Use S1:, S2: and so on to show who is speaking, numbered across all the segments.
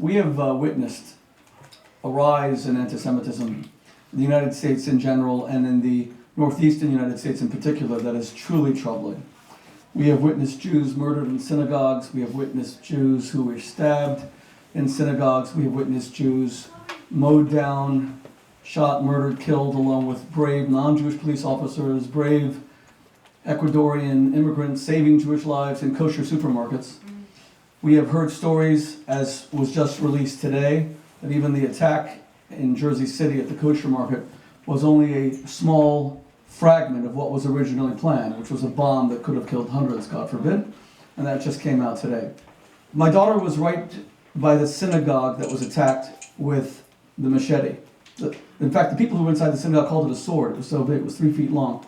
S1: We have witnessed a rise in anti-Semitism in the United States in general and in the northeastern United States in particular that is truly troubling. We have witnessed Jews murdered in synagogues. We have witnessed Jews who were stabbed in synagogues. We have witnessed Jews mowed down, shot, murdered, killed, along with brave non-Jewish police officers, brave Ecuadorian immigrants saving Jewish lives in kosher supermarkets. We have heard stories, as was just released today, that even the attack in Jersey City at the kosher market was only a small fragment of what was originally planned, which was a bomb that could have killed hundreds, God forbid, and that just came out today. My daughter was right by the synagogue that was attacked with the machete. In fact, the people who were inside the synagogue called it a sword. It was so big, it was 3 feet long.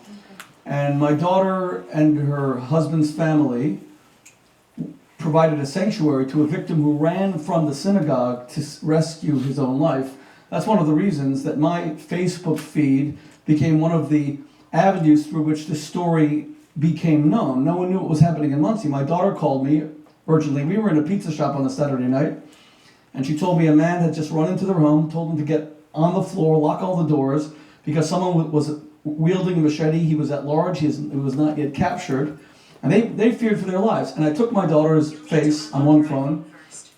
S1: And my daughter and her husband's family provided a sanctuary to a victim who ran from the synagogue to rescue his own life. That's one of the reasons that my Facebook feed became one of the avenues through which the story became known. No one knew what was happening in Muncie. My daughter called me urgently. We were in a pizza shop on a Saturday night, and she told me a man had just run into their home, told them to get on the floor, lock all the doors, because someone was wielding a machete. He was at large. He was not yet captured. And they feared for their lives. And I took my daughter's face on one phone,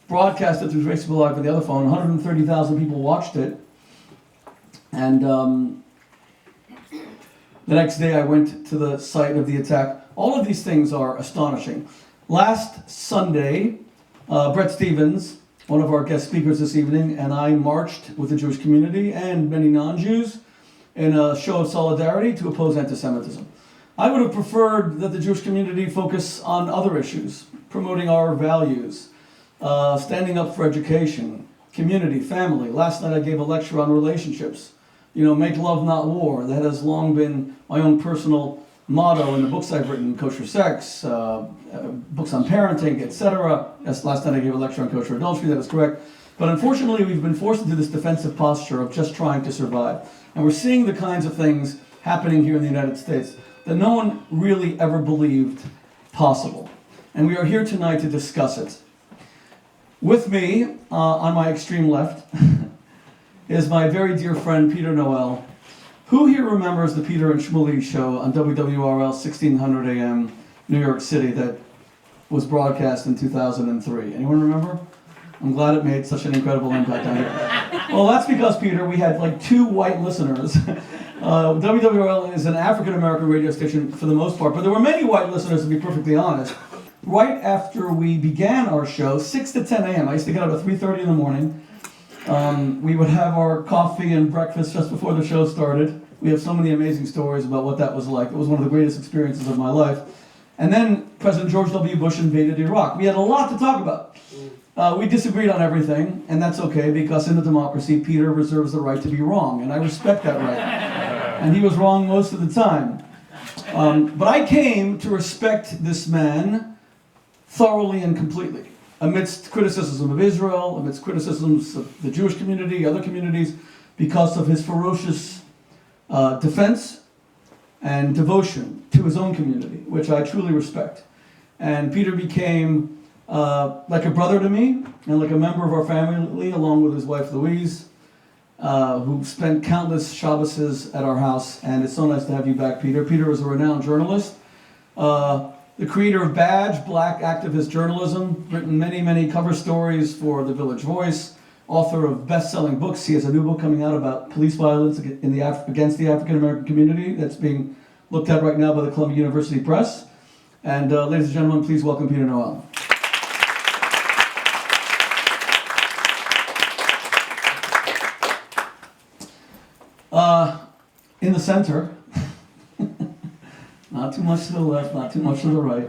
S1: broadcast it through Facebook Live on the other phone. 130,000 people watched it. And the next day I went to the site of the attack. All of these things are astonishing. Last Sunday, Bret Stevens, one of our guest speakers this evening, and I marched with the Jewish community and many non-Jews in a show of solidarity to oppose anti-Semitism. I would have preferred that the Jewish community focus on other issues, promoting our values, standing up for education, community, family. Last night I gave a lecture on relationships. Make love, not war. That has long been my own personal motto in the books I've written, Kosher Sex, books on parenting, etc. Yes, last night I gave a lecture on kosher adultery, that is correct. But unfortunately, we've been forced into this defensive posture of just trying to survive. And we're seeing the kinds of things happening here in the United States that no one really ever believed possible. And we are here tonight to discuss it. With me, on my extreme left, is my very dear friend, Peter Noel. Who here remembers the Peter and Shmuley show on WWRL 1600 AM, New York City, that was broadcast in 2003? Anyone remember? I'm glad it made such an incredible impact on you. Well, that's because, Peter, we had like 2 white listeners. WWRL is an African-American radio station for the most part, but there were many white listeners, to be perfectly honest. Right after we began our show, 6 to 10 a.m., I used to get up at 3:30 in the morning. We would have our coffee and breakfast just before the show started. We have so many amazing stories about what that was like. It was one of the greatest experiences of my life. And then President George W. Bush invaded Iraq. We had a lot to talk about. We disagreed on everything, and that's okay, because in a democracy, Peter reserves the right to be wrong, and I respect that right. And he was wrong most of the time. But I came to respect this man thoroughly and completely, amidst criticism of Israel, amidst criticisms of the Jewish community, other communities, because of his ferocious defense and devotion to his own community, which I truly respect. And Peter became like a brother to me, and like a member of our family, along with his wife Louise, who spent countless Shabboses at our house, and it's so nice to have you back, Peter. Peter is a renowned journalist, the creator of Badge, Black Activist Journalism, written many, many cover stories for The Village Voice, author of best-selling books. He has a new book coming out about police violence against the African-American community that's being looked at right now by the Columbia University Press. And ladies and gentlemen, please welcome Peter Noel. In the center, not too much to the left, not too much to the right,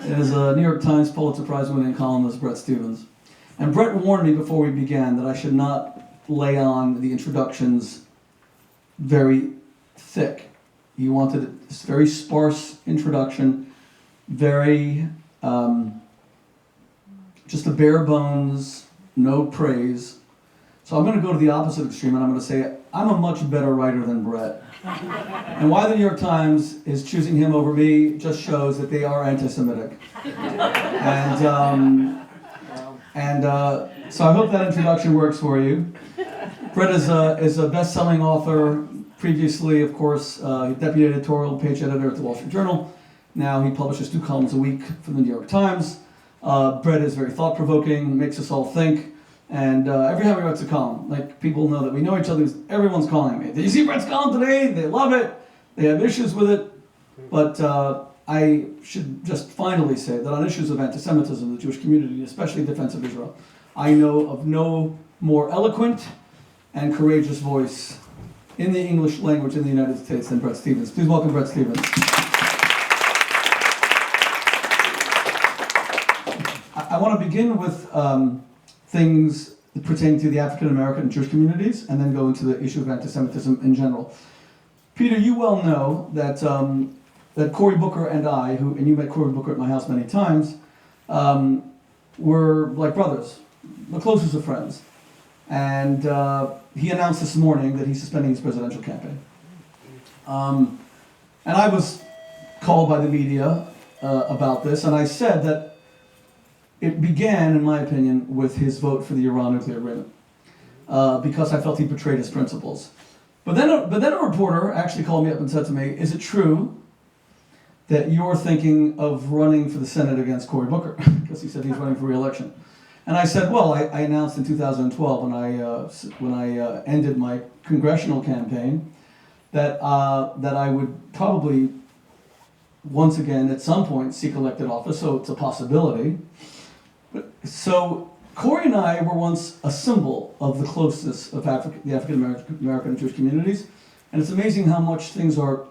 S1: is a New York Times Pulitzer Prize-winning columnist, Bret Stevens. And Bret warned me before we began that I should not lay on the introductions very thick. He wanted this very sparse introduction, very, just a bare bones, no praise. So I'm going to go to the opposite extreme, and I'm going to say I'm a much better writer than Bret. And why the New York Times is choosing him over me just shows that they are anti-Semitic. And So I hope that introduction works for you. Bret is a best-selling author. Previously, of course, deputy editorial page editor at the Wall Street Journal. Now he publishes 2 columns a week for the New York Times. Bret is very thought-provoking, makes us all think. And every time he writes a column, like, people know that we know each other, everyone's calling me. Did you see Bret's column today? They love it. They have issues with it. But I should just finally say that on issues of anti-Semitism, the Jewish community, especially in defense of Israel, I know of no more eloquent and courageous voice in the English language in the United States than Bret Stephens. Please welcome Bret Stephens. I want to begin with things pertaining to the African American and Jewish communities, and then go into the issue of anti-Semitism in general. Peter, you well know that that Cory Booker and I, and you met Cory Booker at my house many times, were like brothers, the closest of friends. And he announced this morning that he's suspending his presidential campaign. And I was called by the media about this, and I said that it began, in my opinion, with his vote for the Iran nuclear agreement, because I felt he betrayed his principles. But then a reporter actually called me up and said to me, "Is it true that you're thinking of running for the Senate against Cory Booker?" Because he said he's running for re-election. And I said, well, I announced in 2012 when I ended my congressional campaign that I would probably once again at some point seek elected office, so it's a possibility. So Cory and I were once a symbol of the closeness of the African American and Jewish communities, and it's amazing how much things are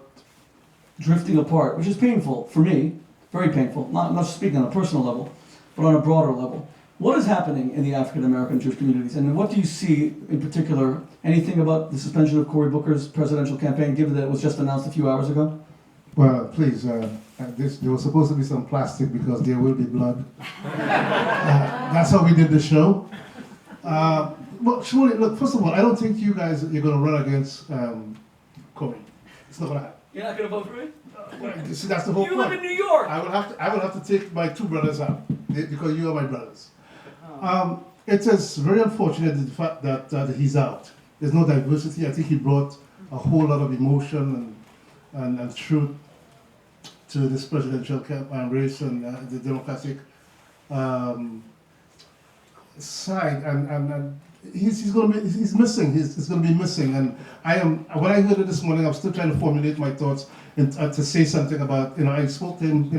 S1: drifting apart, which is painful for me, very painful. I'm not speaking on a personal level, but on a broader level. What is happening in the African American Jewish communities, and what do you see in particular? Anything about the suspension of Cory Booker's presidential campaign, given that it was just announced a few hours ago?
S2: Well, please, there was supposed to be some plastic because there will be blood. That's how we did the show. Well, Shmuley, look, first of all, I don't think you're going to run against Cory. It's not going to happen.
S1: You're not going to vote for me?
S2: See, that's the whole point.
S1: You live in New York.
S2: I would have to take my 2 brothers out because you are my brothers. It is very unfortunate the fact that he's out. There's no diversity. I think he brought a whole lot of emotion and truth to this presidential race and the Democratic side. And he's missing. He's going to be missing. And when I heard it this morning, I'm still trying to formulate my thoughts and to say something about. I spoke to him,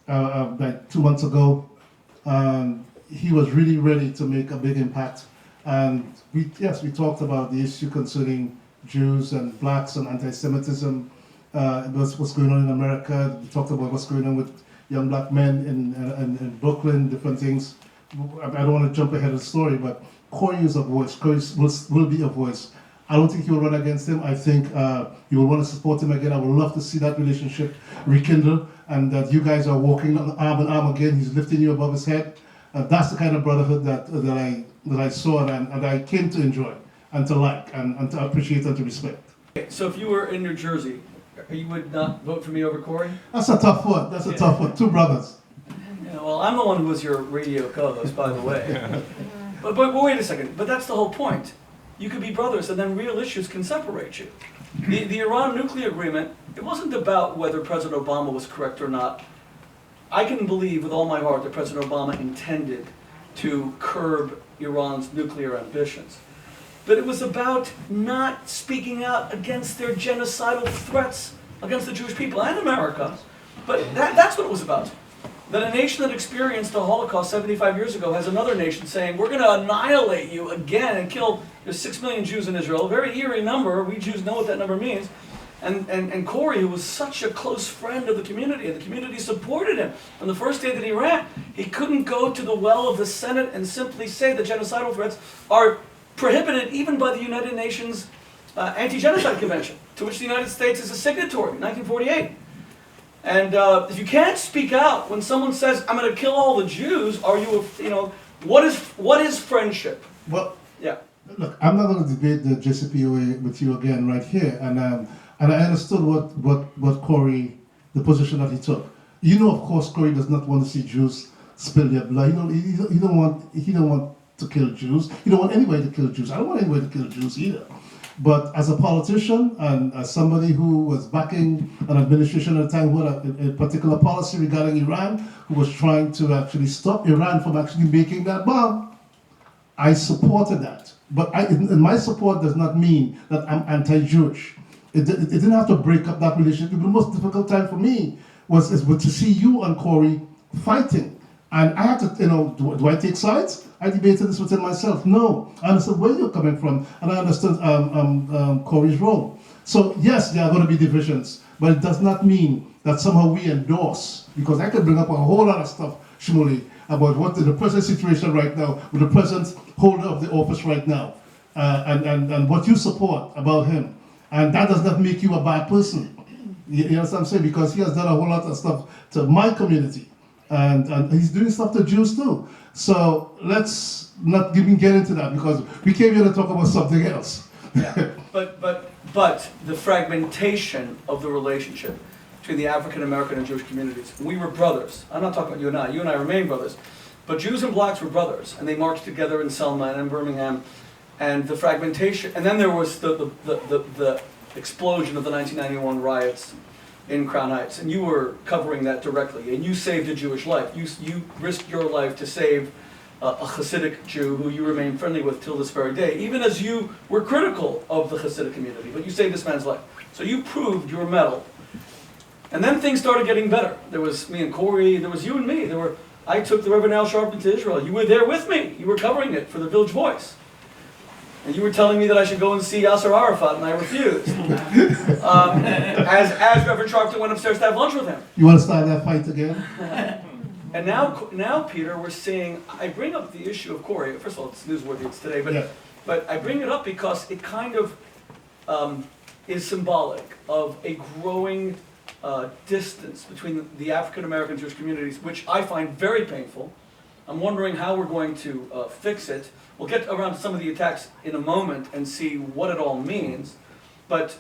S2: like 2 months ago. He was really ready to make a big impact, and we talked about the issue concerning Jews and blacks and anti-Semitism, what's going on in America. We talked about what's going on with young black men in Brooklyn, different things. I don't want to jump ahead of the story, but Cory is a voice. Cory will be a voice. I don't think he will run against him. I think you will want to support him again. I would love to see that relationship rekindle, and that you guys are walking arm in arm again. He's lifting you above his head. That's the kind of brotherhood that I saw and I came to enjoy and to like and to appreciate and to respect.
S1: So if you were in New Jersey, you would not vote for me over Cory?
S2: That's a tough one. That's a tough one. 2 brothers.
S1: Yeah, well, I'm the one who was your radio co-host, by the way. But wait a second. But that's the whole point. You could be brothers, and then real issues can separate you. The Iran nuclear agreement, it wasn't about whether President Obama was correct or not. I can believe with all my heart that President Obama intended to curb Iran's nuclear ambitions. But it was about not speaking out against their genocidal threats against the Jewish people and America. But that's what it was about. That a nation that experienced the Holocaust 75 years ago has another nation saying, we're going to annihilate you again and kill. There's 6 million Jews in Israel, a very eerie number. We Jews know what that number means. And Cory, who was such a close friend of the community, and the community supported him. On the first day that he ran, he couldn't go to the well of the Senate and simply say that genocidal threats are prohibited even by the United Nations Anti-Genocide Convention, to which the United States is a signatory, 1948. And if you can't speak out when someone says, I'm going to kill all the Jews, are you, what is friendship?
S2: Well,
S1: yeah.
S2: Look, I'm not going to debate the JCPOA with you again right here. And I understood what Cory, the position that he took. Of course, Cory does not want to see Jews spill their blood. He don't want to kill Jews. You don't want anybody to kill Jews. I don't want anybody to kill Jews either. But as a politician and as somebody who was backing an administration at the time who had a particular policy regarding Iran, who was trying to actually stop Iran from actually making that bomb, I supported that. But my support does not mean that I'm anti-Jewish. It didn't have to break up that relationship. The most difficult time for me was to see you and Corey fighting. And I had to, do I take sides? I debated this within myself. No, I understand where you're coming from, and I understood Corey's role. So yes, there are going to be divisions, but it does not mean that somehow we endorse, because I could bring up a whole lot of stuff, Shmuley, about what the present situation right now, with the present holder of the office right now, and what you support about him. And that does not make you a bad person. You know what I'm saying? Because he has done a whole lot of stuff to my community. And he's doing stuff to Jews too. So let's not even get into that, because we came here to talk about something else.
S1: Yeah. But the fragmentation of the relationship between the African American and Jewish communities. We were brothers. I'm not talking about you and I. You and I remain brothers. But Jews and blacks were brothers, and they marched together in Selma and in Birmingham. And the fragmentation, and then there was the explosion of the 1991 riots in Crown Heights, and you were covering that directly, and you saved a Jewish life. You risked your life to save a Hasidic Jew who you remain friendly with till this very day, even as you were critical of the Hasidic community, but you saved this man's life. So you proved your mettle. And then things started getting better. There was me and Corey, there was you and me. I took the Reverend Al Sharpton to Israel. You were there with me. You were covering it for the Village Voice. And you were telling me that I should go and see Yasser Arafat, and I refused. As Reverend Sharpton went upstairs to have lunch with him.
S2: You want to start that fight again?
S1: And now, Peter, we're seeing, I bring up the issue of Corey. First of all, it's newsworthy, it's today, but I bring it up because it kind of is symbolic of a growing distance between the African American Jewish communities, which I find very painful. I'm wondering how we're going to fix it. We'll get around to some of the attacks in a moment and see what it all means. But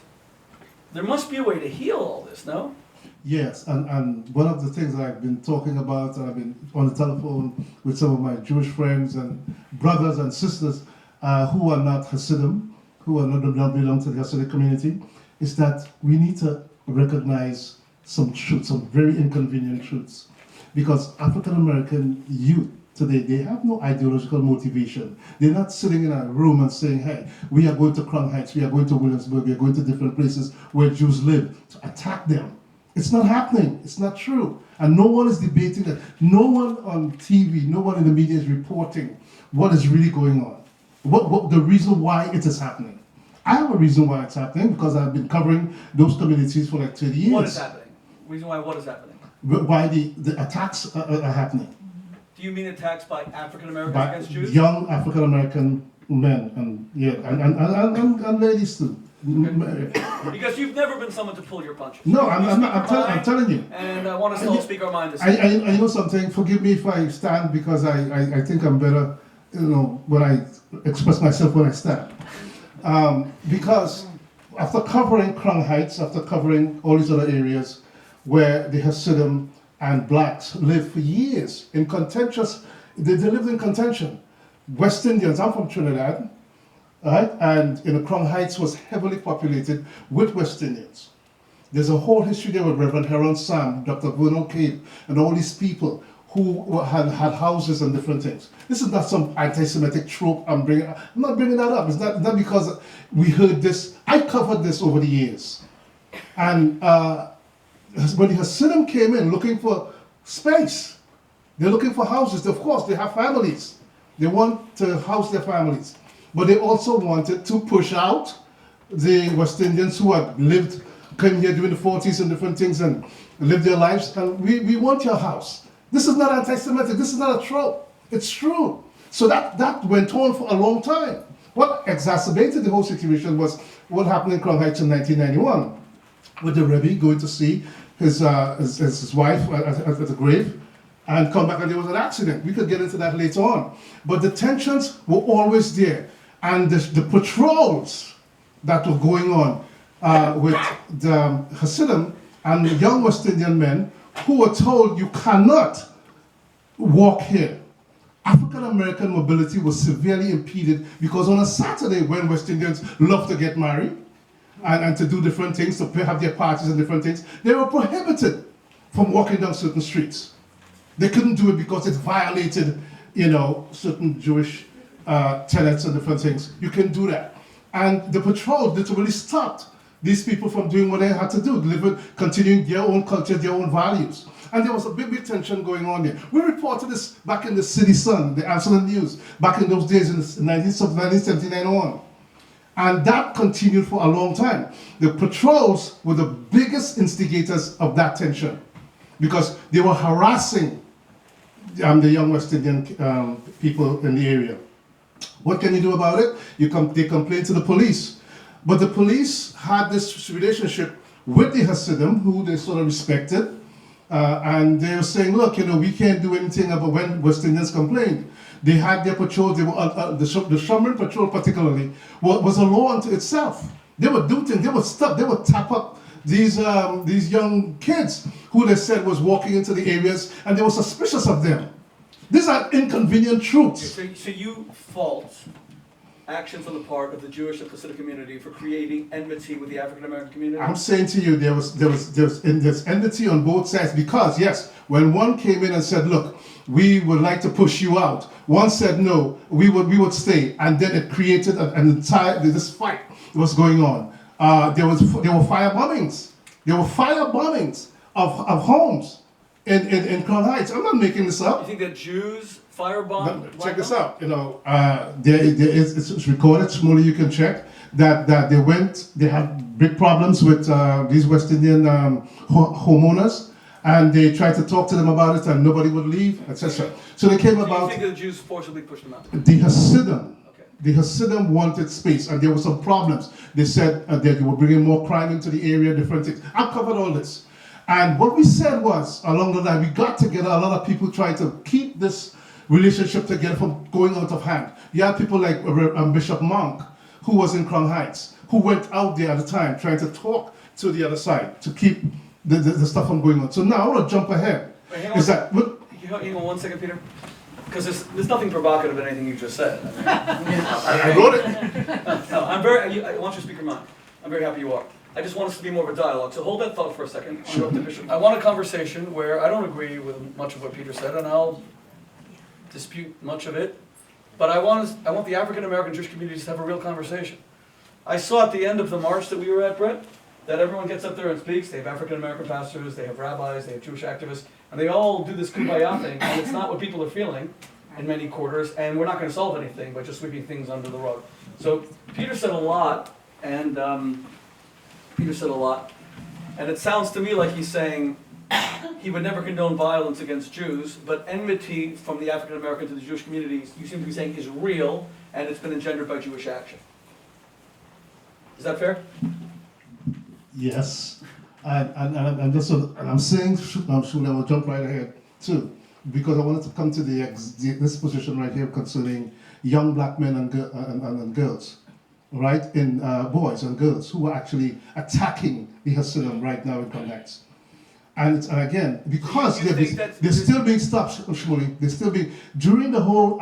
S1: there must be a way to heal all this, no?
S2: Yes, and one of the things that I've been talking about, and I've been on the telephone with some of my Jewish friends and brothers and sisters who are not Hasidim, who are not belong to the Hasidic community, is that we need to recognize some truths, some very inconvenient truths. Because African American youth today, they have no ideological motivation. They're not sitting in a room and saying, hey, we are going to Crown Heights, we are going to Williamsburg, we are going to different places where Jews live to attack them. It's not happening. It's not true. And no one is debating that. No one on TV, no one in the media is reporting what is really going on. What the reason why it is happening. I have a reason why it's happening, because I've been covering those communities for like 30 years.
S1: What is happening? Reason why what is happening?
S2: Why the attacks are happening.
S1: Do you mean attacks by African Americans against Jews?
S2: Young African American men and ladies too.
S1: Because you've never been someone to pull your punches.
S2: No, I'm telling you.
S1: And I want us to all speak our mind this
S2: I know something. Forgive me if I stand, because I think I'm better, when I express myself when I stand. Because after covering Crown Heights, after covering all these other areas where the Hasidim and blacks lived for years in contentious, they lived in contention. West Indians, I'm from Trinidad, right? And the Crown Heights was heavily populated with West Indians. There's a whole history there with Reverend Heron Sam, Dr. Vernon Cape, and all these people who had houses and different things. This is not some anti-Semitic trope I'm not bringing that up. It's not because we heard this. I covered this over the years. And when the Hasidim came in looking for space, they're looking for houses. Of course, they have families. They want to house their families. But they also wanted to push out the West Indians who had came here during the 40s and different things and lived their lives. And we want your house. This is not anti-Semitic. This is not a trope. It's true. So that went on for a long time. What exacerbated the whole situation was what happened in Crown Heights in 1991, with the Rabbi going to see his wife at the grave and come back and there was an accident. We could get into that later on. But the tensions were always there. And the patrols that were going on with the Hasidim and the young West Indian men who were told, you cannot walk here. African American mobility was severely impeded because on a Saturday, when West Indians love to get married and to do different things, to have their parties and different things, they were prohibited from walking down certain streets. They couldn't do it because it violated, certain Jewish tenets and different things. You can do that. And the patrol literally stopped these people from doing what they had to do, continuing their own culture, their own values. And there was a big tension going on there. We reported this back in the City Sun, the Amsterdam News, back in those days in the 1979 on. And that continued for a long time. The patrols were the biggest instigators of that tension because they were harassing the young West Indian people in the area. What can you do about it? They complain to the police. But the police had this relationship with the Hasidim, who they sort of respected. And they were saying, look, we can't do anything about when West Indians complained. They had their patrols. They were, the Shomron patrol particularly was a law unto itself. They would do things. They would stop. They would tap up these young kids who they said was walking into the areas, and they were suspicious of them. These are inconvenient truths.
S1: So you fault actions on the part of the Jewish and Hasidic community for creating enmity with the African American community?
S2: I'm saying to you, there's enmity on both sides because, yes, when one came in and said, look, we would like to push you out, one said no, we would stay, and then it created an entire this fight that was going on. There were fire bombings. There were fire bombings of homes in Crown Heights. I'm not making this up.
S1: You think that Jews firebombed?
S2: Check this out. It's recorded. Shmuley, you can check that they had big problems with these West Indian homeowners, and they tried to talk to them about it, and nobody would leave, etc. So they came about.
S1: You think the Jews forcibly pushed them out?
S2: The Hasidim. The Hasidim wanted space, and there were some problems. They said that they were bringing more crime into the area, different things. I've covered all this. And what we said was, along the line, we got together, a lot of people trying to keep this relationship together from going out of hand. You had people like Bishop Monk, who was in Crown Heights, who went out there at the time trying to talk to the other side to keep the stuff from going on. So now I want to jump ahead.
S1: Wait, hang on 1 second, Peter. Because there's nothing provocative in anything you just said.
S2: I wrote it.
S1: No, I want you to speak your mind. I'm very happy you are. I just want us to be more of a dialogue. So hold that thought for a second. I want a conversation where I don't agree with much of what Peter said, and I'll dispute much of it. But I want the African American Jewish communities to have a real conversation. I saw at the end of the march that we were at, Bret, that everyone gets up there and speaks. They have African American pastors, they have rabbis, they have Jewish activists, and they all do this kumbaya thing, and it's not what people are feeling in many quarters, and we're not going to solve anything by just sweeping things under the rug. So Peter said a lot, and it sounds to me like he's saying he would never condone violence against Jews, but enmity from the African American to the Jewish communities, you seem to be saying, is real, and it's been engendered by Jewish action. Is that fair?
S2: Yes, and I'm saying, Shmuley, I will jump right ahead too, because I wanted to come to this position right here concerning young black men and girls, right, in boys and girls who are actually attacking the Hasidim right now in Connects. And again, because they're still being stopped, Shmuley, they're still being, during the whole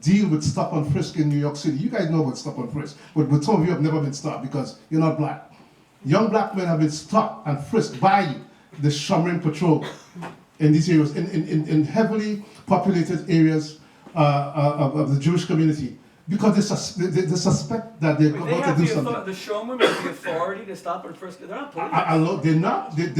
S2: deal with Stop-and-frisk in New York City, you guys know about Stop-and-frisk, but some of you have never been stopped because you're not black. Young black men have been stopped and frisked by the Shomron patrol in these areas, in heavily populated areas of the Jewish community, because they suspect that they're about to do something.
S1: The Shomron have the authority to stop and frisk. They're not police.
S2: They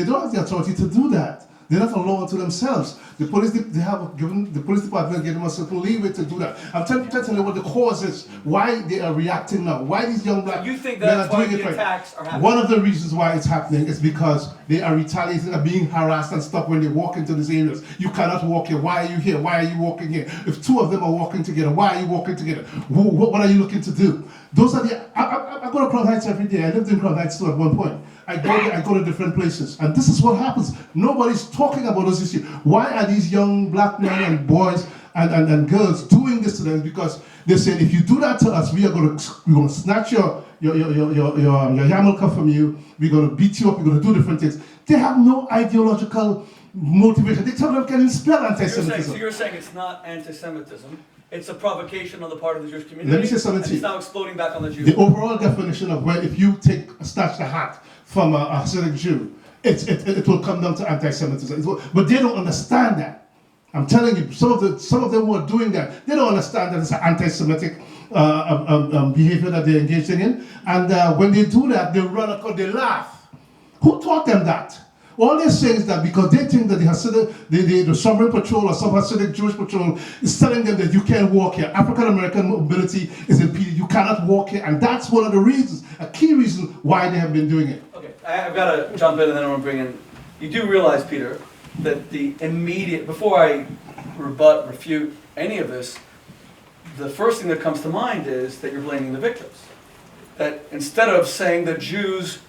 S2: don't have the authority to do that. They're not a law unto themselves. The police the police department gave them a certain leeway to do that. I'm trying to tell you what the cause is, why they are reacting now, why these young black
S1: men are doing it. You think
S2: that's
S1: why the attacks are happening?
S2: One of the reasons why it's happening is because they are retaliating and being harassed and stuff when they walk into these areas. You cannot walk here. Why are you here? Why are you walking here? If two of them are walking together, why are you walking together? What are you looking to do? Those are I go to Crown Heights every day. I lived in Crown Heights too at one point. I go to different places, and this is what happens. Nobody's talking about those issues. Why are these young black men and boys and girls doing this to them? Because they said, if you do that to us, we're going to snatch your yarmulke from you. We're going to beat you up. We're going to do different things. They have no ideological motivation. They tell them can spell anti-Semitism.
S1: So you're saying it's not anti-Semitism, it's a provocation on the part of the Jewish community.
S2: Let me say something to you.
S1: It's now exploding back on the Jews.
S2: The overall definition of where if you snatch the hat from a Hasidic Jew, it will come down to anti-Semitism. But they don't understand that. I'm telling you, some of them who are doing that, they don't understand that it's an anti-Semitic behavior that they're engaging in. And when they do that, they run across, they laugh. Who taught them that? All they're saying is that because they think that the Hasidic, the Sovereign Patrol or some Hasidic Jewish Patrol is telling them that you can't walk here. African American mobility is impeded. You cannot walk here. And that's one of the reasons, a key reason why they have been doing it.
S1: Okay, I've got to jump in and then I want to bring in, you do realize, Peter, that the immediate, before I refute any of this, the first thing that comes to mind is that you're blaming the victims. That instead of saying that Jews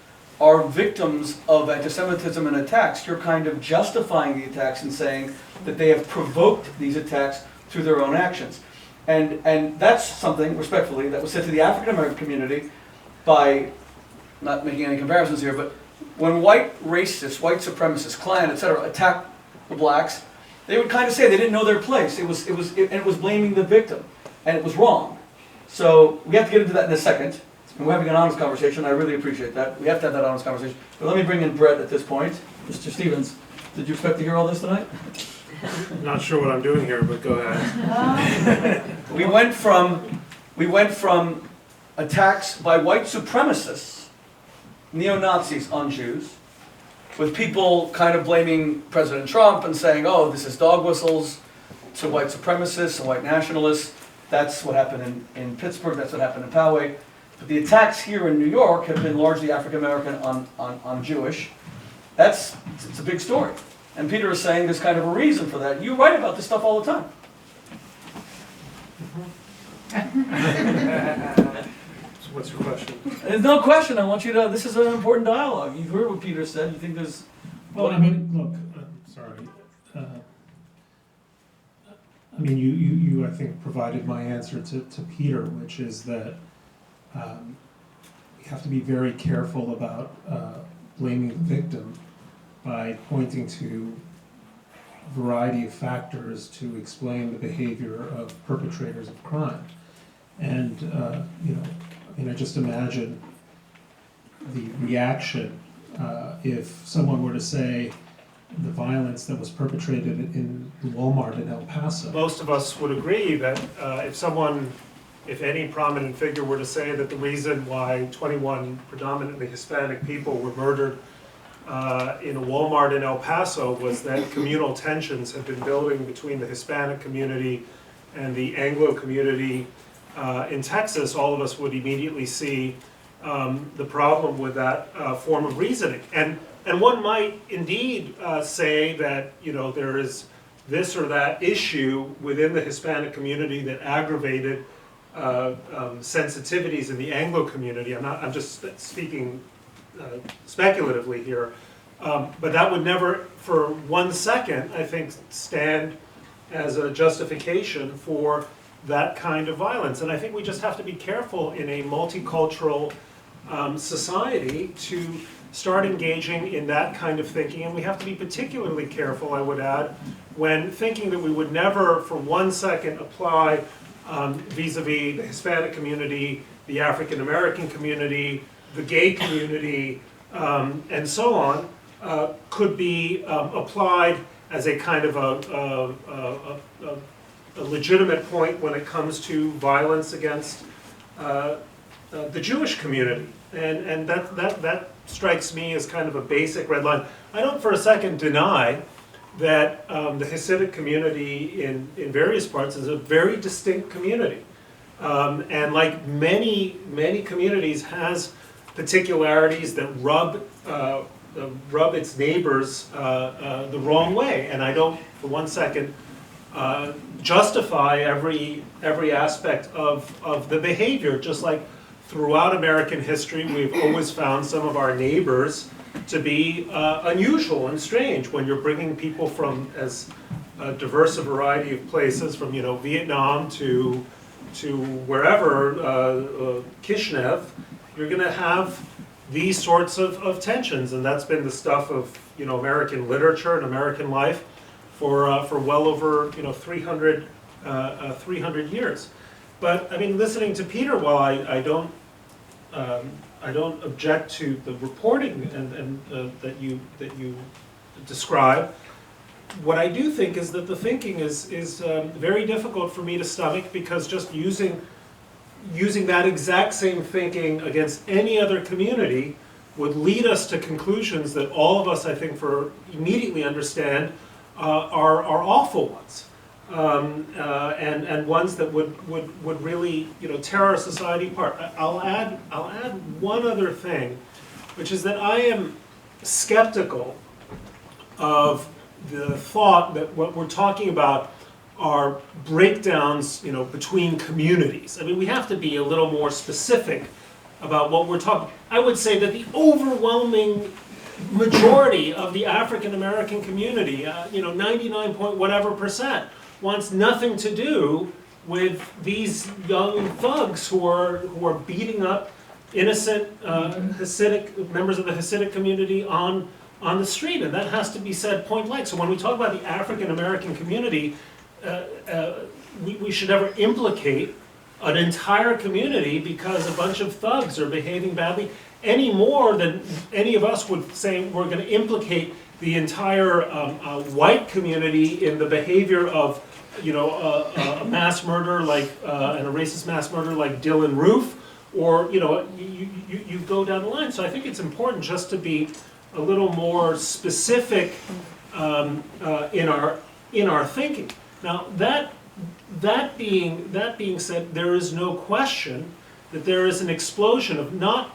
S1: are victims of anti-Semitism and attacks, you're kind of justifying the attacks and saying that they have provoked these attacks through their own actions. And that's something, respectfully, that was said to the African American community by, not making any comparisons here, but when white racists, white supremacists, Klan, etc., attacked the blacks, they would kind of say they didn't know their place. It was blaming the victim, and it was wrong. So we have to get into that in a second. And we're having an honest conversation. I really appreciate that. We have to have that honest conversation. But let me bring in Bret at this point. Mr. Stevens, did you expect to hear all this tonight?
S3: Not sure what I'm doing here, but go ahead.
S1: We went from attacks by white supremacists, neo-Nazis on Jews, with people kind of blaming President Trump and saying, oh, this is dog whistles, to white supremacists and white nationalists. That's what happened in Pittsburgh. That's what happened in Poway. But the attacks here in New York have been largely African American on Jewish. It's a big story. And Peter is saying there's kind of a reason for that. You write about this stuff all the time.
S3: So what's your question?
S1: There's no question. I want you to, this is an important dialogue. You heard what Peter said. You think there's...
S4: Well, I mean, look, sorry. I mean, you I think, provided my answer to Peter, which is that we have to be very careful about blaming the victim by pointing to a variety of factors to explain the behavior of perpetrators of crime. And, you know, I mean, I just imagine the reaction if someone were to say the violence that was perpetrated in Walmart in El Paso.
S3: Most of us would agree that if any prominent figure were to say that the reason why 21 predominantly Hispanic people were murdered in a Walmart in El Paso was that communal tensions had been building between the Hispanic community and the Anglo community in Texas, all of us would immediately see the problem with that form of reasoning. And one might indeed say that, you know, there is this or that issue within the Hispanic community that aggravated sensitivities in the Anglo community. I'm just speaking speculatively here, but that would never, for 1 second, I think, stand as a justification for that kind of violence. And I think we just have to be careful in a multicultural society to start engaging in that kind of thinking. And we have to be particularly careful, I would add, when thinking that we would never for 1 second apply vis-a-vis the Hispanic community, the African American community, the gay community, and so on, could be applied as a kind of a legitimate point when it comes to violence against the Jewish community. And that strikes me as kind of a basic red line. I don't for a second deny that the Hasidic community in various parts is a very distinct community. And like many communities has particularities that rub its neighbors the wrong way. And I don't for 1 second justify every aspect of the behavior, just like throughout American history, we've always found some of our neighbors to be unusual and strange when you're bringing people from as diverse a variety of places, from Vietnam to wherever, Kishinev. You're going to have these sorts of tensions, and that's been the stuff of American literature and American life for well over 300 years. But I mean, listening to Peter, while I don't object to the reporting and that you describe, what I do think is that the thinking is very difficult for me to stomach, because just using that exact same thinking against any other community would lead us to conclusions that all of us, I think, immediately understand are awful ones, and ones that would really tear our society apart. I'll add one other thing, which is that I am skeptical of the thought that what we're talking about are breakdowns, between communities. I mean, we have to be a little more specific about what we're talking. I would say that the overwhelming majority of the African American community, 99 point whatever percent, wants nothing to do with these young thugs who are beating up innocent Hasidic members of the Hasidic community on the street, and that has to be said point blank. So when we talk about the African American community, we should never implicate an entire community because a bunch of thugs are behaving badly, any more than any of us would say we're going to implicate the entire white community in the behavior of a mass murder like and a racist mass murder like Dylan Roof, or you go down the line. So I think it's important just to be a little more specific in our thinking. Now that being said, there is no question that there is an explosion of not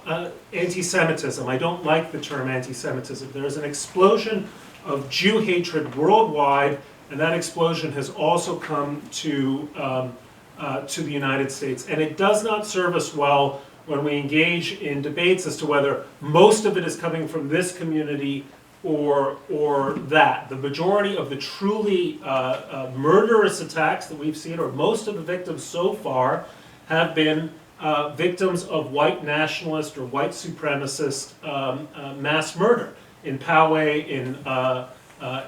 S3: anti-Semitism. I don't like the term anti-Semitism. There is an explosion of Jew hatred worldwide, and that explosion has also come to the United States. And it does not serve us well when we engage in debates as to whether most of it is coming from this community or that. The majority of the truly murderous attacks that we've seen, or most of the victims so far, have been victims of white nationalist or white supremacist mass murder. In Poway,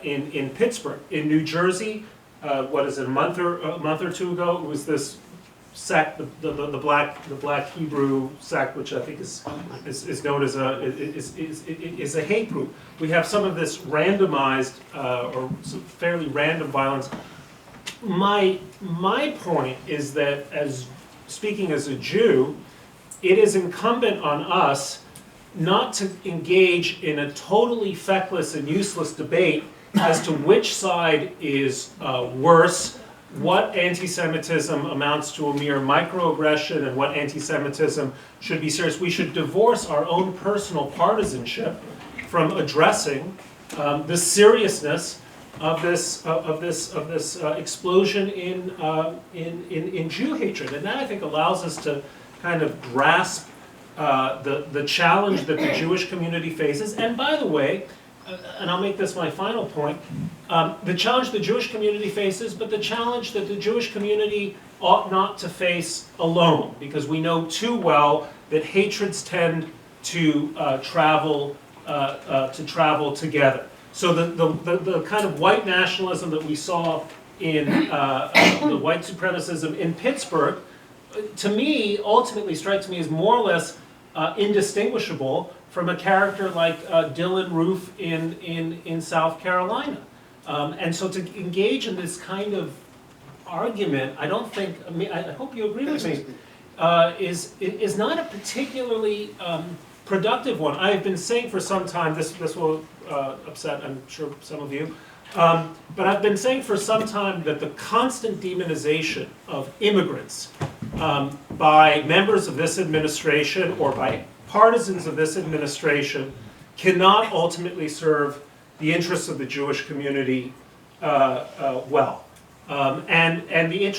S3: in Pittsburgh, in New Jersey, what is it, a month or two ago, it was this sect, the black Hebrew sect, which I think is known as a hate group. We have some of this randomized or some fairly random violence. My point is that, as speaking as a Jew, it is incumbent on us not to engage in a totally feckless and useless debate as to which side is worse, what anti-Semitism amounts to a mere microaggression, and what anti-Semitism should be serious. We should divorce our own personal partisanship from addressing the seriousness of this explosion in Jew hatred, and that, I think, allows us to kind of grasp the challenge that the Jewish community faces. And by the way, and I'll make this my final point, the challenge the Jewish community faces, but the challenge that the Jewish community ought not to face alone, because we know too well that hatreds tend to travel together. So the kind of white nationalism that we saw in the white supremacism in Pittsburgh, to me, ultimately strikes me as more or less indistinguishable from a character like Dylan Roof in South Carolina. And so to engage in this kind of argument, I don't think, I hope you agree with me, is not a particularly productive one. I have been saying for some time, this will upset, I'm sure, some of you, but I've been saying for some time that the constant demonization of immigrants by members of this administration or by partisans of this administration cannot ultimately serve the interests of the Jewish community well. And the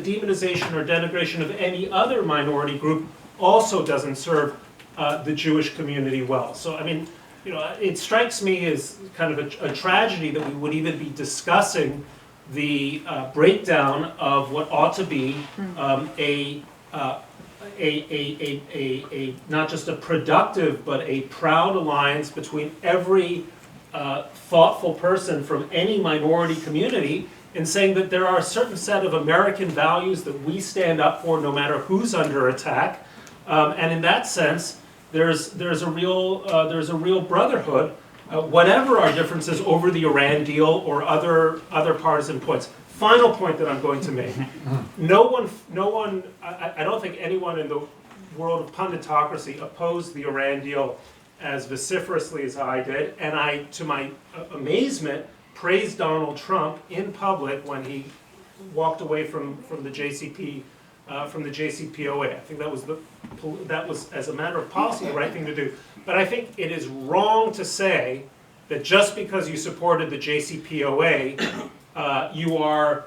S3: demonization or denigration of any other minority group also doesn't serve the Jewish community well. So, I mean, it strikes me as kind of a tragedy that we would even be discussing the breakdown of what ought to be not just a productive, but a proud alliance between every thoughtful person from any minority community in saying that there are a certain set of American values that we stand up for no matter who's under attack. And in that sense, there's a real brotherhood, whatever our differences over the Iran deal or other partisan points. Final point that I'm going to make. No one, I don't think anyone in the world of punditocracy opposed the Iran deal as vociferously as I did, and I, to my amazement, praised Donald Trump in public when he walked away from the JCPOA. I think that was, as a matter of policy, the right thing to do. But I think it is wrong to say that just because you supported the JCPOA, you are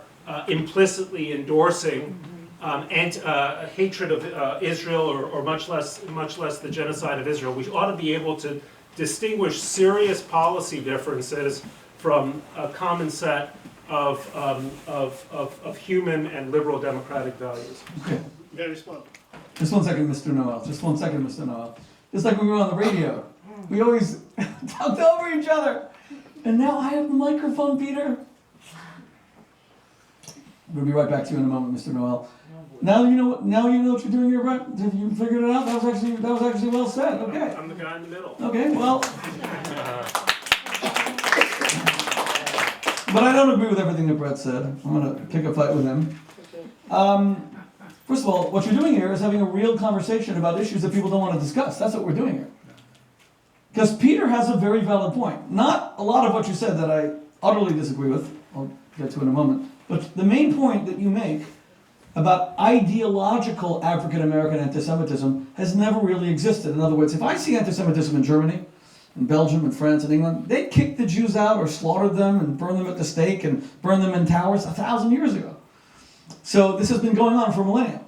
S3: implicitly endorsing hatred of Israel, or much less the genocide of Israel. We ought to be able to distinguish serious policy differences from a common set of human and liberal democratic values.
S1: Okay.
S2: May I respond?
S1: Just 1 second, Mr. Noel. Just 1 second, Mr. Noel. Just like when we were on the radio, we always talked over each other. And now I have the microphone, Peter. We'll be right back to you in a moment, Mr. Noel. Now you know what you're doing here, Bret? Have you figured it out? That was actually well said. Okay.
S3: I'm the guy in the middle.
S1: Okay, well. But I don't agree with everything that Bret said. I'm going to pick a fight with him. First of all, what you're doing here is having a real conversation about issues that people don't want to discuss. That's what we're doing here. Because Peter has a very valid point. Not a lot of what you said that I utterly disagree with. I'll get to in a moment. But the main point that you make about ideological African-American anti-Semitism has never really existed. In other words, if I see anti-Semitism in Germany, in Belgium, in France, in England, they kicked the Jews out or slaughtered them and burned them at the stake and burned them in towers 1,000 years ago. So this has been going on for millennia.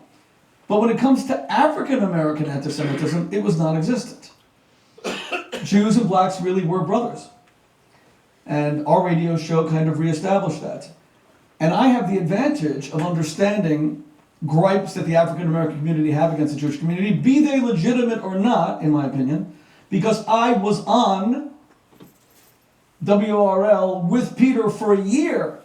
S1: But when it comes to African-American anti-Semitism, it was non-existent. Jews and blacks really were brothers. And our radio show kind of reestablished that. And I have the advantage of understanding gripes that the African-American community have against the Jewish community, be they legitimate or not, in my opinion, because I was on WRL with Peter for a year.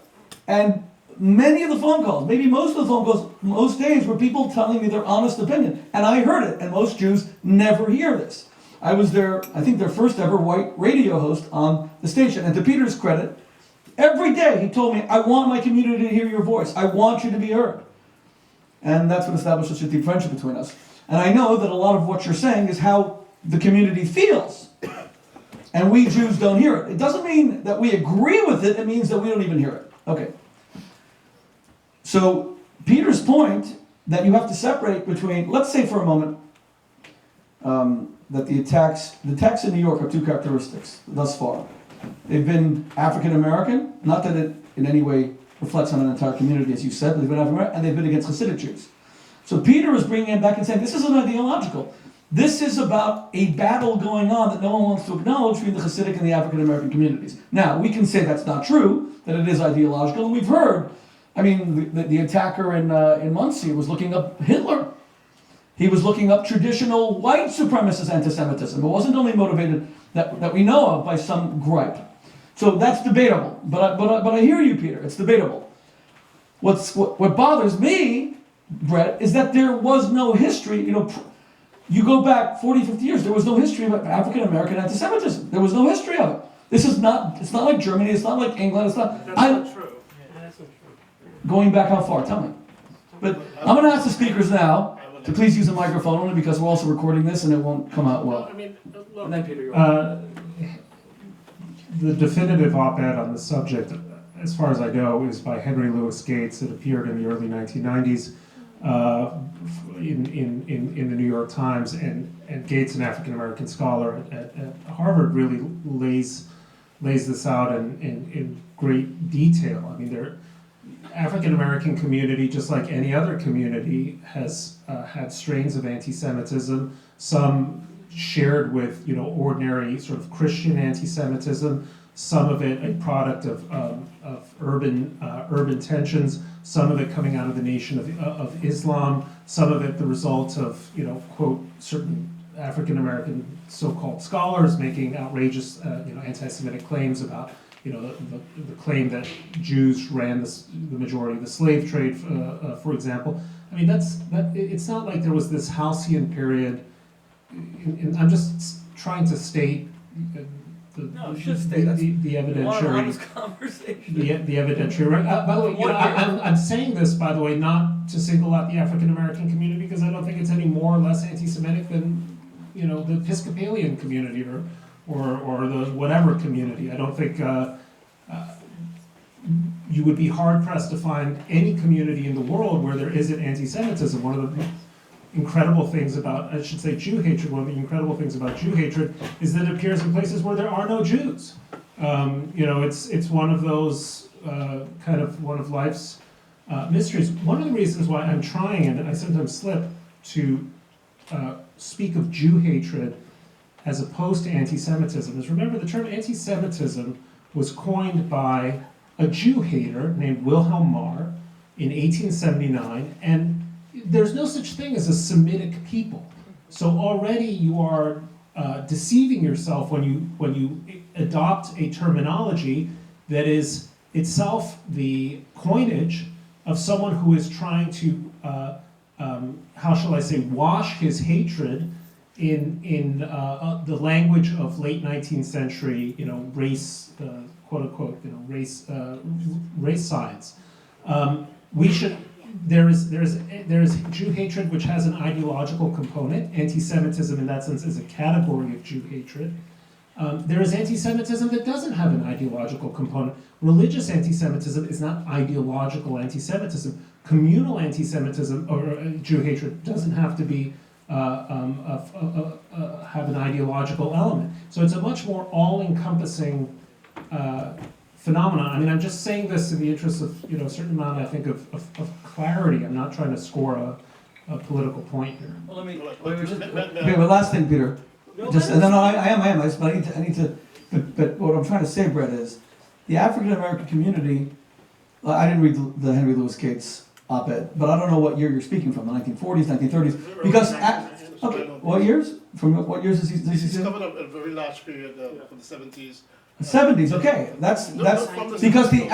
S1: And many of the phone calls, maybe most of the phone calls, most days, were people telling me their honest opinion. And I heard it, and most Jews never hear this. I was their first ever white radio host on the station. And to Peter's credit, every day he told me, I want my community to hear your voice. I want you to be heard. And that's what established such a deep friendship between us. And I know that a lot of what you're saying is how the community feels. And we Jews don't hear it. It doesn't mean that we agree with it. It means that we don't even hear it. Okay. So Peter's point that you have to separate between, let's say for a moment, that the attacks in New York have two characteristics thus far. They've been African American, not that it in any way reflects on an entire community, as you said, but they've been African American, and they've been against Hasidic Jews. So Peter is bringing it back and saying, this isn't ideological. This is about a battle going on that no one wants to acknowledge between the Hasidic and the African American communities. Now, we can say that's not true, that it is ideological, and we've heard, I mean, the attacker in Muncie was looking up Hitler. He was looking up traditional white supremacist anti-Semitism. It wasn't only motivated that we know of by some gripe. So that's debatable. But I hear you, Peter. It's debatable. What bothers me, Bret, is that there was no history. You go back 40, 50 years, there was no history of African-American anti-Semitism. There was no history of it. It's not like Germany, it's not like England, it's not...
S3: That's not true. That's not true.
S1: Going back how far? Tell me. But I'm going to ask the speakers now to please use a microphone, only because we're also recording this and it won't come out well.
S3: I mean, look,
S1: And then Peter, you're
S4: The definitive op-ed on the subject, as far as I know, is by Henry Louis Gates. It appeared in the early 1990s in the New York Times, and Gates, an African-American scholar at Harvard, really lays this out in great detail. I mean, African-American community, just like any other community, has had strains of anti-Semitism, some shared with ordinary sort of Christian anti-Semitism, some of it a product of urban tensions, some of it coming out of the Nation of Islam, some of it the result of, quote, certain African American so-called scholars making outrageous, anti-Semitic claims about, the claim that Jews ran the majority of the slave trade, for example. I mean, it's not like there was this halcyon period. And I'm just trying to state the evidentiary.
S1: Conversation.
S4: The evidentiary. Right? By the way, I'm saying this, by the way, not to single out the African American community, because I don't think it's any more or less anti-Semitic than the Episcopalian community or the whatever community. I don't think you would be hard pressed to find any community in the world where there isn't anti-Semitism. One of the incredible things about, I should say, Jew hatred, one of the incredible things about Jew hatred is that it appears in places where there are no Jews. It's one of those one of life's mysteries. One of the reasons why I'm trying, and I sometimes slip, to speak of Jew hatred as opposed to anti-Semitism is, remember, the term anti-Semitism was coined by a Jew hater named Wilhelm Marr in 1879, and there's no such thing as a Semitic people. So already you are deceiving yourself when you adopt a terminology that is itself the coinage of someone who is trying to, how shall I say, wash his hatred in the language of late 19th century, race, quote unquote, race science. There is Jew hatred which has an ideological component. Anti-Semitism in that sense is a category of Jew hatred. There is anti-Semitism that doesn't have an ideological component. Religious anti-Semitism is not ideological anti-Semitism. Communal anti-Semitism or Jew hatred doesn't have to be have an ideological element. So it's a much more all-encompassing phenomenon. I mean, I'm just saying this in the interest of a certain amount, I think, of clarity. I'm not trying to score a political point here.
S1: Well, let me. Okay, but last thing, Peter. Just no, I am. But I need to. But what I'm trying to say, Bret, is the African American community. I didn't read the Henry Louis Gates op-ed, but I don't know what year you're speaking from. The 1940s, 1930s, because. Okay, what years? From what years is he?
S2: He's covered a very large period from the 70s.
S1: 70s, okay. That's because the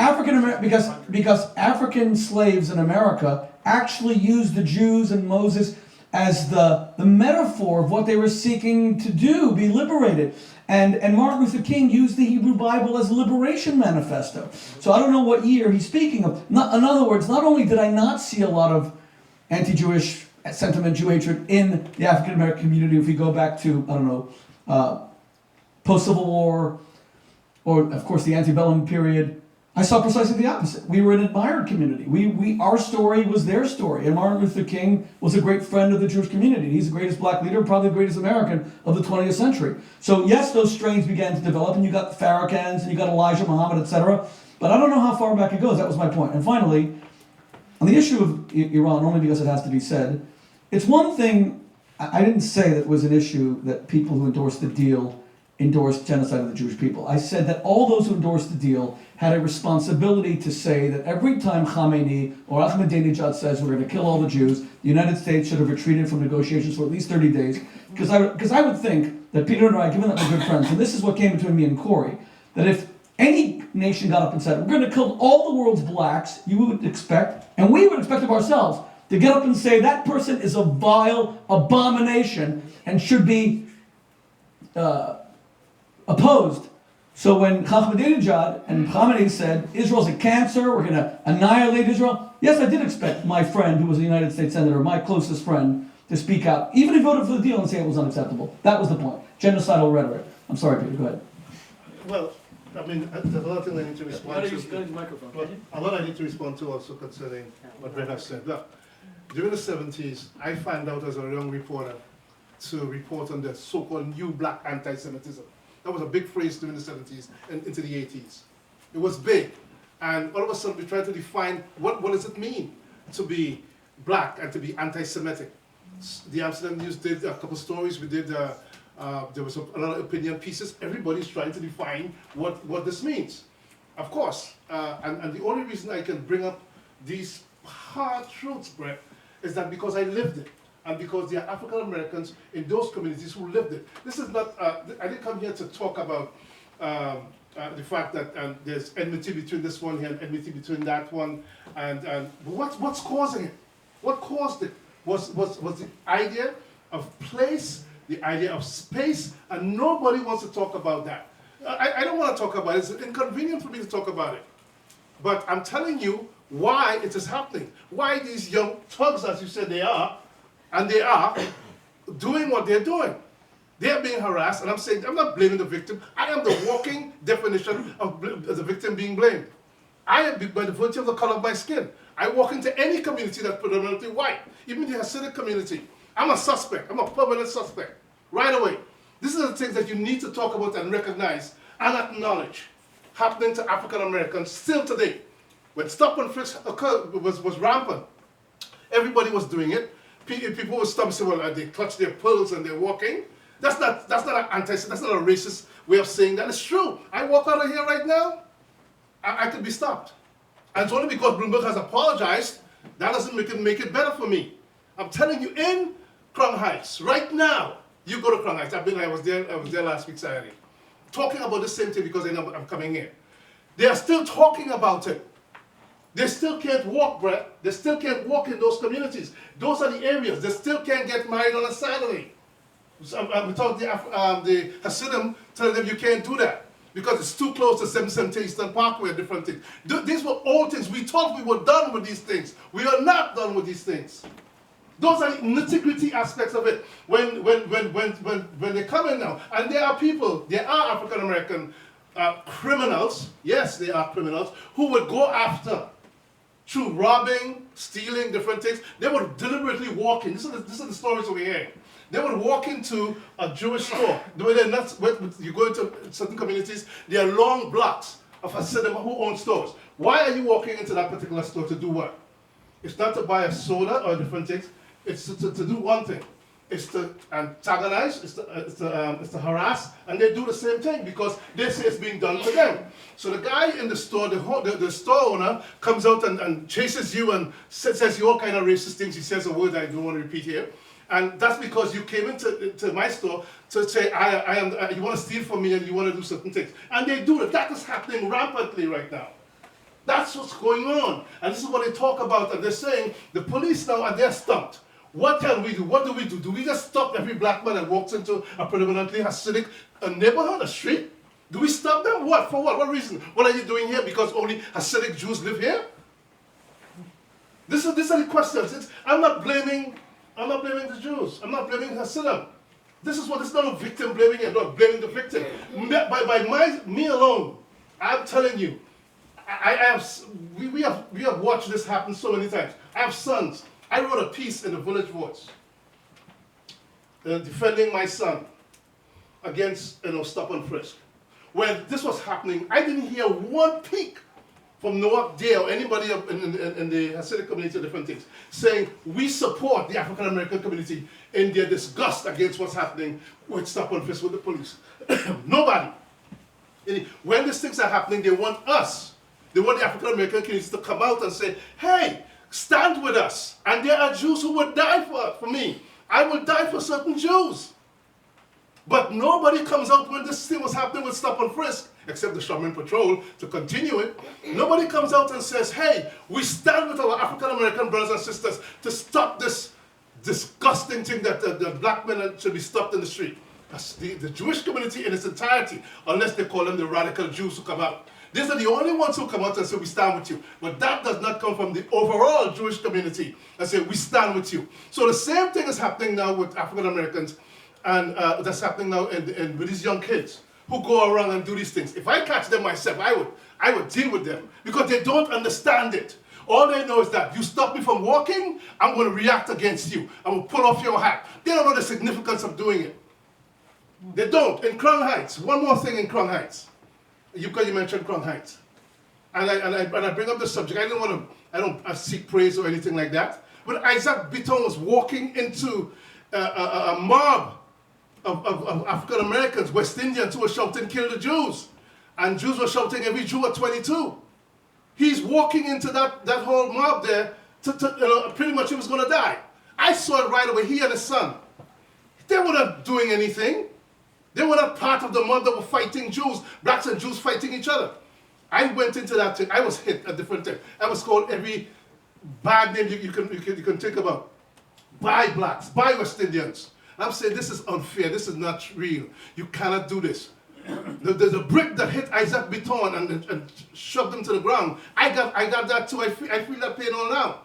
S1: because African slaves in America actually used the Jews and Moses as the metaphor of what they were seeking to do, be liberated. And Martin Luther King used the Hebrew Bible as a liberation manifesto. So I don't know what year he's speaking of. In other words, not only did I not see a lot of anti-Jewish sentiment, Jew hatred in the African American community, if we go back to, I don't know, post-Civil War, or of course the antebellum period, I saw precisely the opposite. We were an admired community. Our story was their story. And Martin Luther King was a great friend of the Jewish community. He's the greatest black leader, probably the greatest American of the 20th century. So yes, those strains began to develop, and you got the Farrakhan's, and you got Elijah Muhammad, etc. But I don't know how far back it goes. That was my point. And finally, on the issue of Iran, only because it has to be said, it's one thing, I didn't say that it was an issue that people who endorsed the deal endorsed genocide of the Jewish people. I said that all those who endorsed the deal had a responsibility to say that every time Khamenei or Ahmadinejad says we're going to kill all the Jews, the United States should have retreated from negotiations for at least 30 days. Because I would think that Peter and I, given that we're good friends, and this is what came between me and Corey, that if any nation got up and said, we're going to kill all the world's blacks, you would expect, and we would expect of ourselves, to get up and say that person is a vile abomination and should be opposed. So when Ahmadinejad and Khamenei said, Israel's a cancer, we're going to annihilate Israel, yes, I did expect my friend, who was a United States Senator, my closest friend, to speak out, even if he voted for the deal and say it was unacceptable. That was the point. Genocidal rhetoric. I'm sorry, Peter, go ahead.
S2: Well, I mean, there's a lot of things I need to respond to.
S5: Go to the microphone.
S2: Well, a lot I need to respond to also concerning what Bret has said. Look, during the 70s, I found out as a young reporter to report on the so-called new black anti-Semitism. That was a big phrase during the 70s and into the 80s. It was big. And all of a sudden we tried to define what does it mean to be black and to be anti-Semitic. The Amsterdam News did a couple stories. We did There was another opinion pieces. Everybody's trying to define what this means. Of course, and the only reason I can bring up these hard truths, Bret, is that because I lived it, and because there are African Americans in those communities who lived it. This is not, I didn't come here to talk about the fact that there's enmity between this one here and enmity between that one, and what's causing it? What caused it was the idea of place, the idea of space, and nobody wants to talk about that. I don't want to talk about it. It's inconvenient for me to talk about it. But I'm telling you why it is happening. Why these young thugs, as you said they are, and they are, doing what they're doing. They're being harassed, and I'm saying, I'm not blaming the victim. I am the walking definition of the victim being blamed. I am, by the virtue of the color of my skin. I walk into any community that's predominantly white, even the Hasidic community. I'm a suspect. I'm a permanent suspect. Right away. These are the things that you need to talk about and recognize and acknowledge happening to African Americans still today. When stop-and-frisk was rampant, everybody was doing it. People would stop and say, well, they clutch their pearls and they're walking. That's not an that's not a racist way of saying that. It's true. I walk out of here right now, I could be stopped. And it's only because Bloomberg has apologized, that doesn't make it better for me. I'm telling you, in Crown Heights, right now, you go to Crown Heights. I was there last week Saturday, talking about the same thing because I know I'm coming here. They are still talking about it. They still can't walk, Bret. They still can't walk in those communities. Those are the areas. They still can't get married on a Saturday. Without the Hasidim telling them you can't do that because it's too close to 770 Eastern Parkway and different things. These were all things. We thought we were done with these things. We are not done with these things. Those are the nitty-gritty aspects of it. When they come in now, and there are African-American criminals, yes, they are criminals, who would go after, through robbing, stealing, different things. They would deliberately walk in. This are the stories we're hearing. They would walk into a Jewish store. You go into certain communities, there are long blocks of Hasidim who own stores. Why are you walking into that particular store to do what? It's not to buy a soda or different things. It's to do one thing. It's to antagonize, it's to harass, and they do the same thing because they say it's being done to them. So the guy in the store, the store owner, comes out and chases you and says you all kind of racist things. He says a word I don't want to repeat here. And that's because you came into my store to say, you want to steal from me and you want to do certain things. And they do it. That is happening rampantly right now. That's what's going on. And this is what they talk about. And they're saying, the police now, and they're stumped. What can we do? What do we do? Do we just stop every black man that walks into a predominantly Hasidic neighborhood, a street? Do we stop them? What? For what? What reason? What are you doing here? Because only Hasidic Jews live here? These are the questions. I'm not blaming the Jews. I'm not blaming Hasidim. This is not a victim blaming and not blaming the victim. By me alone, I'm telling you, we have watched this happen so many times. I have sons. I wrote a piece in the Village Voice defending my son against stop-and-frisk. When this was happening, I didn't hear one peep from Noel or anybody in the Hasidic community or different things saying we support the African American community in their disgust against what's happening with stop-and-frisk with the police. Nobody. When these things are happening, they want us. They want the African American community to come out and say, hey, stand with us. And there are Jews who would die for me. I will die for certain Jews. But nobody comes out when this thing was happening with stop-and-frisk, except the Sherman Patrol, to continue it. Nobody comes out and says, hey, we stand with our African-American brothers and sisters to stop this disgusting thing that the black men should be stopped in the street. The Jewish community in its entirety, unless they call them the radical Jews who come out. These are the only ones who come out and say, we stand with you. But that does not come from the overall Jewish community and say, we stand with you. So the same thing is happening now with African Americans, and that's happening now with these young kids who go around and do these things. If I catch them myself, I would deal with them because they don't understand it. All they know is that you stop me from walking, I'm going to react against you. I will pull off your hat. They don't know the significance of doing it. They don't. In Crown Heights, one more thing in Crown Heights. You mentioned Crown Heights. And I bring up the subject. I don't seek praise or anything like that. But Isaac Bitton was walking into a mob of African Americans, West Indians, who were shouting, "Kill the Jews," and Jews were shouting, "Every Jew at 22." He's walking into that whole mob there. Pretty much he was going to die. I saw it right away. He and his son. They were not doing anything. They were not part of the mob that were fighting Jews, blacks and Jews fighting each other. I went into that thing. I was hit a different thing. I was called every bad name you can think about. By blacks, by West Indians. I'm saying this is unfair. This is not real. You cannot do this. There's a brick that hit Isaac Beton and shoved him to the ground. I got that too. I feel that pain all now.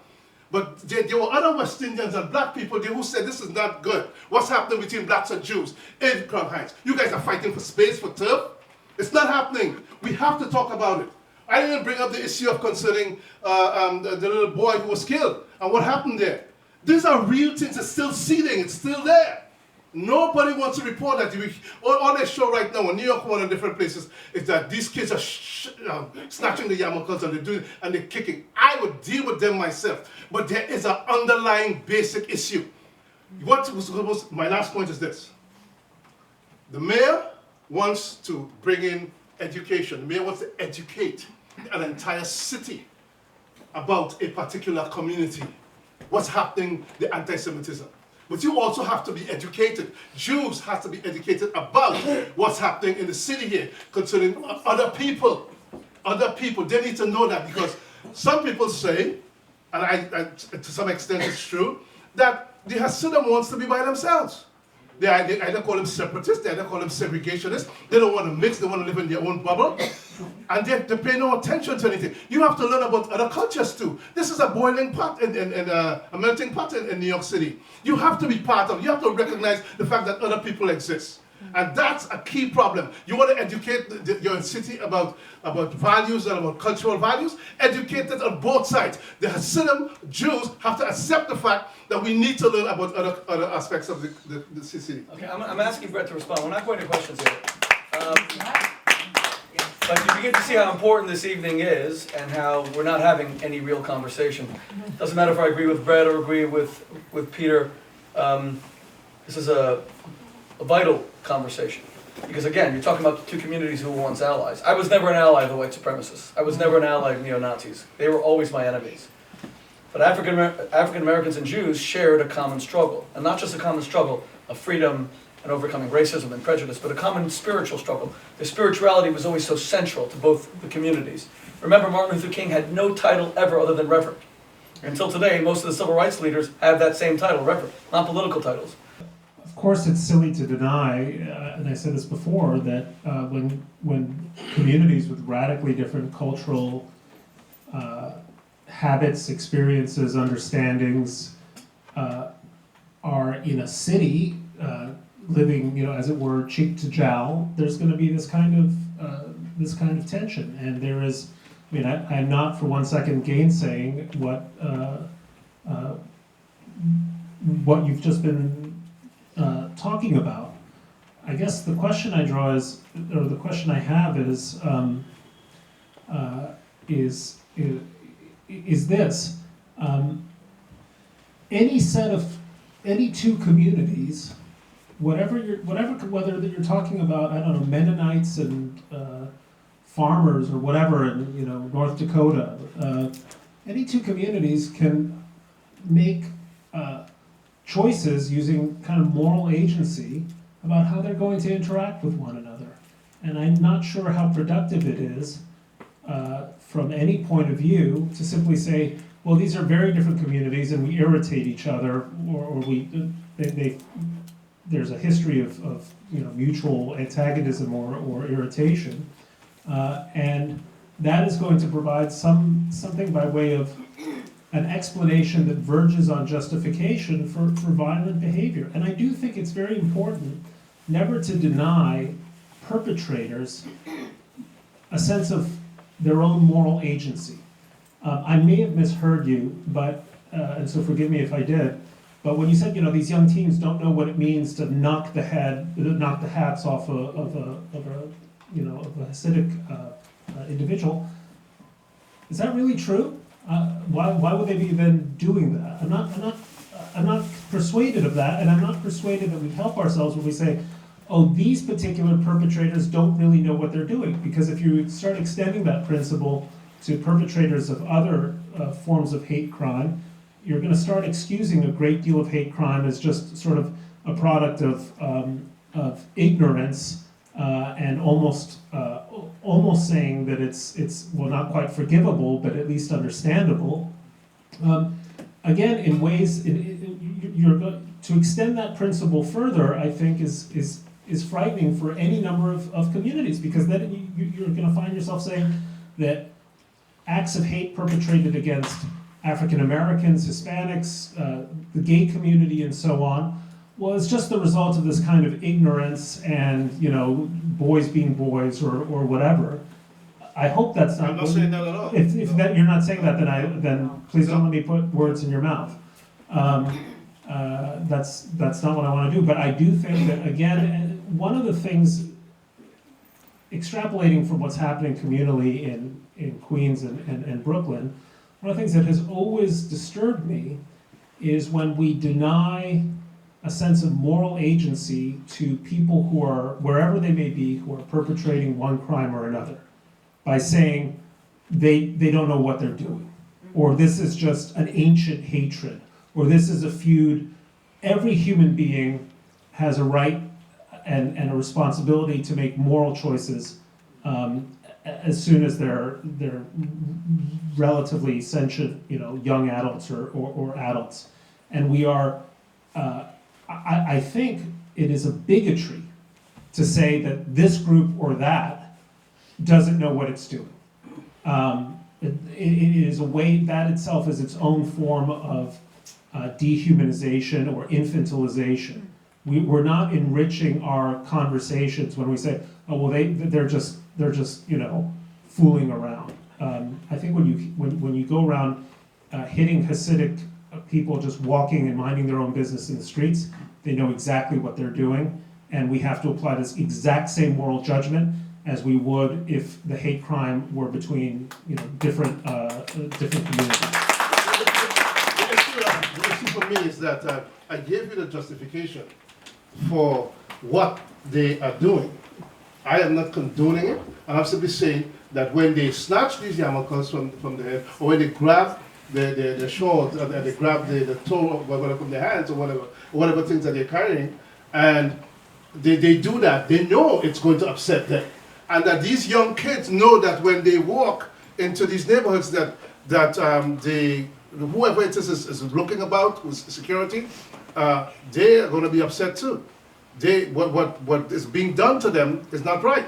S2: But there were other West Indians and black people there who said this is not good. What's happening between blacks and Jews in Crown Heights? You guys are fighting for space, for turf. It's not happening. We have to talk about it. I didn't bring up the issue of concerning the little boy who was killed and what happened there. These are real things. It's still seething. It's still there. Nobody wants to report that. All they show right now in New York and different places is that these kids are snatching the yarmulkes and they're kicking. I would deal with them myself. But there is an underlying basic issue. My last point is this. The mayor wants to bring in education. The mayor wants to educate an entire city about a particular community. What's happening, the anti-Semitism. But you also have to be educated. Jews have to be educated about what's happening in the city here concerning other people. Other people, they need to know that because some people say, and I to some extent it's true, that the Hasidim wants to be by themselves. They either call them separatists, they either call them segregationists. They don't want to mix, they want to live in their own bubble. And they pay no attention to anything. You have to learn about other cultures too. This is a boiling pot, a melting pot in New York City. You have to be part of it. You have to recognize the fact that other people exist. And that's a key problem. You want to educate your city about values and about cultural values? Educate it on both sides. The Hasidim Jews have to accept the fact that we need to learn about other aspects of the city.
S1: Okay, I'm asking Bret to respond. We're not going to questions here. But you begin to see how important this evening is and how we're not having any real conversation. Doesn't matter if I agree with Bret or agree with Peter. This is a vital conversation. Because again, you're talking about the two communities who were once allies. I was never an ally of the white supremacists. I was never an ally of neo-Nazis. They were always my enemies. But African Americans and Jews shared a common struggle. And not just a common struggle of freedom and overcoming racism and prejudice, but a common spiritual struggle. The spirituality was always so central to both the communities. Remember, Martin Luther King had no title ever other than Reverend. Until today, most of the civil rights leaders have that same title, Reverend, not political titles.
S4: Of course, it's silly to deny, and I said this before, that when communities with radically different cultural habits, experiences, understandings are in a city, living, as it were, cheek to jowl, there's going to be this kind of tension, and there is. I'm not for one second gainsaying what you've just been talking about. I guess the question I draw is, or the question I have is this: any two communities, whether you're talking about, I don't know, Mennonites and farmers or whatever in North Dakota, any two communities can make choices using kind of moral agency about how they're going to interact with one another. And I'm not sure how productive it is from any point of view to simply say, well, these are very different communities and we irritate each other, or there's a history of mutual antagonism or irritation, and that is going to provide something by way of an explanation that verges on justification for violent behavior. And I do think it's very important never to deny perpetrators a sense of their own moral agency. I may have misheard you, but and so forgive me if I did. But when you said these young teens don't know what it means to knock the hats off of a Hasidic individual, is that really true? Why would they be then doing that? I'm not persuaded of that, and I'm not persuaded that we help ourselves when we say, oh, these particular perpetrators don't really know what they're doing. Because if you start extending that principle to perpetrators of other forms of hate crime, you're going to start excusing a great deal of hate crime as just sort of a product of ignorance and almost saying that it's well, not quite forgivable, but at least understandable. Again, in ways, to extend that principle further, I think is frightening for any number of communities, because then you're going to find yourself saying that acts of hate perpetrated against African Americans, Hispanics, the gay community, and so on, was just the result of this kind of ignorance and, boys being boys or whatever. I hope that's not.
S2: I'm not saying that at all.
S4: If
S2: No.
S4: that you're not saying that, then please don't let me put words in your mouth. That's not what I want to do. But I do think that, again, one of the things, extrapolating from what's happening communally in Queens and Brooklyn, one of the things that has always disturbed me is when we deny a sense of moral agency to people who are, wherever they may be, who are perpetrating one crime or another, by saying they don't know what they're doing, or this is just an ancient hatred, or this is a feud. Every human being has a right and a responsibility to make moral choices as soon as they're relatively sentient, young adults or adults. And we are, I think it is a bigotry to say that this group or that doesn't know what it's doing. It is a way, that itself is its own form of dehumanization or infantilization. We're not enriching our conversations when we say, oh, well, they're just fooling around. I think when you go around hitting Hasidic people just walking and minding their own business in the streets, they know exactly what they're doing, and we have to apply this exact same moral judgment as we would if the hate crime were between different communities.
S2: The issue for me is that I gave you the justification for what they are doing. I am not condoning it, and I'm simply saying that when they snatch these yarmulkes from the head, or when they grab the shawls, and they grab the toe from their hands, or whatever things that they're carrying, and they do that, they know it's going to upset them. And that these young kids know that when they walk into these neighborhoods that whoever it is looking about with security, they are going to be upset too. What is being done to them is not right.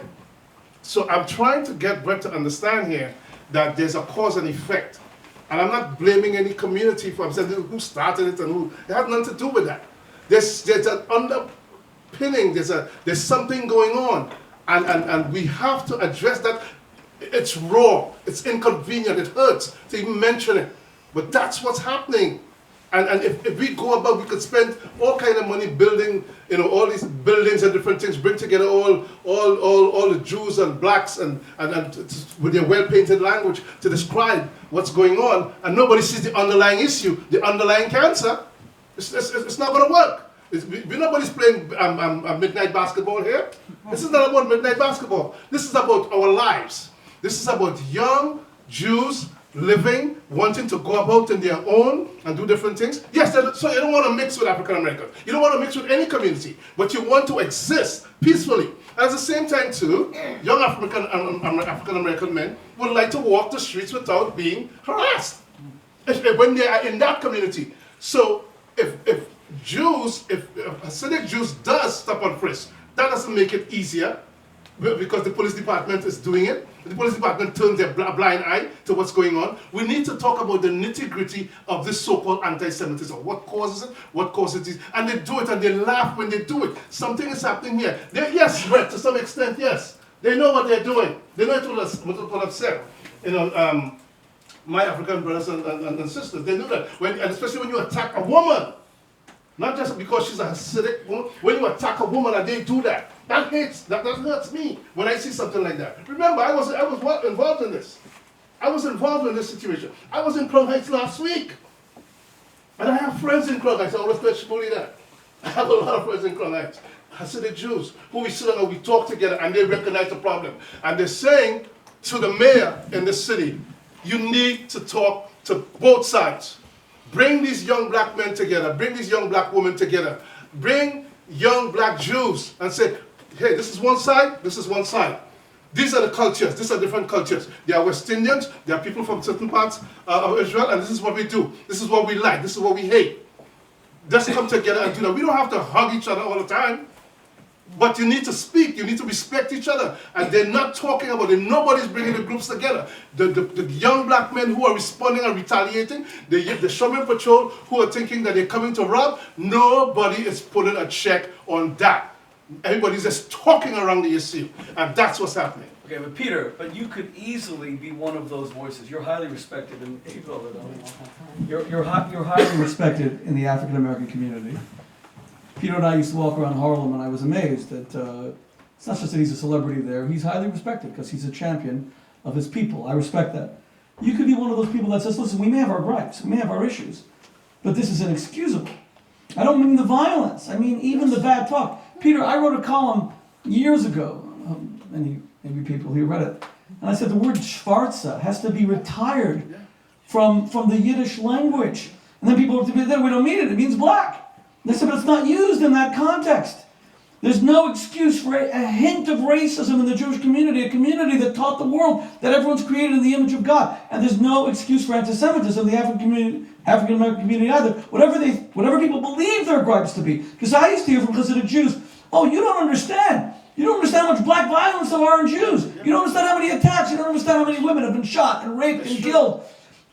S2: So I'm trying to get Bret to understand here that there's a cause and effect. And I'm not blaming any community for saying who started it and who. It has nothing to do with that. There's an underpinning, there's something going on. And we have to address that. It's raw, it's inconvenient, it hurts to even mention it. But that's what's happening. And if we go about, we could spend all kind of money building, all these buildings and different things, bring together all the Jews and blacks and with their well-painted language to describe what's going on, and nobody sees the underlying issue, the underlying cancer. It's not going to work. Nobody's playing midnight basketball here. This is not about midnight basketball. This is about our lives. This is about young Jews living, wanting to go about in their own and do different things. Yes, so you don't want to mix with African Americans. You don't want to mix with any community, but you want to exist peacefully. At the same time, too, young African American men would like to walk the streets without being harassed when they are in that community. So if Hasidic Jews does stop-and-frisk, that doesn't make it easier because the police department is doing it. The police department turns their blind eye to what's going on. We need to talk about the nitty-gritty of this so-called anti-Semitism. What causes it? What causes it? And they do it and they laugh when they do it. Something is happening here. Yes, Bret, to some extent, yes. They know what they're doing. They know it will upset. My African brothers and sisters, they know that. And especially when you attack a woman. Not just because she's a Hasidic woman. When you attack a woman and they do that, that hurts me when I see something like that. Remember, I was involved in this. I was involved in this situation. I was in Crown Heights last week. And I have friends in Crown Heights. I always tell Shmuley that. I have a lot of friends in Crown Heights, Hasidic Jews, who we sit down and we talk together and they recognize the problem. And they're saying to the mayor in the city, you need to talk to both sides. Bring these young black men together, bring these young black women together, bring young black Jews and say, hey, this is one side, this is one side. These are the cultures, these are different cultures. They are West Indians, they are people from certain parts of Israel, and this is what we do. This is what we like, this is what we hate. Just come together and do that. We don't have to hug each other all the time. But you need to speak, you need to respect each other. And they're not talking about it. Nobody's bringing the groups together. The young black men who are responding and retaliating, the Showman Patrol who are thinking that they're coming to rob, nobody is putting a check on that. Everybody's just talking around the issue. And that's what's happening.
S1: Okay, but Peter, you could easily be one of those voices. You're highly respected in you're highly respected in the African American community. Peter and I used to walk around Harlem, and I was amazed that it's not just that he's a celebrity there. He's highly respected because he's a champion of his people. I respect that. You could be one of those people that says, listen, we may have our gripes, we may have our issues, but this is inexcusable. I don't mean the violence. I mean even the bad talk. Peter, I wrote a column years ago, maybe people here read it, and I said the word schwarze has to be retired from the Yiddish language. And then people looked at me, we don't mean it means black. They said, but it's not used in that context. There's no excuse for a hint of racism in the Jewish community, a community that taught the world that everyone's created in the image of God. And there's no excuse for anti-Semitism in the African American community either. Whatever people believe their gripes to be. Because I used to hear from Hasidic Jews, oh, you don't understand. You don't understand how much black violence there are in Jews. You don't understand how many attacks. You don't understand how many women have been shot and raped and killed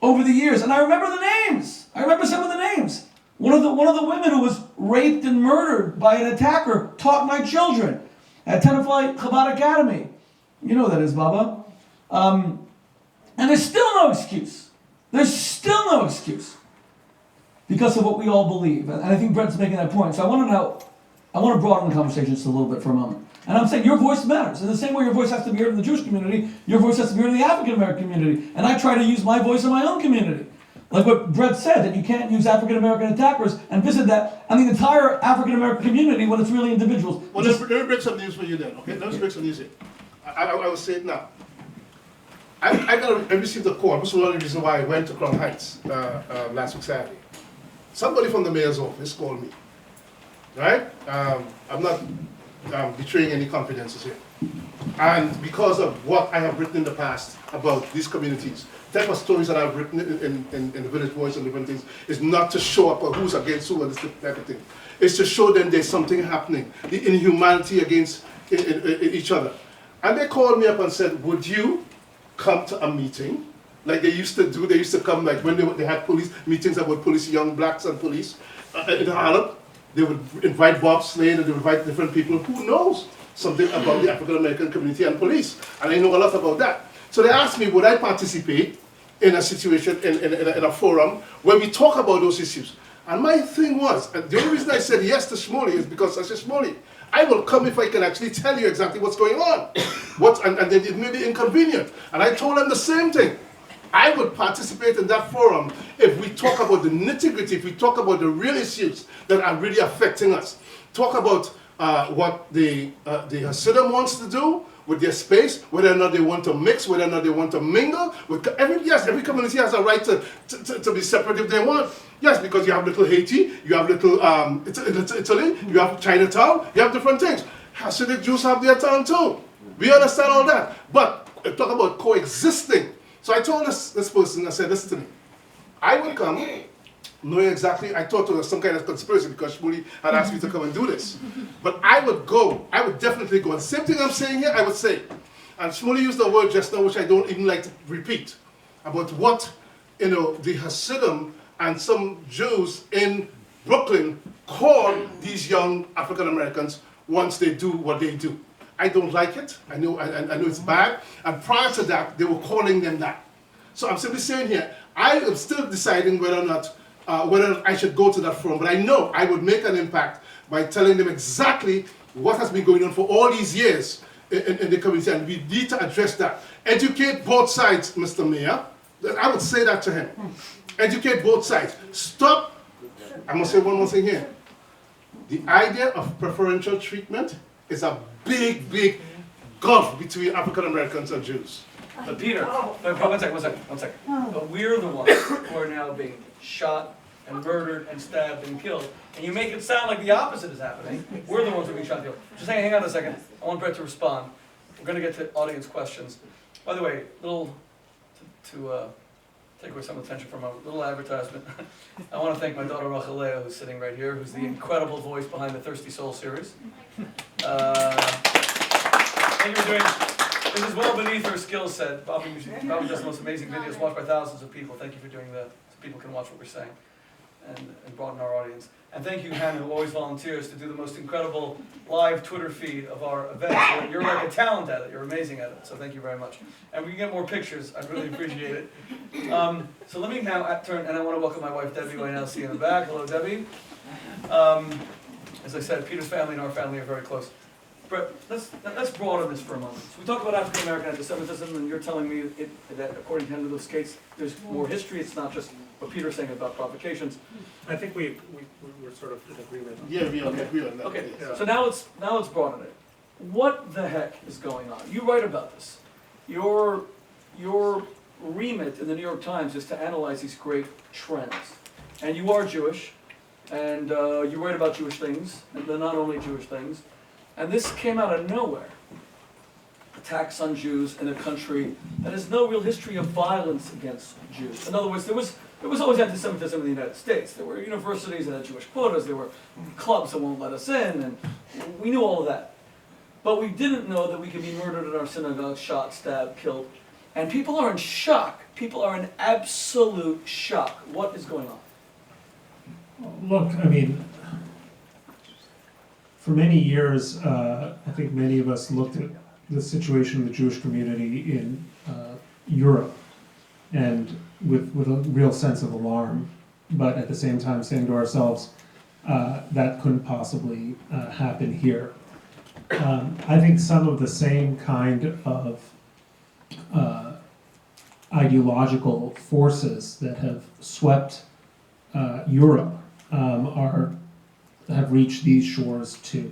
S1: over the years. And I remember the names. I remember some of the names. One of the women who was raped and murdered by an attacker taught my children at Tenafly Chabad Academy. You know who that is, Baba. And there's still no excuse. There's still no excuse because of what we all believe. And I think Bret's making that point. So I want to broaden the conversation just a little bit for a moment. And I'm saying your voice matters. In the same way your voice has to be heard in the Jewish community, your voice has to be heard in the African American community. And I try to use my voice in my own community. Like what Bret said, that you can't use African American attackers and visit that and the entire African American community when it's really individuals.
S2: Well, let me break some news for you then, okay? Let me break some news here. I will say it now. I received a call. This was one of the reasons why I went to Crown Heights last week Saturday. Somebody from the mayor's office called me, right? I'm not betraying any confidences here. And because of what I have written in the past about these communities, the type of stories that I've written in the Village Voice and different things is not to show up who's against who and this type of thing. It's to show them there's something happening, the inhumanity against each other. And they called me up and said, would you come to a meeting like they used to do? They used to come like when they had police meetings about police, young blacks and police in Harlem. They would invite Bob Slade and they would invite different people who knows something about the African American community and police. And I know a lot about that. So they asked me, would I participate in a situation, in a forum, where we talk about those issues? And my thing was, and the only reason I said yes to Shmuley is because I said, Shmuley, I will come if I can actually tell you exactly what's going on. And it may be inconvenient. And I told them the same thing. I would participate in that forum if we talk about the nitty-gritty, if we talk about the real issues that are really affecting us. Talk about what the Hasidim wants to do with their space, whether or not they want to mix, whether or not they want to mingle. Every community has a right to be separate if they want. Yes, because you have little Haiti, you have little Italy, you have Chinatown, you have different things. Hasidic Jews have their town too. We understand all that. But talk about coexisting. So I told this person, I said, listen to me. I will come, knowing exactly, I thought it was some kind of conspiracy because Shmuley had asked me to come and do this. But I would go, I would definitely go. And the same thing I'm saying here, I would say. And Shmuley used the word just now, which I don't even like to repeat, about what, the Hasidim and some Jews in Brooklyn call these young African Americans once they do what they do. I don't like it. I know it's bad. And prior to that, they were calling them that. So I'm simply saying here, I am still deciding whether or not whether I should go to that forum. But I know I would make an impact by telling them exactly what has been going on for all these years in the community. And we need to address that. Educate both sides, Mr. Mayor. I would say that to him. Educate both sides. Stop I must say one more thing here. The idea of preferential treatment is a big, big gulf between African Americans and Jews.
S1: But Peter, one second. But we're the ones who are now being shot and murdered and stabbed and killed. And you make it sound like the opposite is happening. We're the ones who are being shot and killed. Just hang on a second. I want Bret to respond. We're going to get to audience questions. By the way, to take away some attention from a little advertisement, I want to thank my daughter Rachalea, who's sitting right here, who's the incredible voice behind the Thirsty Soul series. Thank you for doing this. Is well beneath her skill set. Bobby does the most amazing videos watched by thousands of people. Thank you for doing that, so people can watch what we're saying and broaden our audience. And thank you, Hannah, who always volunteers to do the most incredible live Twitter feed of our events. You're like a talent at it. You're amazing at it. So thank you very much. And we can get more pictures. I'd really appreciate it. So let me now turn, and I want to welcome my wife, Debbie, who I now see in the back. Hello, Debbie. As I said, Peter's family and our family are very close. Bret, let's broaden this for a moment. So we talk about African American anti-Semitism, and you're telling me that according to Henry Louis Gates, there's more history. It's not just what Peter's saying about provocations.
S3: I think we're sort of in agreement.
S2: Yeah, we agree on that.
S1: Okay,
S3: Yeah.
S1: so now let's broaden it. What the heck is going on? You write about this. Your remit in the New York Times is to analyze these great trends. And you are Jewish, and you write about Jewish things, and they're not only Jewish things. And this came out of nowhere. Attacks on Jews in a country that has no real history of violence against Jews. In other words, there was always anti-Semitism in the United States. There were universities that had Jewish quotas, there were clubs that won't let us in, and we knew all of that. But we didn't know that we could be murdered in our synagogue, shot, stabbed, killed. And people are in shock. People are in absolute shock. What is going on?
S4: Look, I mean, for many years, I think many of us looked at the situation of the Jewish community in Europe and with a real sense of alarm, but at the same time saying to ourselves, that couldn't possibly happen here. I think some of the same kind of ideological forces that have swept Europe have reached these shores too.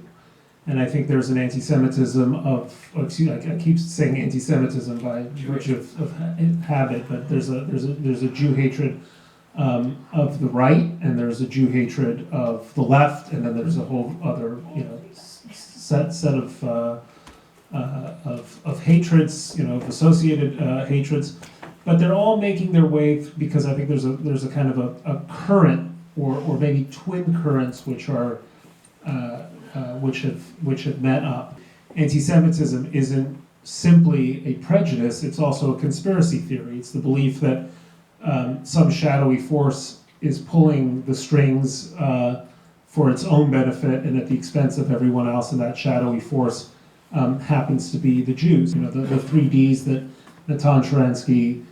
S4: And I think there's an anti-Semitism I keep saying anti-Semitism by virtue of habit, but there's a Jew hatred of the right, and there's a Jew hatred of the left, and then there's a whole other set of hatreds, of associated hatreds. But they're all making their way because I think there's a kind of a current or maybe twin currents which have met up. Anti-Semitism isn't simply a prejudice; it's also a conspiracy theory. It's the belief that some shadowy force is pulling the strings for its own benefit and at the expense of everyone else, and that shadowy force happens to be the Jews. The 3 Ds that Natan Sharansky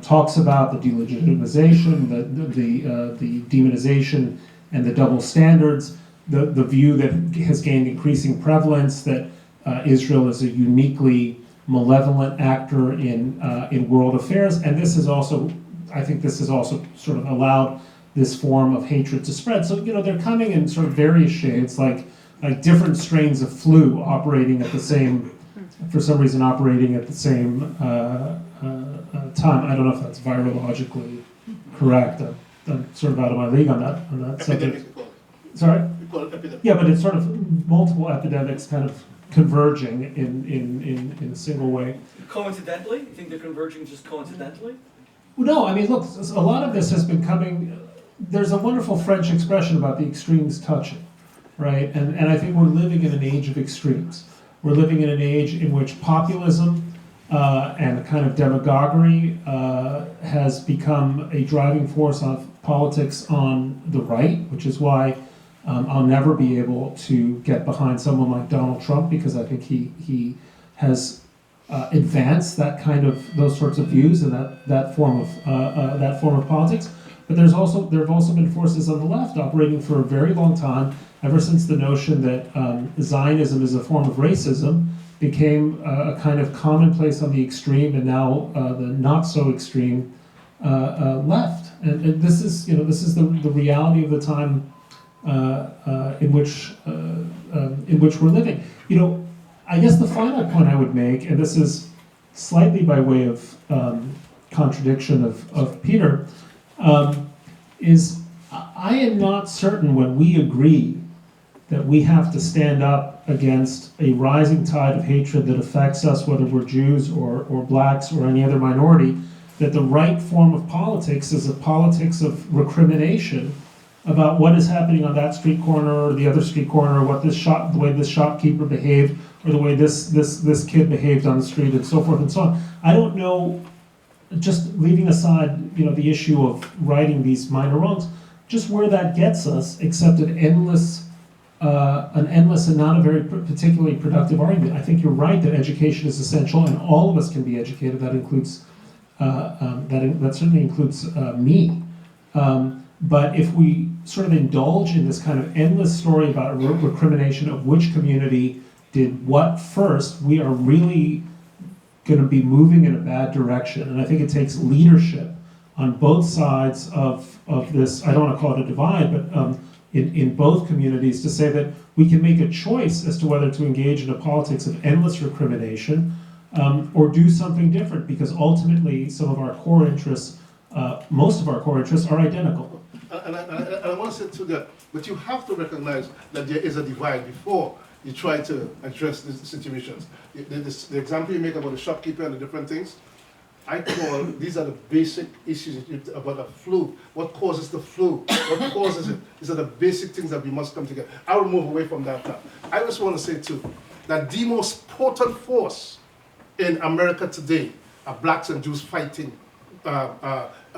S4: talks about: the delegitimization, the demonization, and the double standards. The view that has gained increasing prevalence that Israel is a uniquely malevolent actor in world affairs, and I think this has also sort of allowed this form of hatred to spread. So they're coming in sort of various shades, like different strains of flu operating at the same, for some reason operating at the same time. I don't know if that's virologically correct. I'm sort of out of my league on that subject. Sorry?
S2: We call it epidemic.
S4: Yeah, but it's sort of multiple epidemics kind of converging in a single way.
S1: Coincidentally? You think they're converging just coincidentally?
S4: Well, no, I mean, look, a lot of this has been coming. There's a wonderful French expression about the extremes touching, right? And I think we're living in an age of extremes. We're living in an age in which populism and a kind of demagoguery has become a driving force of politics on the right, which is why I'll never be able to get behind someone like Donald Trump, because I think he has advanced those sorts of views and that form of politics. But there have also been forces on the left operating for a very long time, ever since the notion that Zionism is a form of racism became a kind of commonplace on the extreme, and now the not so extreme left. and this is the reality of the time in which we're living. I guess the final point I would make, and this is slightly by way of contradiction of Peter, is I am not certain when we agree that we have to stand up against a rising tide of hatred that affects us, whether we're Jews or blacks or any other minority, that the right form of politics is a politics of recrimination about what is happening on that street corner or the other street corner, or the way this shopkeeper behaved, or the way this kid behaved on the street, and so forth and so on. I don't know, just leaving aside the issue of righting these minor wrongs, just where that gets us, except an endless and not a very particularly productive argument. I think you're right that education is essential, and all of us can be educated. That includes that certainly includes me. But if we sort of indulge in this kind of endless story about recrimination of which community did what first, we are really going to be moving in a bad direction. And I think it takes leadership on both sides of this, I don't want to call it a divide, but in both communities, to say that we can make a choice as to whether to engage in a politics of endless recrimination or do something different, because ultimately some of our core interests, most of our core interests, are identical.
S2: And I want to say to that, but you have to recognize that there is a divide before you try to address these situations. The example you make about the shopkeeper and the different things, I call, these are the basic issues about the flu. What causes the flu? What causes it? These are the basic things that we must come together. I will move away from that now. I just want to say too, that the most potent force in America today are blacks and Jews fighting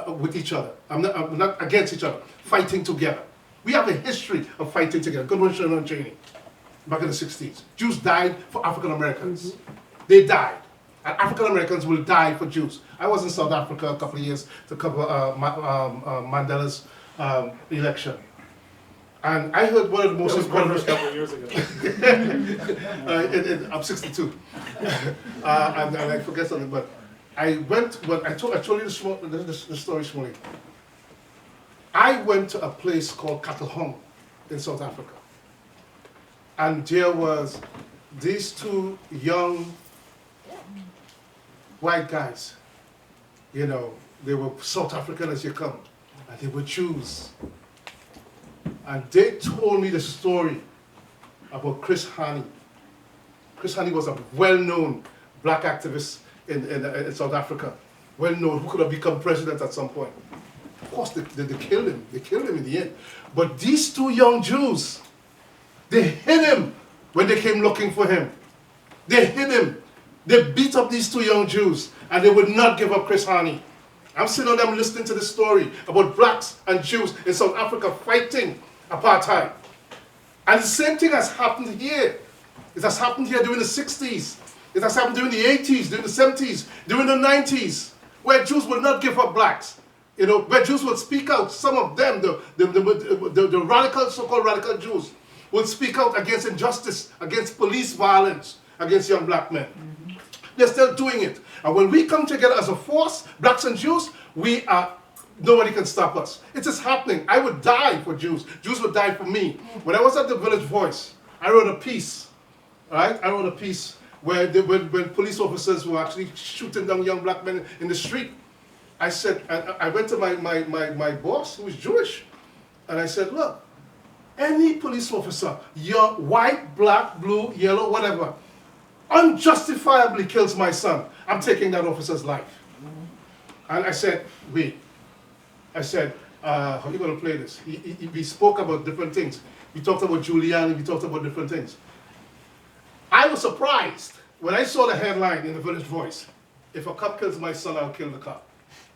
S2: with each other. I'm not against each other, fighting together. We have a history of fighting together. Conventional training back in the 60s. Jews died for African Americans. They died. And African Americans will die for Jews. I was in South Africa a couple of years to cover Mandela's election. And I heard one of the most
S3: important. That was a couple of years ago.
S2: I'm 62. And I forget something, but I went, when I told you the story, Shmuley. I went to a place called Katlehong in South Africa. And there was these two young white guys. They were South African as you come, and they were Jews. And they told me the story about Chris Hani. Chris Hani was a well-known black activist in South Africa, well-known, who could have become president at some point. Of course, they killed him. They killed him in the end. But these two young Jews, they hit him when they came looking for him. They hit him. They beat up these two young Jews, and they would not give up Chris Hani. I'm sitting on them listening to this story about blacks and Jews in South Africa fighting apartheid. And the same thing has happened here. It has happened here during the 60s. It has happened during the 80s, during the 70s, during the 90s, where Jews would not give up blacks. Where Jews would speak out. Some of them, the radical, so-called radical Jews, would speak out against injustice, against police violence, against young black men. Mm-hmm. They're still doing it. And when we come together as a force, blacks and Jews, nobody can stop us. It is happening. I would die for Jews. Jews would die for me. When I was at the Village Voice, I wrote a piece, right? I wrote a piece where when police officers were actually shooting down young black men in the street. I said, I went to my boss, who was Jewish, and I said, look, any police officer, young, white, black, blue, yellow, whatever, unjustifiably kills my son, I'm taking that officer's life. Mm-hmm. And I said, wait. I said, how are you going to play this? We spoke about different things. We talked about Giuliani, we talked about different things. I was surprised when I saw the headline in the Village Voice, if a cop kills my son, I'll kill the cop.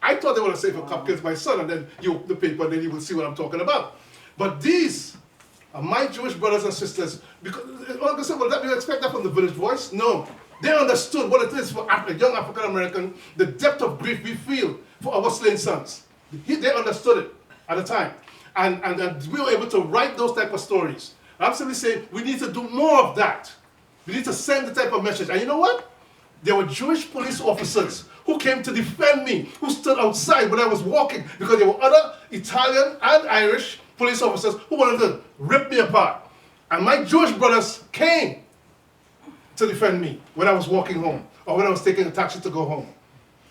S2: I thought they were going to say, if a cop kills my son, and then you open the paper, and then you will see what I'm talking about. But these are my Jewish brothers and sisters. Because, like I said, well, you expect that from the Village Voice? No. They understood what it is for a young African American, the depth of grief we feel for our slain sons. They understood it at the time. And we were able to write those type of stories. I'm simply saying we need to do more of that. We need to send the type of message. And you know what? There were Jewish police officers who came to defend me, who stood outside when I was walking, because there were other Italian and Irish police officers who wanted to rip me apart. And my Jewish brothers came to defend me when I was walking home, or when I was taking a taxi to go home.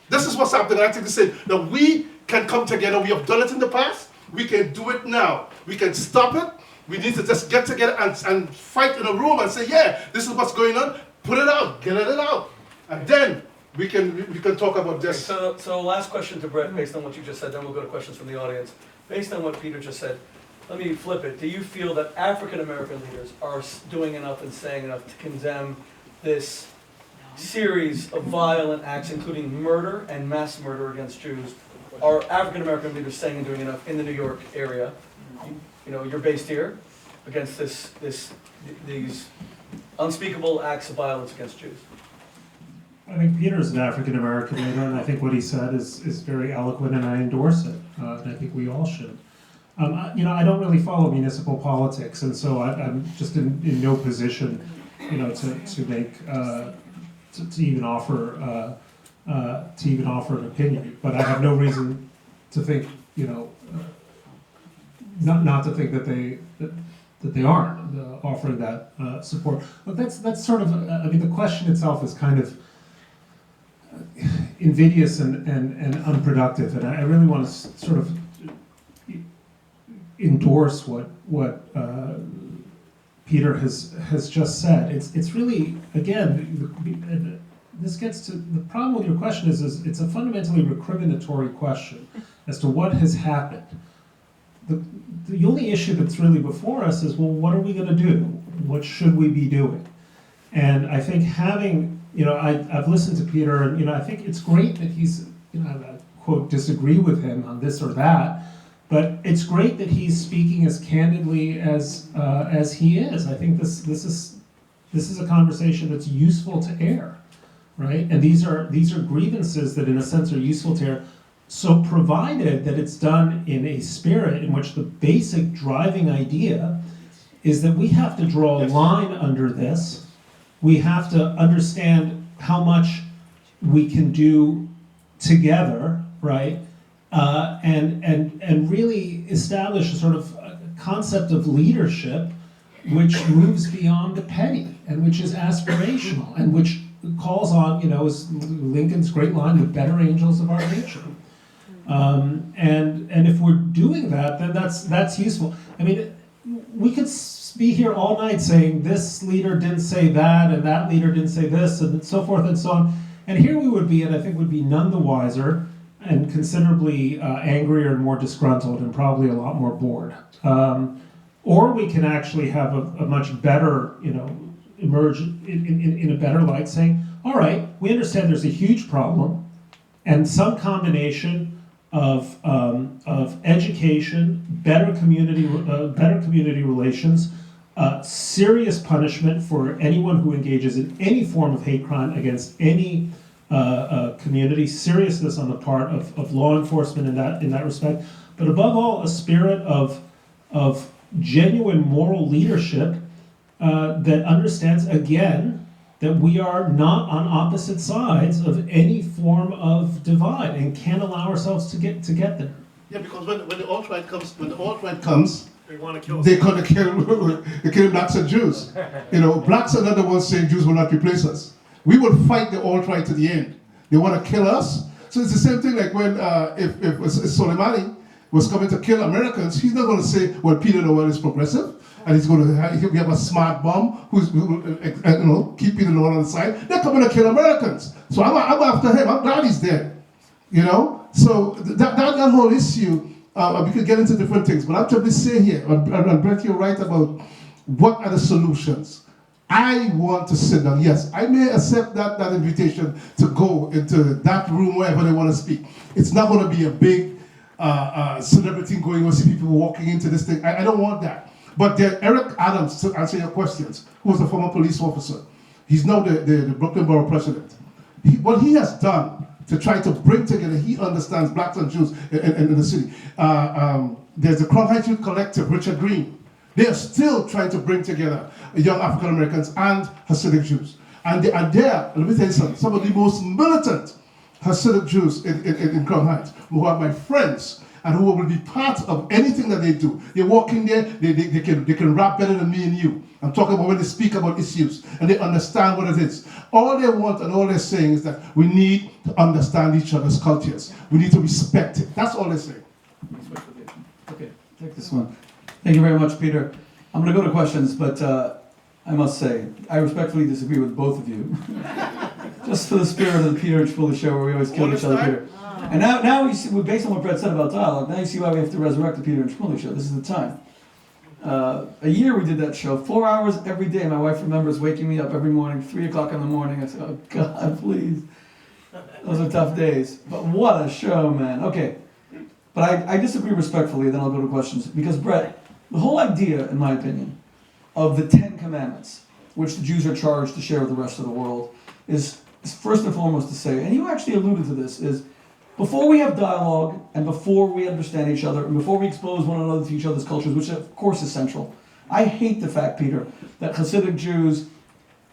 S2: This is what's happening. I think to say that we can come together. We have done it in the past. We can do it now. We can stop it. We need to just get together and fight in a room and say, yeah, this is what's going on. Put it out. Get it out. And then we can talk about this.
S1: So last question to Bret, based on what you just said, then we'll go to questions from the audience. Based on what Peter just said, let me flip it. Do you feel that African American leaders are doing enough and saying enough to condemn this series of violent acts, including murder and mass murder against Jews? Are African American leaders saying and doing enough in the New York area? You know, you're based here, against these unspeakable acts of violence against Jews.
S4: I think Peter's an African American leader, and I think what he said is very eloquent, and I endorse it. And I think we all should. I don't really follow municipal politics, and so I'm just in no position, to make to even offer an opinion. But I have no reason to think, not to think that they aren't offering that support. But that's sort of the question itself is kind of invidious and unproductive, and I really want to sort of endorse what Peter has just said. It's really, again, this gets to the problem with your question is it's a fundamentally recriminatory question as to what has happened. The only issue that's really before us is, well, what are we going to do? What should we be doing? And I think having, I've listened to Peter, and I think it's great that he's, I quote, disagree with him on this or that, but it's great that he's speaking as candidly as he is. I think this is a conversation that's useful to air, right? And these are grievances that, in a sense, are useful to air. So provided that it's done in a spirit in which the basic driving idea is that we have to draw a line under this. We have to understand how much we can do together, right? And really establish a sort of concept of leadership which moves beyond the petty and which is aspirational and which calls on, is Lincoln's great line, the better angels of our nature. And if we're doing that, then that's useful. I mean, we could be here all night saying this leader didn't say that, and that leader didn't say this, and so forth and so on. And here we would be, and I think would be none the wiser, and considerably angrier and more disgruntled, and probably a lot more bored. Or we can actually have a much better, emerge in a better light, saying, all right, we understand there's a huge problem, and some combination of education, better community relations, serious punishment for anyone who engages in any form of hate crime against any community, seriousness on the part of law enforcement in that respect, but above all, a spirit of genuine moral leadership that understands, again, that we are not on opposite sides of any form of divide and can't allow ourselves to get there.
S2: Yeah, because when the alt-right comes,
S3: They want to kill us.
S2: they're going to kill blacks and Jews. Blacks are not the ones saying Jews will not replace us. We will fight the alt-right to the end. They want to kill us. So it's the same thing like when if Soleimani was coming to kill Americans, he's not going to say, well, Peter Noel is progressive, and he's going to have a smart bomb who will keep Peter Noel on the side. They're coming to kill Americans. So I'm after him. I'm glad he's dead. So that whole issue, we could get into different things, but I'm trying to say here, and Bret, you're right about what are the solutions. I want to sit down. Yes, I may accept that invitation to go into that room wherever they want to speak. It's not going to be a big celebrity going to see people walking into this thing. I don't want that. But Eric Adams, to answer your questions, who was a former police officer, he's now the Brooklyn Borough president. What he has done to try to bring together, he understands blacks and Jews in the city. There's the Crown Heights Youth Collective, Richard Green. They are still trying to bring together young African Americans and Hasidic Jews. And they are there, let me tell you something, some of the most militant Hasidic Jews in Crown Heights, who are my friends, and who will be part of anything that they do. They walk in there, they can rap better than me and you. I'm talking about when they speak about issues, and they understand what it is. All they want and all they're saying is that we need to understand each other's cultures. We need to respect it. That's all they're saying.
S1: Okay, take this one. Thank you very much, Peter. I'm going to go to questions, but I must say, I respectfully disagree with both of you. Just for the spirit of the Peter and Shmuley show where we always kill each other, Peter. And now we see, based on what Bret said about dialogue, now you see why we have to resurrect the Peter and Shmuley show. This is the time. A year we did that show, 4 hours every day. My wife remembers waking me up every morning, 3 o'clock in the morning. I said, oh God, please. Those are tough days. But what a show, man. Okay. But I disagree respectfully, then I'll go to questions. Because Bret, the whole idea, in my opinion, of the 10 Commandments, which the Jews are charged to share with the rest of the world, is first and foremost to say, and you actually alluded to this, is before we have dialogue, and before we understand each other, and before we expose one another to each other's cultures, which of course is essential, I hate the fact, Peter, that Hasidic Jews,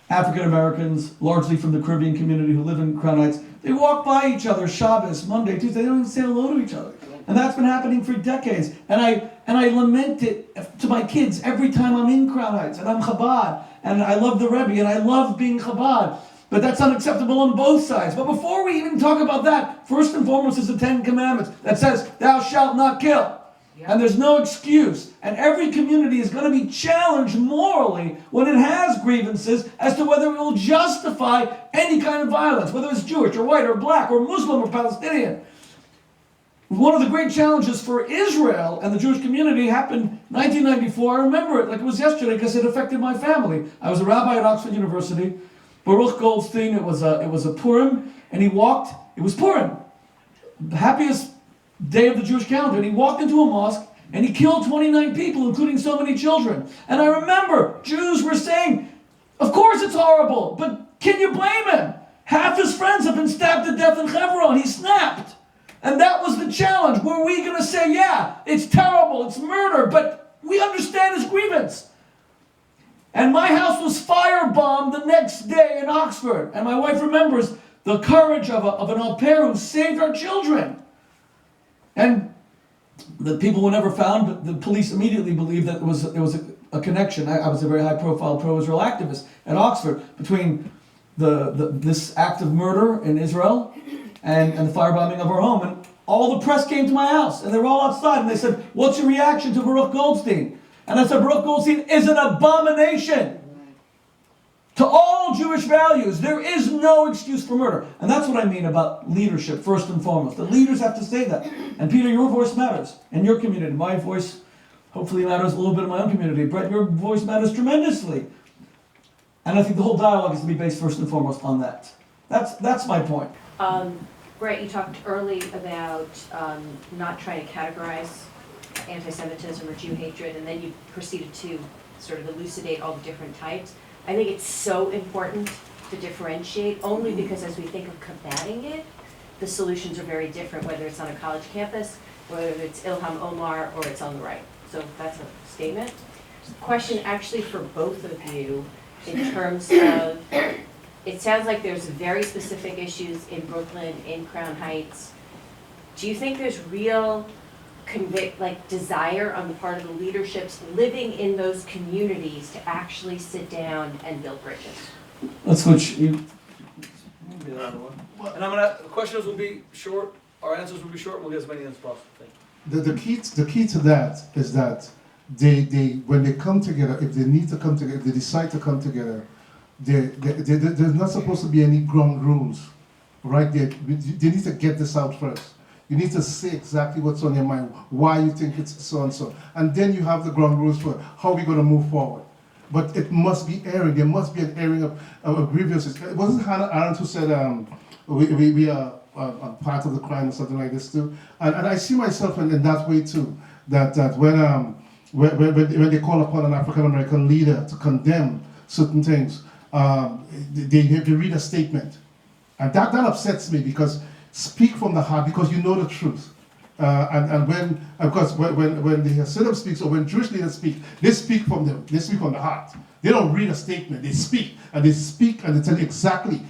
S1: African Americans, largely from the Caribbean community who live in Crown Heights, they walk by each other Shabbos, Monday, Tuesday, they don't even say hello to each other. And that's been happening for decades. And I lament it to my kids every time I'm in Crown Heights, and I'm Chabad, and I love the Rabbi, and I love being Chabad. But that's unacceptable on both sides. But before we even talk about that, first and foremost is the 10 Commandments that says, thou shalt not kill. Yeah. And there's no excuse. And every community is going to be challenged morally when it has grievances as to whether it will justify any kind of violence, whether it's Jewish or white or black or Muslim or Palestinian. One of the great challenges for Israel and the Jewish community happened in 1994. I remember it like it was yesterday because it affected my family. I was a rabbi at Oxford University. Baruch Goldstein, it was a Purim, and he walked, it was Purim, the happiest day of the Jewish calendar, and he walked into a mosque, and he killed 29 people, including so many children. And I remember Jews were saying, of course it's horrible, but can you blame him? Half his friends have been stabbed to death in Hebron. He snapped. And that was the challenge. Were we going to say, yeah, it's terrible, it's murder, but we understand his grievance? And my house was firebombed the next day in Oxford. And my wife remembers the courage of an au pair who saved our children. And the people were never found, but the police immediately believed that there was a connection. I was a very high-profile pro-Israel activist at Oxford between this act of murder in Israel and the firebombing of our home. And all the press came to my house, and they were all outside, and they said, what's your reaction to Baruch Goldstein? And I said, Baruch Goldstein is an abomination to all Jewish values. There is no excuse for murder. And that's what I mean about leadership, first and foremost. The leaders have to say that. And Peter, your voice matters in your community. My voice hopefully matters a little bit in my own community. Bret, your voice matters tremendously. And I think the whole dialogue is to be based first and foremost on that. That's my point.
S5: Bret, you talked early about not trying to categorize anti-Semitism or Jew hatred, and then you proceeded to sort of elucidate all the different types. I think it's so important to differentiate, only because as we think of combating it, the solutions are very different, whether it's on a college campus, whether it's Ilham Omar, or it's on the right. So that's a statement. Question actually for both of you in terms of, it sounds like there's very specific issues in Brooklyn, in Crown Heights. Do you think there's real desire on the part of the leaderships living in those communities to actually sit down and build bridges?
S1: Let's switch. And the questions will be short, our answers will be short, and we'll get as many as possible. Thank you.
S2: The key to that is that they when they come together, if they need to come together, if they decide to come together, there's not supposed to be any ground rules, right? They need to get this out first. You need to say exactly what's on your mind, why you think it's so and so. And then you have the ground rules for how we're going to move forward. But it must be airing. There must be an airing of grievances. It wasn't Hannah Arendt who said, we are part of the crime or something like this too? And I see myself in that way too, that when they call upon an African-American leader to condemn certain things, they read a statement. And that upsets me, because speak from the heart, because you know the truth. And when, of course, when the Hasidim speaks or when Jewish leaders speak, they speak from the heart. They don't read a statement, they speak. And they speak and they tell exactly,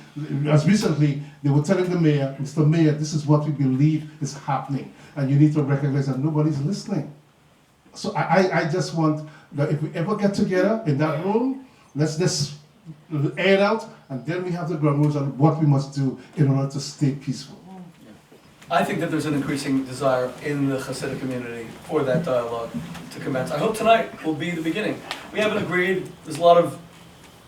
S2: as recently, they were telling the mayor, Mr. Mayor, this is what we believe is happening. And you need to recognize that nobody's listening. So I just want that if we ever get together in that room, let's just air it out, and then we have the ground rules on what we must do in order to stay peaceful.
S1: I think that there's an increasing desire in the Hasidic community for that dialogue to commence. I hope tonight will be the beginning. We haven't agreed. There's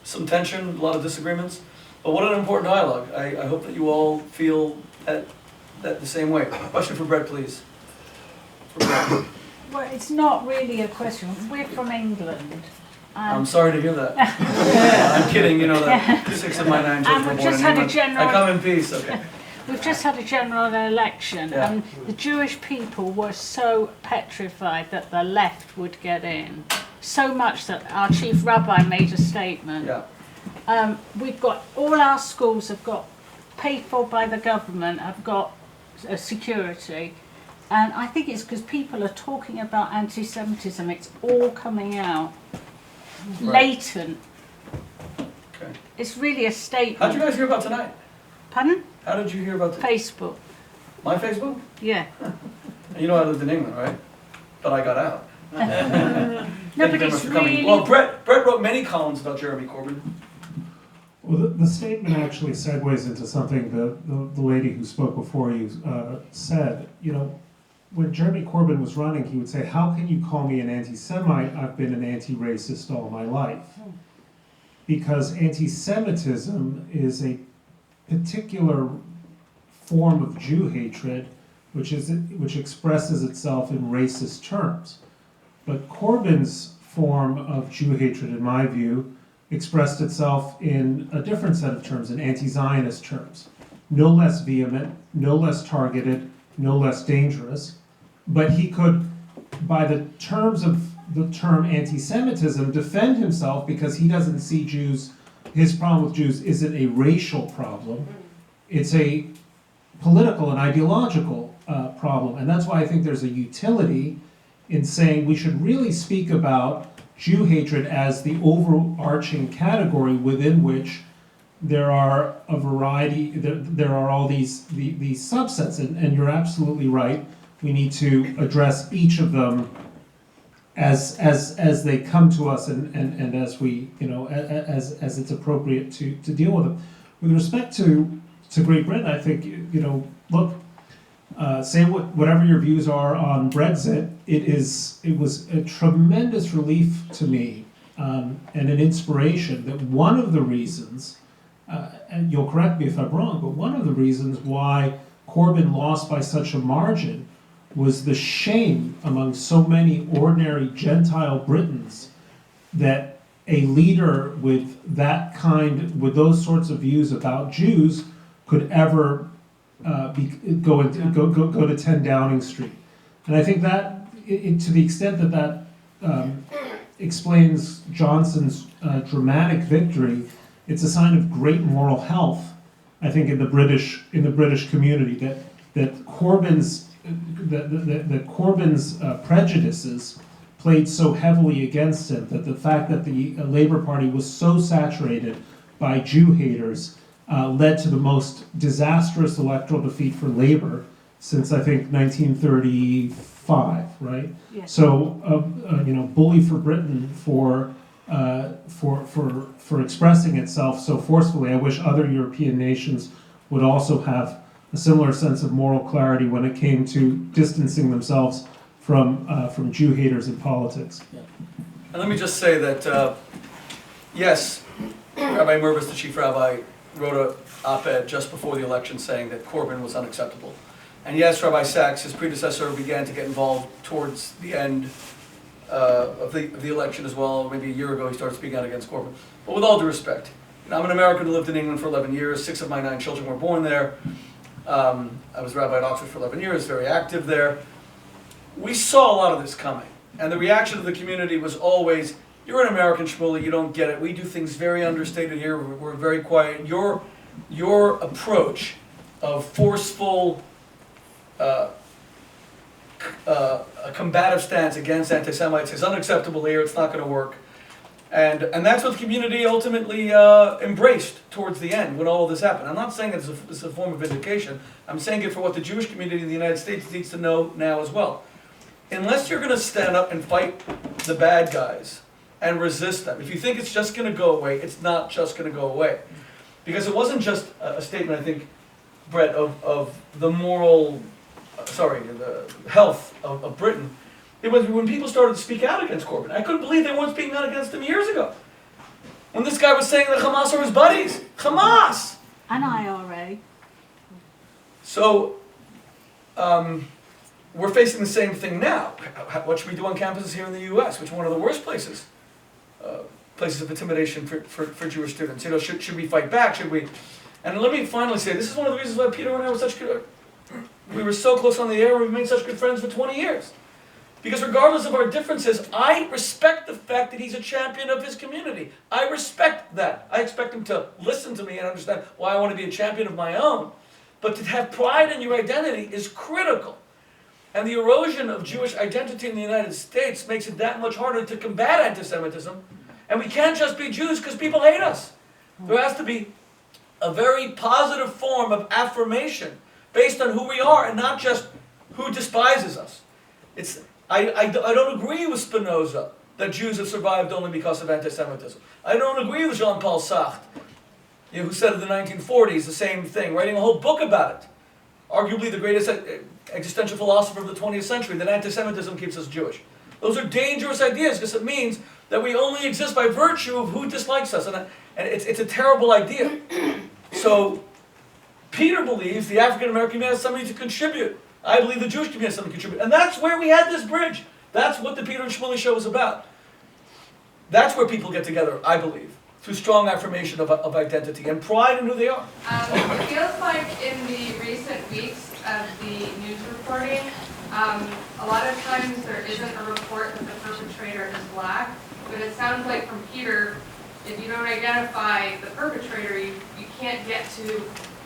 S1: some tension, a lot of disagreements, but what an important dialogue. I hope that you all feel that the same way. Question for Bret, please. For Bret.
S6: Well, it's not really a question. We're from England.
S1: I'm sorry to hear that. Yeah, I'm kidding. You know that 6 of my 9 children were born in England. I come in peace. Okay.
S6: We've just had a general election,
S1: Yeah.
S6: and the Jewish people were so petrified that the left would get in. So much that our chief rabbi made a statement.
S1: Yeah.
S6: We've got, all our schools have got, paid for by the government, have got security. And I think it's because people are talking about anti-Semitism. It's all coming out.
S1: Right.
S6: Latent.
S1: Okay.
S6: It's really a statement.
S1: How did you guys hear about tonight?
S6: Pardon?
S1: How did you hear about
S6: Facebook.
S1: my Facebook?
S6: Yeah.
S1: You know I lived in England, right? But I got out.
S6: No,
S1: Thank you
S6: but
S1: very much
S6: it's
S1: for coming.
S6: really.
S1: Well, Bret wrote many columns about Jeremy Corbyn.
S4: Well, the statement actually segues into something the lady who spoke before you said. You know, when Jeremy Corbyn was running, he would say, "How can you call me an anti-Semite? I've been an anti-racist all my life." Because anti-Semitism is a particular form of Jew hatred, which expresses itself in racist terms. But Corbyn's form of Jew hatred, in my view, expressed itself in a different set of terms, in anti-Zionist terms. No less vehement, no less targeted, no less dangerous. But he could, by the terms of the term anti-Semitism, defend himself because he doesn't see Jews, his problem with Jews isn't a racial problem, it's a political and ideological problem. And that's why I think there's a utility in saying we should really speak about Jew hatred as the overarching category within which there are a variety, there are all these subsets, and you're absolutely right. We need to address each of them as they come to us and as we, you know, as it's appropriate to deal with them. With respect to Great Britain, I think, you know, look, say whatever your views are on Brexit, it was a tremendous relief to me and an inspiration that one of the reasons, and you'll correct me if I'm wrong, but one of the reasons why Corbyn lost by such a margin was the shame among so many ordinary Gentile Britons that a leader with with those sorts of views about Jews could ever go to 10 Downing Street. And I think that, to the extent that explains Johnson's dramatic victory, it's a sign of great moral health, I think, in the British community, that Corbyn's prejudices played so heavily against him, that the fact that the Labour Party was so saturated by Jew haters led to the most disastrous electoral defeat for Labour since, I think, 1935, right?
S6: Yes.
S4: So, you know, bully for Britain for expressing itself so forcefully. I wish other European nations would also have a similar sense of moral clarity when it came to distancing themselves from Jew haters in politics.
S1: Yeah. And let me just say that, yes, Rabbi Mervis, the chief rabbi, wrote an op-ed just before the election saying that Corbyn was unacceptable. And yes, Rabbi Sachs, his predecessor, began to get involved towards the end of the election as well. Maybe a year ago he started speaking out against Corbyn. But with all due respect, you know, I'm an American who lived in England for 11 years. 6 of my 9 children were born there. I was rabbi at Oxford for 11 years, very active there. We saw a lot of this coming. And the reaction of the community was always, you're an American, Shmuley, you don't get it. We do things very understated here. We're very quiet. Your approach of forceful a combative stance against anti-Semites is unacceptable here. It's not going to work. And that's what the community ultimately embraced towards the end when all of this happened. I'm not saying it's a form of vindication. I'm saying it for what the Jewish community in the United States needs to know now as well. Unless you're going to stand up and fight the bad guys and resist them, if you think it's just going to go away, it's not just going to go away. Because it wasn't just a statement, I think, Bret, of the health of Britain. It was when people started to speak out against Corbyn. I couldn't believe they weren't speaking out against him years ago. When this guy was saying that Hamas are his buddies. Hamas!
S6: And IRA.
S1: So, we're facing the same thing now. What should we do on campuses here in the US, which are one of the worst places of intimidation for Jewish students? Should we fight back? Should we? And let me finally say, this is one of the reasons why Peter and I were such good, we were so close on the air and we've made such good friends for 20 years. Because regardless of our differences, I respect the fact that he's a champion of his community. I respect that. I expect him to listen to me and understand why I want to be a champion of my own. But to have pride in your identity is critical. And the erosion of Jewish identity in the United States makes it that much harder to combat anti-Semitism. And we can't just be Jews because people hate us. There has to be a very positive form of affirmation based on who we are and not just who despises us. I don't agree with Spinoza that Jews have survived only because of anti-Semitism. I don't agree with Jean-Paul Sartre, who said in the 1940s the same thing, writing a whole book about it. Arguably the greatest existential philosopher of the 20th century, that anti-Semitism keeps us Jewish. Those are dangerous ideas because it means that we only exist by virtue of who dislikes us. And it's a terrible idea. So Peter believes the African American community has something to contribute. I believe the Jewish community has something to contribute. And that's where we had this bridge. That's what the Peter and Shmuley show is about. That's where people get together, I believe, through strong affirmation of identity and pride in who they are.
S7: It feels like in the recent weeks of the news reporting, a lot of times there isn't a report that the perpetrator is black, but it sounds like from Peter, if you don't identify the perpetrator, you can't get to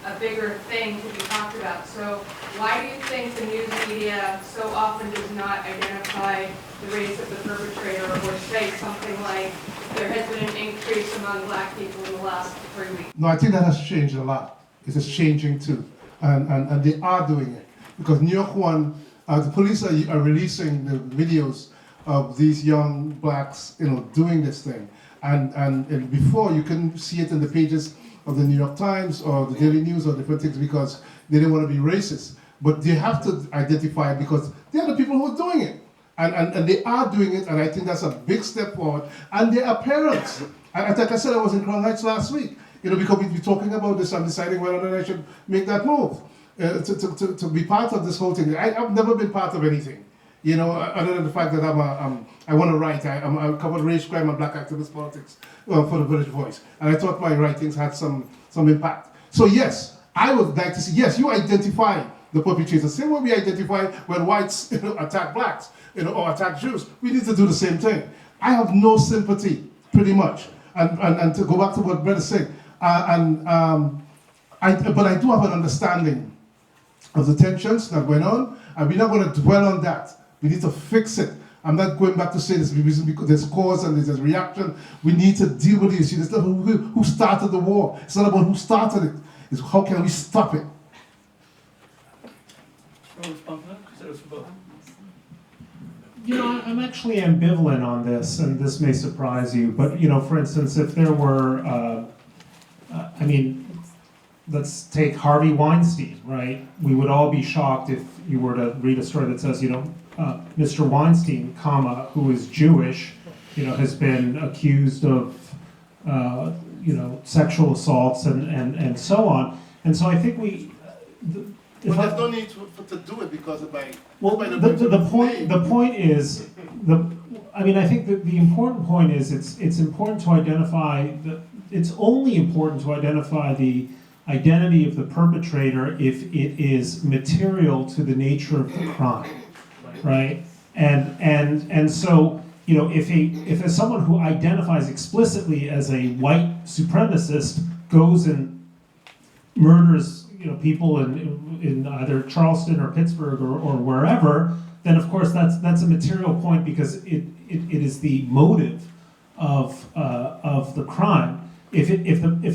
S7: a bigger thing to be talked about. So why do you think the news media so often does not identify the race of the perpetrator or say something like there has been an increase among black people in the last 3 weeks?
S2: No, I think that has changed a lot. It is changing too. And they are doing it. Because New York One, the police are releasing the videos of these young blacks, doing this thing. And before you couldn't see it in the pages of the New York Times or the Daily News or different things because they didn't want to be racist. But they have to identify it because they are the people who are doing it. And they are doing it, and I think that's a big step forward. And they are parents. And like I said, I was in Crown Heights last week. Because we've been talking about this, I'm deciding whether or not I should make that move to be part of this whole thing. I've never been part of anything, other than the fact that I want to write. I covered race, crime, and black activist politics for the British Voice, and I thought my writings had some impact. So yes, I would like to see. Yes, you identify the perpetrators. Same way we identify when whites attack blacks, or attack Jews. We need to do the same thing. I have no sympathy, pretty much. And to go back to what Bret is saying, but I do have an understanding of the tensions that went on, and we're not going to dwell on that. We need to fix it. I'm not going back to say this because there's cause and there's reaction. We need to deal with the issue. It's not who started the war. It's not about who started it. It's how can we stop it.
S4: I'm actually ambivalent on this, and this may surprise you, but, for instance, if there were, let's take Harvey Weinstein, right? We would all be shocked if you were to read a story that says, Mr. Weinstein, who is Jewish, has been accused of, sexual assaults and so on. And so I think
S2: But there's no need to do it because of my...
S4: Well, the point is, I think that the important point is it's important to identify, it's only important to identify the identity of the perpetrator if it is material to the nature of the crime, right? And so, if someone who identifies explicitly as a white supremacist goes and murders people in either Charleston or Pittsburgh or wherever, then of course that's a material point because it is the motive of the crime. If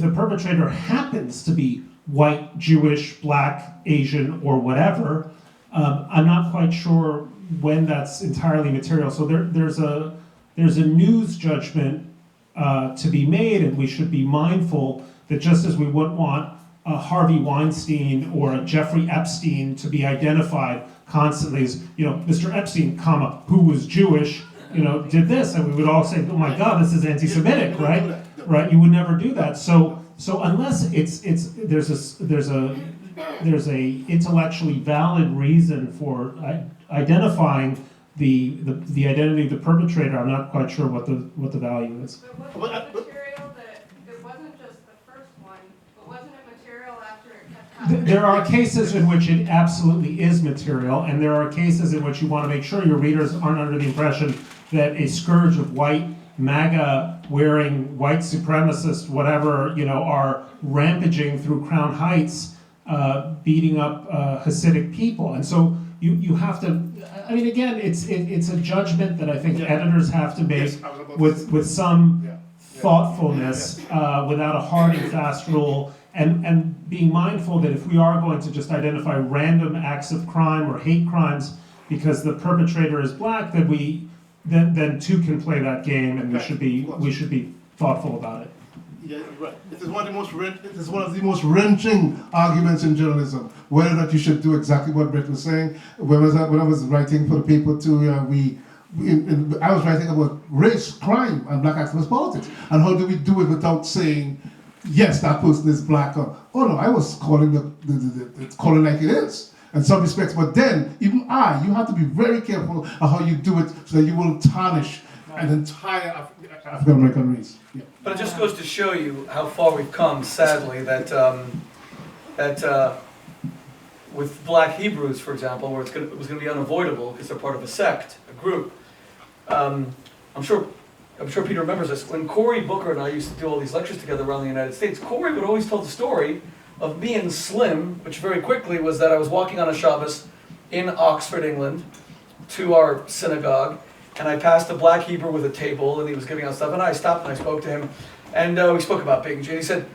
S4: the perpetrator happens to be white, Jewish, black, Asian, or whatever, I'm not quite sure when that's entirely material. So there's a news judgment to be made, and we should be mindful that just as we wouldn't want a Harvey Weinstein or a Jeffrey Epstein to be identified constantly as, Mr. Epstein, who was Jewish, did this, and we would all say, oh my God, this is anti-Semitic, right? Right? You would never do that. So unless there's a intellectually valid reason for identifying the identity of the perpetrator, I'm not quite sure what the value is.
S7: But wasn't it material that it wasn't just the first one, but wasn't it material after it kept happening?
S4: There are cases in which it absolutely is material, and there are cases in which you want to make sure your readers aren't under the impression that a scourge of white MAGA wearing white supremacists, whatever, are rampaging through Crown Heights, beating up Hasidic people. And so you have to, again, it's a judgment that I think editors have to make with some thoughtfulness, without a hard and fast rule, and being mindful that if we are going to just identify random acts of crime or hate crimes because the perpetrator is black, that then two can play that game, and we should be thoughtful about it.
S2: Yeah, right. It is one of the most wrenching arguments in journalism, whether or not you should do exactly what Bret was saying. When I was writing for the paper too, I was writing about race, crime, and black activist politics, and how do we do it without saying, yes, that person is black, or oh no, I was calling calling like it is. In some respects, but then, even you have to be very careful of how you do it so that you won't tarnish an entire African American race. Yeah.
S1: But it just goes to show you how far we've come, sadly, that with black Hebrews, for example, where it was going to be unavoidable because they're part of a sect, a group. I'm sure Peter remembers this. When Cory Booker and I used to do all these lectures together around the United States, Cory would always tell the story of me and Slim, which very quickly was that I was walking on a Shabbos in Oxford, England, to our synagogue, and I passed a black Hebrew with a table, and he was giving out stuff, and I stopped and I spoke to him, and we spoke about Big G, and he said,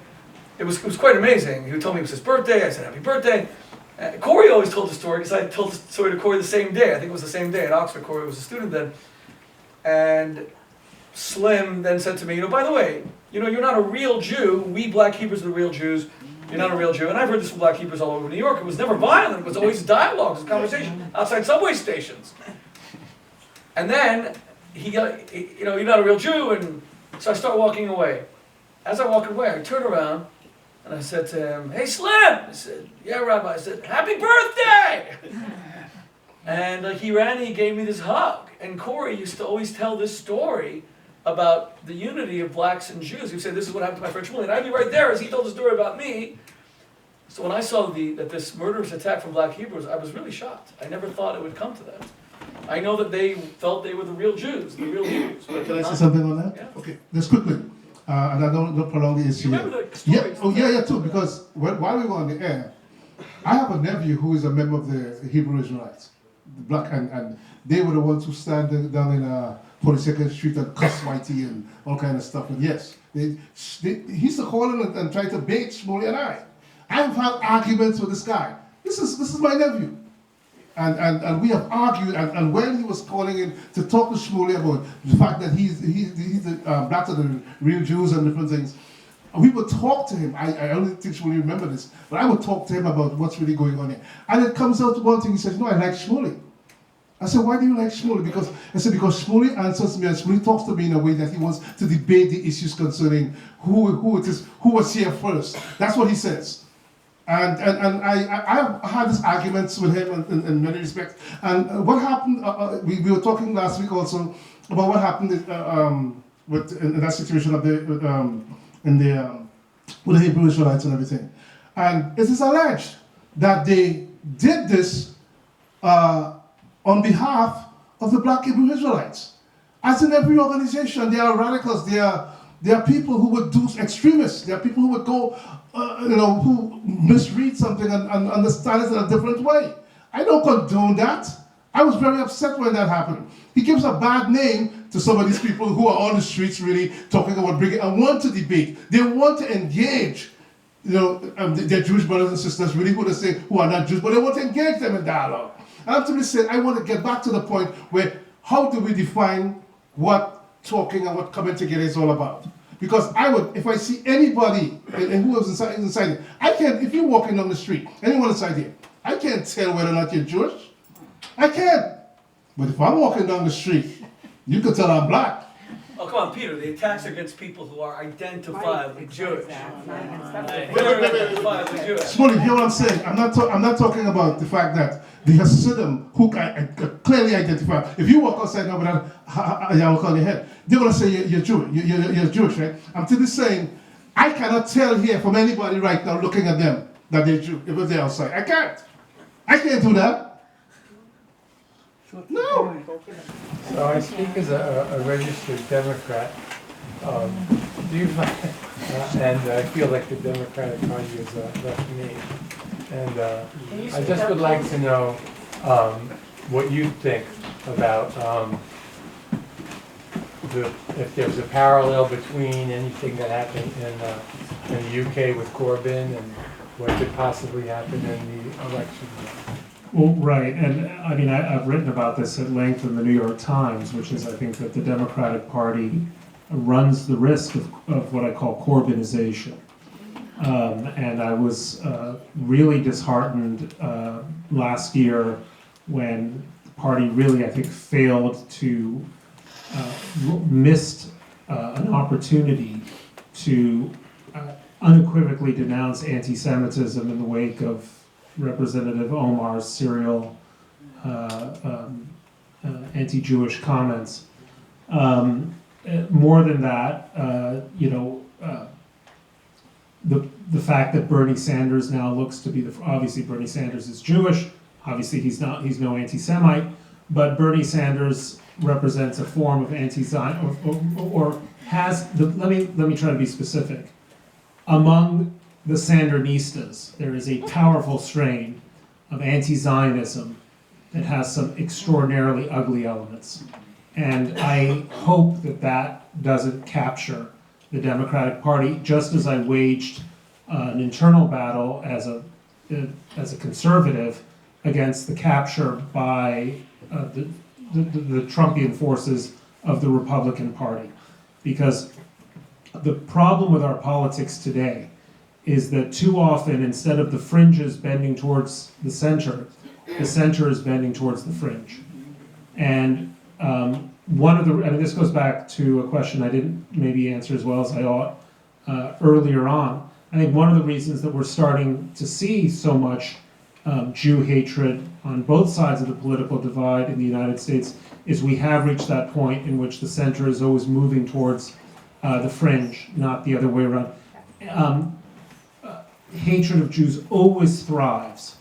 S1: it was quite amazing. He told me it was his birthday. I said, happy birthday. Cory always told the story, because I told the story to Cory the same day. I think it was the same day at Oxford. Cory was a student then. And Slim then said to me, by the way, you're not a real Jew. We black Hebrews are the real Jews. You're not a real Jew. And I've heard this from black Hebrews all over New York. It was never violent. It was always dialogue. It was conversation outside subway stations. And then he got, you're not a real Jew. And so I start walking away. As I walk away, I turn around and I said to him, hey, Slim. I said, yeah, Rabbi. I said, happy birthday. And he ran and he gave me this hug. And Cory used to always tell this story about the unity of blacks and Jews. He would say, this is what happened to my friend Shmuley. And I'd be right there as he told the story about me. So when I saw that this murderous attack from black Hebrews, I was really shocked. I never thought it would come to that. I know that they felt they were the real Jews, the real Hebrews. But
S2: can I say something on that?
S1: Yeah.
S2: Okay, just quickly. And I don't prolong the issue.
S1: You remember the story?
S2: Yeah, too, because while we were on the air, I have a nephew who is a member of the Hebrew Israelites, the black, and they were the ones who stand down in 42nd Street and cuss Whitey and all kind of stuff. And yes, he used to call in and try to bait Shmuley and I. I've had arguments with this guy. This is my nephew. And we have argued, and when he was calling in to talk to Shmuley about the fact that he's the black of the real Jews and different things, we would talk to him. I only think Shmuley remember this, but I would talk to him about what's really going on here. And it comes out to one thing, he says, I like Shmuley. I said, why do you like Shmuley? Because Shmuley answers me, and Shmuley talks to me in a way that he wants to debate the issues concerning who was here first. That's what he says. And I had these arguments with him in many respects. And what happened, we were talking last week also about what happened in that situation of with the Hebrew Israelites and everything. And it is alleged that they did this on behalf of the black Hebrew Israelites. As in every organization, they are radicals, they are There are people who would do extremists. There are people who would go, who misread something and understand it in a different way. I don't condone that. I was very upset when that happened. He gives a bad name to some of these people who are on the streets really talking about bringing and want to debate. They want to engage, their Jewish brothers and sisters really who are not Jews, but they want to engage them in dialogue. And I'm simply saying, I want to get back to the point where how do we define what talking and what coming together is all about? Because if I see anybody and who is inside here, I can't, if you're walking down the street, anyone inside here, I can't tell whether or not you're Jewish. I can't. But if I'm walking down the street, you can tell I'm black.
S1: Oh, come on, Peter, the attacks against people who are identifiably Jewish.
S2: Shmuley, hear what I'm saying? I'm not talking about the fact that the Hasidim, who clearly identify, if you walk outside now without a yarmulke on your head, they're going to say you're Jewish, you're Jewish, right? I'm simply saying, I cannot tell here from anybody right now looking at them that they're Jewish, if they're outside. I can't do that. No.
S8: So I speak as a registered Democrat. Do you find, and I feel like the Democratic Party is left me. And I just would like to know what you think about if there's a parallel between anything that happened in the UK with Corbyn and what could possibly happen in the election.
S4: Well, right, and I mean, I've written about this at length in the New York Times, which is, I think, that the Democratic Party runs the risk of what I call Corbynization. And I was really disheartened last year when the party really, I think, failed to, missed an opportunity to unequivocally denounce anti-Semitism in the wake of Representative Omar's serial anti-Jewish comments. More than that, the fact that Bernie Sanders now looks to be obviously Bernie Sanders is Jewish. Obviously he's no anti-Semite, but Bernie Sanders represents a form of anti-Zionism, or has. Let me try to be specific. Among the Sandernistas, there is a powerful strain of anti-Zionism that has some extraordinarily ugly elements. And I hope that doesn't capture the Democratic Party, just as I waged an internal battle as a conservative against the capture by the Trumpian forces of the Republican Party. Because the problem with our politics today is that too often, instead of the fringes bending towards the center is bending towards the fringe. And this goes back to a question I didn't maybe answer as well as I ought earlier on. I think one of the reasons that we're starting to see so much Jew hatred on both sides of the political divide in the United States is we have reached that point in which the center is always moving towards the fringe, not the other way around. Hatred of Jews always thrives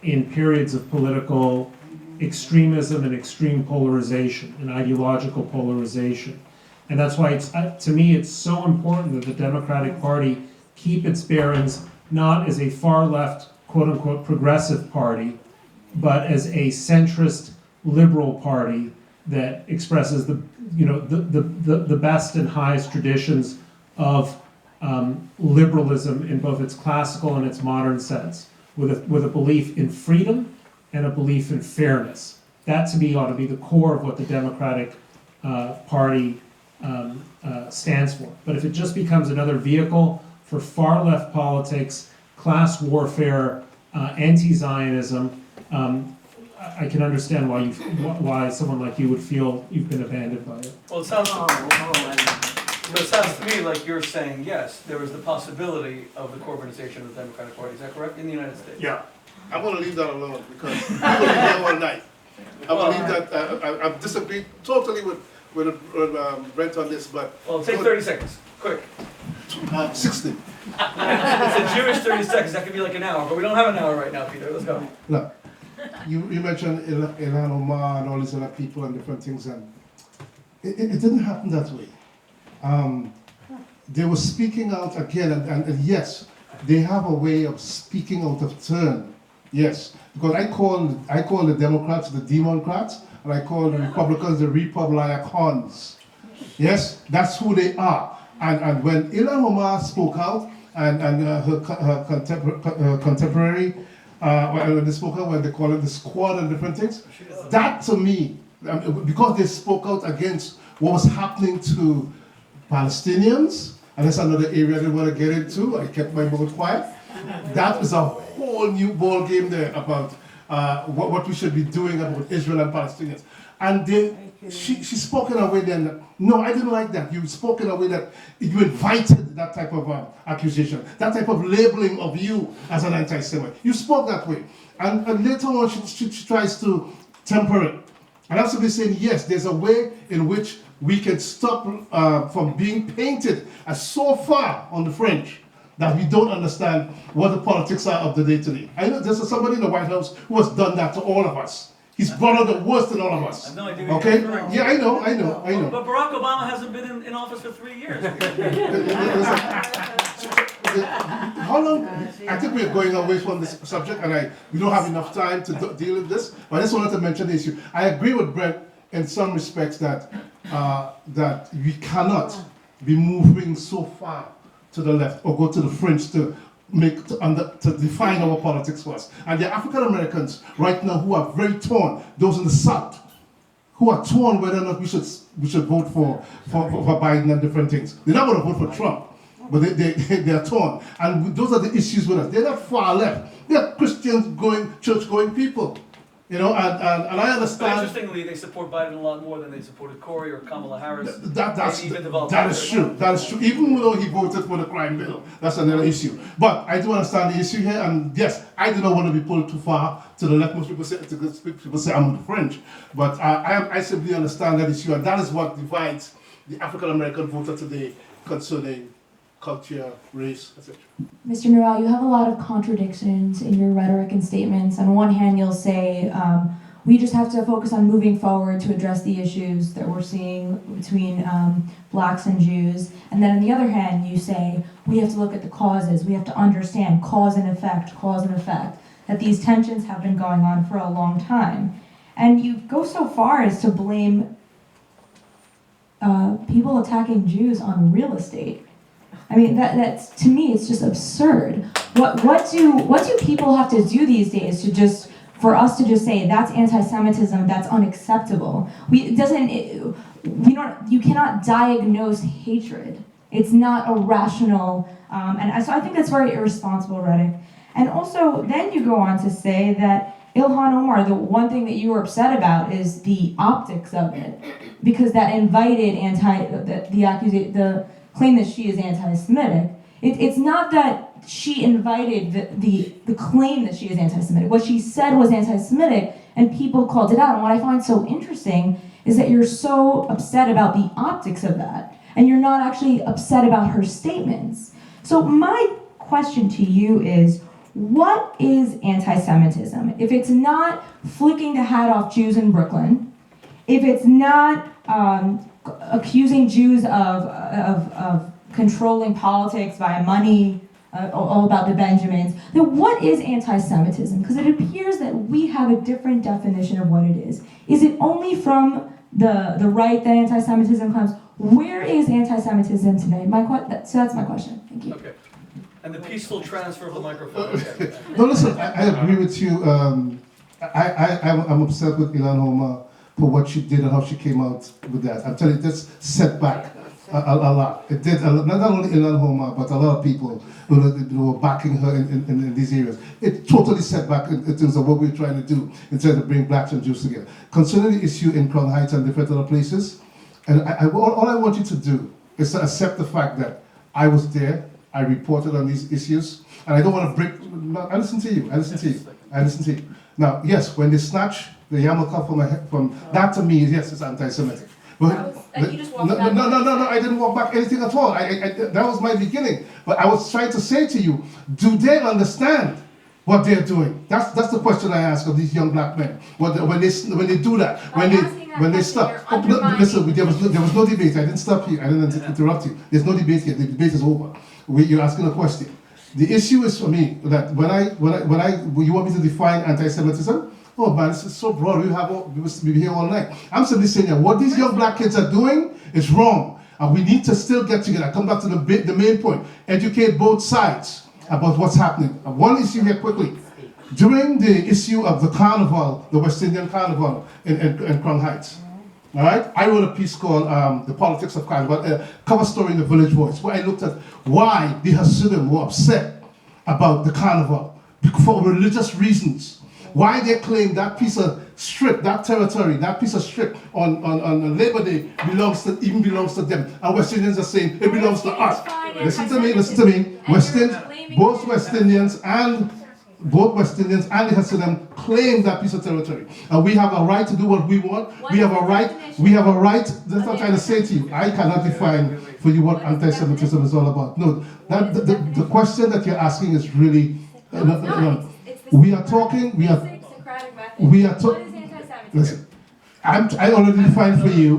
S4: in periods of political extremism and extreme polarization and ideological polarization. And that's why to me it's so important that the Democratic Party keep its bearings not as a far left, quote unquote, progressive party, but as a centrist liberal party that expresses the best and highest traditions of liberalism in both its classical and its modern sense, with a belief in freedom and a belief in fairness. That to me ought to be the core of what the Democratic Party stands for. But if it just becomes another vehicle for far left politics, class warfare, anti-Zionism, I can understand why someone like you would feel you've been abandoned by it.
S1: Well, it sounds to me like you're saying, yes, there is the possibility of the Corbynization of the Democratic Party. Is that correct? In the United States?
S2: Yeah. I'm going to leave that alone because people will be there all night. I believe that I disagree totally with Brent on this, but...
S1: Well, take 30 seconds. Quick.
S2: 60.
S1: It's a Jewish 30 seconds. That could be like an hour, but we don't have an hour right now, Peter. Let's go.
S2: Look, you mentioned Ilhan Omar and all these other people and different things, and it didn't happen that way. they were speaking out again, and yes, they have a way of speaking out of turn. Yes, because I call the Democrats the Democrats, and I call the Republicans the Republicans. Yes, that's who they are. And when Ilhan Omar spoke out, and her contemporary, when they spoke out, when they call it the squad and different things, that to me, because they spoke out against what was happening to Palestinians, and that's another area I didn't want to get into, I kept my mouth quiet. That is a whole new ball game there about what we should be doing about Israel and Palestinians. And she spoke in a way then, no, I didn't like that. You spoke in a way that you invited that type of accusation, that type of labeling of you as an anti-Semite. You spoke that way. And later on, she tries to temper it. And I'm simply saying, yes, there's a way in which we can stop from being painted as so far on the fringe that we don't understand what the politics are of the day today. I know there's somebody in the White House who has done that to all of us. He's brought out the worst in all of us.
S1: I have no idea.
S2: Okay? Yeah, I know.
S1: But Barack Obama hasn't been in office for 3 years.
S2: How long? I think we're going away from this subject, and we don't have enough time to deal with this. But I just wanted to mention the issue. I agree with Bret in some respects that we cannot be moving so far to the left or go to the fringe to define our politics for us. And the African Americans right now who are very torn, those in the South, who are torn whether or not we should vote for Biden and different things. They're not going to vote for Trump, but they are torn. And those are the issues with us. They're not far left. They're Christians church-going people. You know, and I understand.
S1: But interestingly, they support Biden a lot more than they supported Corey or Kamala Harris.
S2: That is true. That is true. Even though he voted for the crime bill, that's another issue. But I do understand the issue here, and yes, I do not want to be pulled too far to the left. Most people say I'm on the fringe, but I simply understand that issue, and that is what divides the African American voter today concerning culture, race, etc.
S9: Mr. Noel, you have a lot of contradictions in your rhetoric and statements. On one hand, you'll say, we just have to focus on moving forward to address the issues that we're seeing between blacks and Jews. And then on the other hand, you say, we have to look at the causes. We have to understand cause and effect, that these tensions have been going on for a long time. And you go so far as to blame people attacking Jews on real estate. I mean, that's to me, it's just absurd. What do people have to do these days for us to just say that's anti-Semitism, that's unacceptable? You cannot diagnose hatred. It's not a rational, and so I think that's very irresponsible rhetoric. And also, then you go on to say that Ilhan Omar, the one thing that you were upset about is the optics of it, because that invited the claim that she is anti-Semitic. It's not that she invited the claim that she is anti-Semitic. What she said was anti-Semitic, and people called it out. And what I find so interesting is that you're so upset about the optics of that, and you're not actually upset about her statements. So my question to you is, what is anti-Semitism? If it's not flicking the hat off Jews in Brooklyn, if it's not accusing Jews of controlling politics via money, all about the Benjamins, then what is anti-Semitism? Because it appears that we have a different definition of what it is. Is it only from the right that anti-Semitism comes? Where is anti-Semitism today? So that's my question. Thank you.
S1: Okay. And the peaceful transfer of the microphone.
S2: No, listen, I agree with you. I'm upset with Ilhan Omar for what she did and how she came out with that. I'm telling you, this set back a lot. It did, not only Ilhan Omar, but a lot of people who were backing her in these areas. It totally set back in terms of what we're trying to do in terms of bring blacks and Jews together. Concerning the issue in Crown Heights and different other places, and all I want you to do is to accept the fact that I was there, I reported on these issues, and I don't want to break. No, I listen to you. Now, yes, when they snatch the yarmulke from that, to me, yes, it's anti-Semitic. But
S5: you just walked back.
S2: No, I didn't walk back anything at all. That was my beginning. But I was trying to say to you, do they understand what they're doing? That's the question I ask of these young black men. When they do that,
S5: I'm asking
S2: when they stop. Oh, no, listen, there was no debate. I didn't stop you. I didn't interrupt you. There's no debate here. The debate is over. You're asking a question. The issue is for me that when you want me to define anti-Semitism, oh man, this is so broad. We must be here all night. I'm simply saying that what these young black kids are doing is wrong, and we need to still get together. I come back to the main point: educate both sides about what's happening. One issue here quickly. During the issue of the carnival, the West Indian carnival in Crown Heights, all right, I wrote a piece called "The Politics of Carnival," a cover story in the Village Voice, where I looked at why the Hasidim were upset about the carnival for religious reasons. Why they claim that piece of strip, that territory, that piece of strip on Labor Day belongs to them, and West Indians are saying it belongs to us. Listen to me. Both West Indians and the Hasidim claim that piece of territory. And we have a right to do what we want. We have a right, that's what I'm trying to say to you. I cannot define for you what anti-Semitism is all about. No, the question that you're asking is really, we are talking, listen, I already defined for you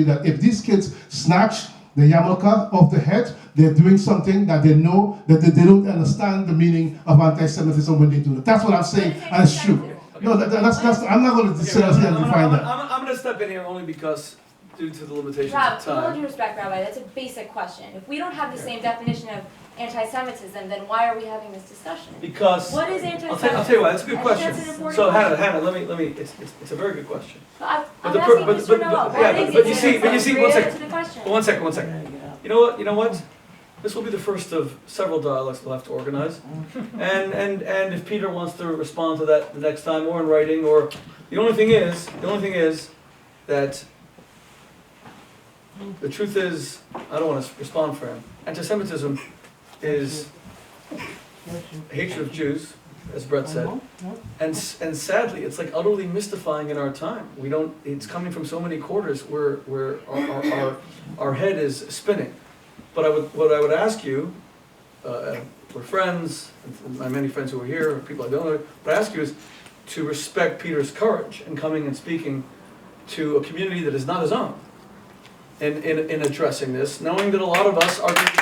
S2: that if these kids snatch the yarmulke off the head, they're doing something that they know, that they don't understand the meaning of anti-Semitism when they do it. That's what I'm saying, and it's true. No, that's I'm not going to sit here and define that.
S1: I'm going to step in here only because, due to the limitations
S10: Rob,
S1: of
S10: with all
S1: time.
S10: due respect, Rabbi, that's a basic question. If we don't have the same definition of anti-Semitism, then why are we having this discussion?
S1: Because
S10: What is anti-Semitism?
S1: I'll tell you what. That's a good
S10: I think
S1: question.
S10: that's an important
S1: So
S10: question.
S1: Hannah, let me. It's a very good question.
S10: I'm
S1: But
S10: asking Mr. Noel,
S1: but you see, one
S10: answer the
S1: second.
S10: question.
S1: One second. You know what? This will be the first of several dialogues we'll have to organize. And if Peter wants to respond to that the next time, or in writing, or the only thing is that the truth is, I don't want to respond for him. Anti-Semitism is hatred of Jews, as Bret said, and sadly, it's like utterly mystifying in our time. We don't. It's coming from so many quarters where our head is spinning. But what I would ask you, we're friends, my many friends who are here, people I don't know, what I ask you is to respect Peter's courage in coming and speaking to a community that is not his own, in addressing this, knowing that a lot of us are going to be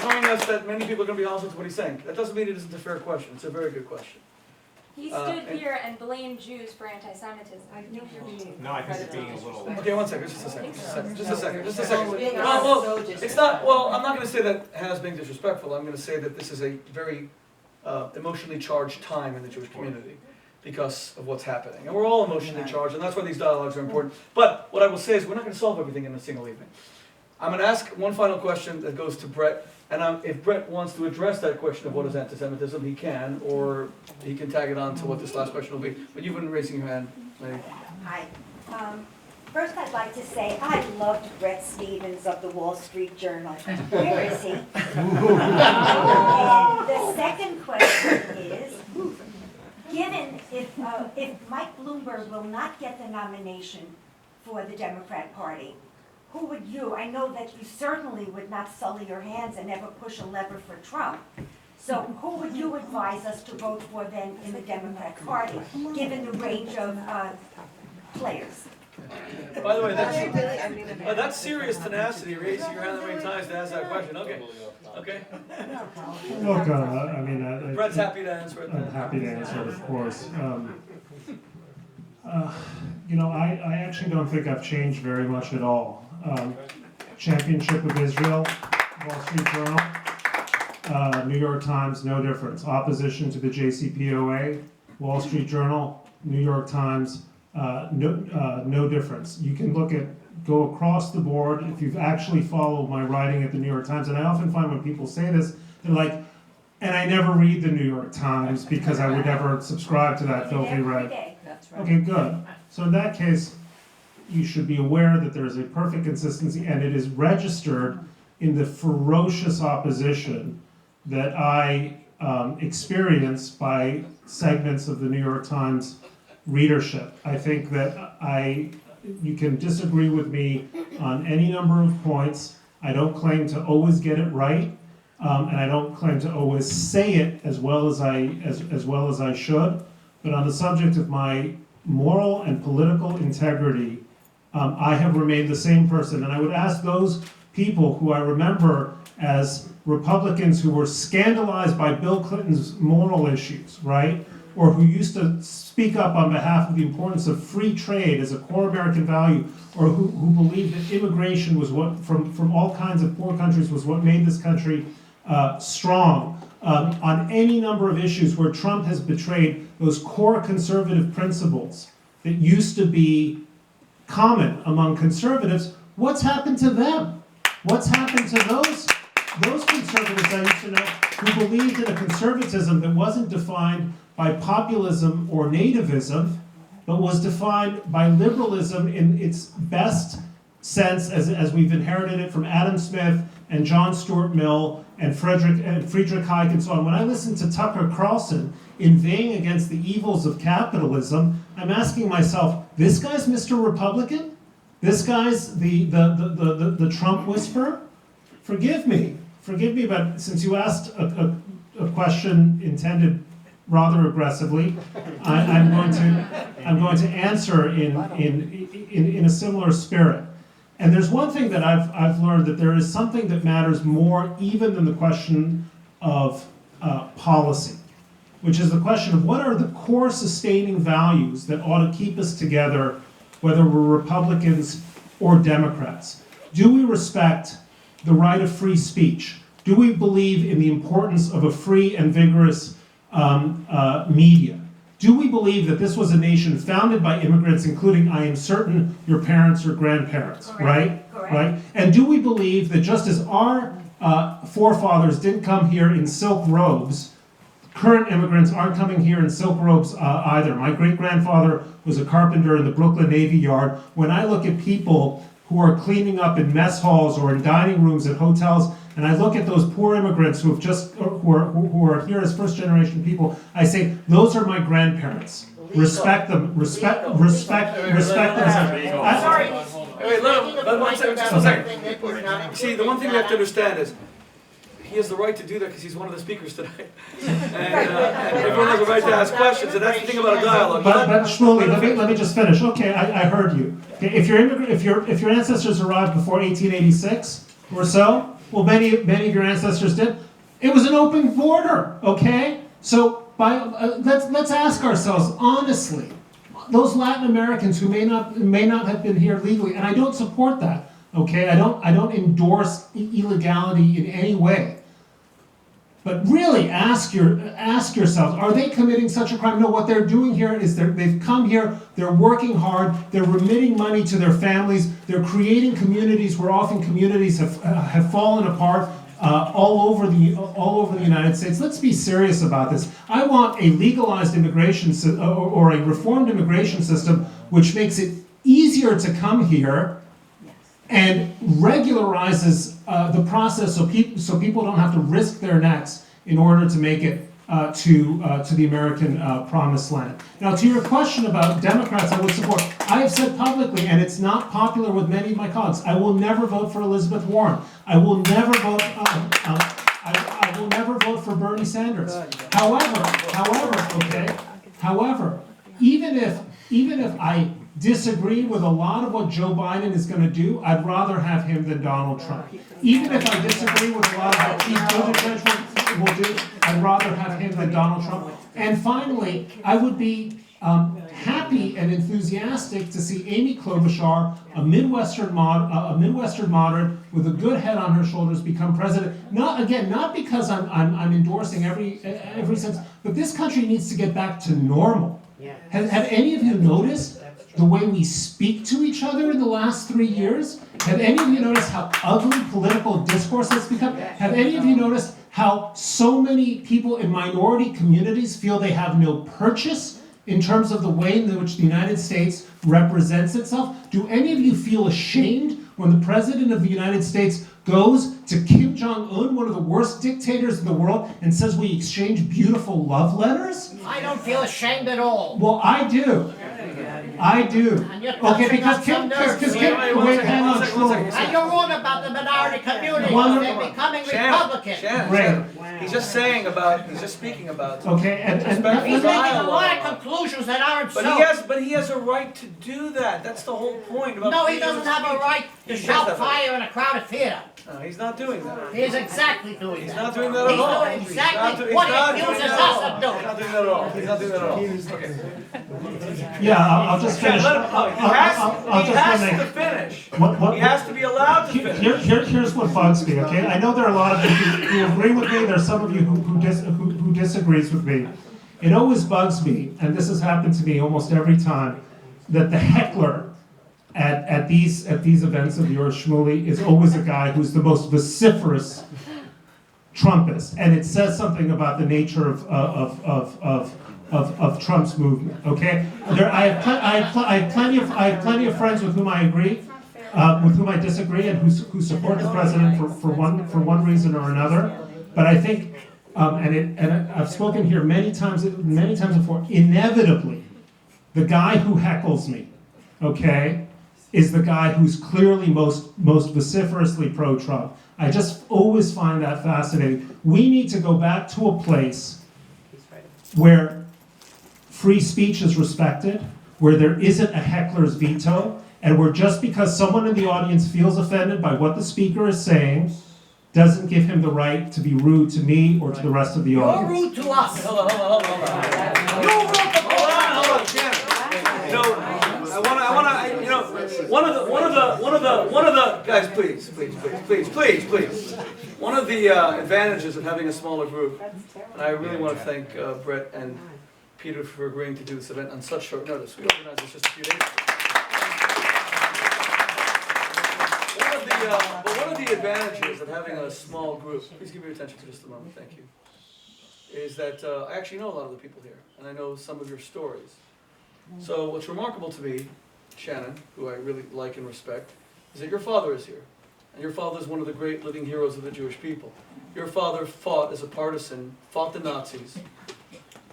S1: knowing us that many people are going to be hostile to what he's saying. That doesn't mean it isn't a fair question. It's a very good question.
S10: He stood here and blamed Jews for anti-Semitism.
S11: No, I think you're being a little.
S1: Okay, one second, just a second. Well, it's not, well, I'm not going to say that Hannah's being disrespectful. I'm going to say that this is a very emotionally charged time in the Jewish community because of what's happening. And we're all emotionally charged, and that's why these dialogues are important. But what I will say is we're not going to solve everything in a single evening. I'm going to ask one final question that goes to Bret. And if Bret wants to address that question of what is anti-Semitism, he can, or he can tag it on to what this last question will be. But you've been raising your hand, lady.
S12: Hi. First, I'd like to say I loved Bret Stephens of the Wall Street Journal. Where is he? And the second question is, given if Mike Bloomberg will not get the nomination for the Democrat Party, who would you, I know that you certainly would not sully your hands and ever push a lever for Trump. So who would you advise us to vote for then in the Democrat Party, given the range of players?
S1: By the way, that's serious tenacity, raising your hand that many times to ask that question. Okay.
S4: Look, I mean,
S1: Bret's happy to answer it.
S4: I'm happy to answer it, of course. You know, I actually don't think I've changed very much at all. Championship of Israel, Wall Street Journal, New York Times, no difference. Opposition to the JCPOA, Wall Street Journal, New York Times, no difference. You can go across the board if you've actually followed my writing at the New York Times. And I often find when people say this, they're like, and I never read the New York Times because I would never subscribe to that filthy rag. Okay, good. So in that case, you should be aware that there is a perfect consistency, and it is registered in the ferocious opposition that I experience by segments of the New York Times readership. I think that you can disagree with me on any number of points. I don't claim to always get it right. and I don't claim to always say it as well as I should, but on the subject of my moral and political integrity, I have remained the same person. And I would ask those people who I remember as Republicans who were scandalized by Bill Clinton's moral issues, right? Or who used to speak up on behalf of the importance of free trade as a core American value, or who believed that immigration was what, from all kinds of poor countries, was what made this country strong. On any number of issues where Trump has betrayed those core conservative principles that used to be common among conservatives, what's happened to them? What's happened to those conservatives I used to know who believed in a conservatism that wasn't defined by populism or nativism, but was defined by liberalism in its best sense as we've inherited it from Adam Smith and John Stuart Mill and Friedrich Hayek and so on. When I listen to Tucker Carlson inveighing against the evils of capitalism, I'm asking myself, this guy's Mr. Republican? This guy's the Trump whisperer? Forgive me, but since you asked a question intended rather aggressively, I'm going to answer in a similar spirit. And there's one thing that I've learned, that there is something that matters more even than the question of policy, which is the question of what are the core sustaining values that ought to keep us together, whether we're Republicans or Democrats. Do we respect the right of free speech? Do we believe in the importance of a free and vigorous media? Do we believe that this was a nation founded by immigrants, including, I am certain, your parents or grandparents, right? Right? And do we believe that just as our forefathers didn't come here in silk robes, current immigrants aren't coming here in silk robes either? My great-grandfather was a carpenter in the Brooklyn Navy Yard. When I look at people who are cleaning up in mess halls or in dining rooms at hotels, and I look at those poor immigrants who are here as first-generation people, I say, those are my grandparents. Respect them. Respect them.
S1: Sorry. Wait, let one second. See, the one thing we have to understand is, he has the right to do that because he's one of the speakers tonight. And everyone has a right to ask questions, and that's the thing about a dialogue.
S4: But Shmuley, let me just finish. Okay, I heard you. Okay, if your ancestors arrived before 1886 or so, well, many of your ancestors did. It was an open border. Okay, so let's ask ourselves honestly, those Latin Americans who may not have been here legally, and I don't support that. Okay, I don't endorse illegality in any way. But really ask yourselves, are they committing such a crime? No, what they're doing here is they've come here, they're working hard, they're remitting money to their families, they're creating communities where often communities have fallen apart all over the United States. Let's be serious about this. I want a legalized immigration or a reformed immigration system which makes it easier to come here and regularizes the process so people don't have to risk their necks in order to make it to the American promised land. Now, to your question about Democrats I would support, I have said publicly, and it's not popular with many of my colleagues, I will never vote for Elizabeth Warren. I will never vote. I will never vote for Bernie Sanders. However, even if I disagree with a lot of what Joe Biden is going to do, I'd rather have him than Donald Trump. Even if I disagree with a lot of what Pete Buttigieg will do, I'd rather have him than Donald Trump. And finally, I would be happy and enthusiastic to see Amy Klobuchar, a Midwestern moderate with a good head on her shoulders, become president. Not because I'm endorsing every sense, but this country needs to get back to normal. Have any of you noticed the way we speak to each other in the last 3 years? Have any of you noticed how ugly political discourse has become? Have any of you noticed how so many people in minority communities feel they have no purchase in terms of the way in which the United States represents itself? Do any of you feel ashamed when the President of the United States goes to Kim Jong-un, one of the worst dictators in the world, and says we exchange beautiful love letters?
S13: I don't feel ashamed at all.
S4: Well, I do. I do.
S13: And you're
S4: Okay,
S13: touching
S4: because
S13: on
S4: Kim,
S13: some nerves
S4: because
S13: here.
S4: Kim, wait, hang on, Shmuley.
S13: And you're wrong about the minority community.
S4: One-
S13: They're becoming
S11: Shannon,
S13: Republican.
S4: Right.
S11: He's just speaking about.
S4: Okay, and
S13: He's making a lot of conclusions that aren't so.
S11: But he has a right to do that. That's the whole point about.
S13: No, he doesn't have a right to shout fire in a crowded theater.
S11: No, he's not doing that.
S13: He is exactly doing that.
S11: He's not doing that at all.
S13: He's doing exactly what he accuses us of
S11: He's
S13: doing.
S11: not doing that at all. He's not doing that at all. Okay.
S4: yeah, I'll just finish.
S11: He has to finish.
S4: What-
S11: He has to be allowed to finish.
S4: Here's what bugs me, okay? I know there are a lot of you who agree with me, there's some of you who disagrees with me. It always bugs me, and this has happened to me almost every time, that the heckler at these events of yours, Shmuley, is always a guy who's the most vociferous Trumpist, and it says something about the nature of Trump's movement. Okay, I have plenty of friends with whom I agree, with whom I disagree, and who support the president for one reason or another. But I think, and I've spoken here many times before. Inevitably, the guy who heckles me, okay, is the guy who's clearly most vociferously pro-Trump. I just always find that fascinating. We need to go back to a place where free speech is respected, where there isn't a heckler's veto, and where just because someone in the audience feels offended by what the speaker is saying, doesn't give him the right to be rude to me or to the rest of the
S13: You're
S4: audience.
S13: rude to us.
S11: Hold on.
S13: You're rude to
S11: Hold on, Shannon. You know, one of the guys, please. One of the advantages of having a smaller group, and I really want to thank Bret and Peter for agreeing to do this event on such short notice. We organized this just a few days ago. But one of the advantages of having a small group, please give me your attention for just a moment, thank you, is that I actually know a lot of the people here, and I know some of your stories. So what's remarkable to me, Shannon, who I really like and respect, is that your father is here. And your father is one of the great living heroes of the Jewish people. Your father fought as a partisan, fought the Nazis.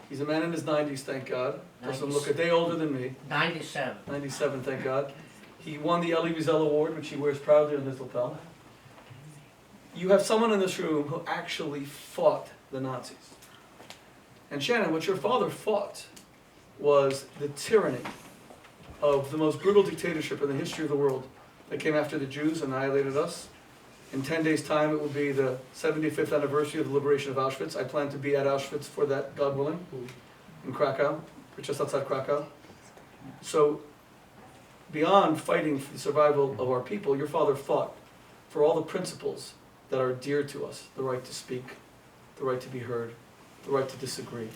S11: He's a man in his 90s, thank God. Doesn't look a day older than me.
S13: 97.
S11: 97, thank God. He won the Elie Wiesel Award, which he wears proudly on his lapel. You have someone in this room who actually fought the Nazis. And Shannon, what your father fought was the tyranny of the most brutal dictatorship in the history of the world that came after the Jews, annihilated us. In 10 days' time, it will be the 75th anniversary of the liberation of Auschwitz. I plan to be at Auschwitz for that, God willing, in Krakow, just outside Krakow. So, beyond fighting for the survival of our people, your father fought for all the principles that are dear to us: the right to speak, the right to be heard, the right to disagree.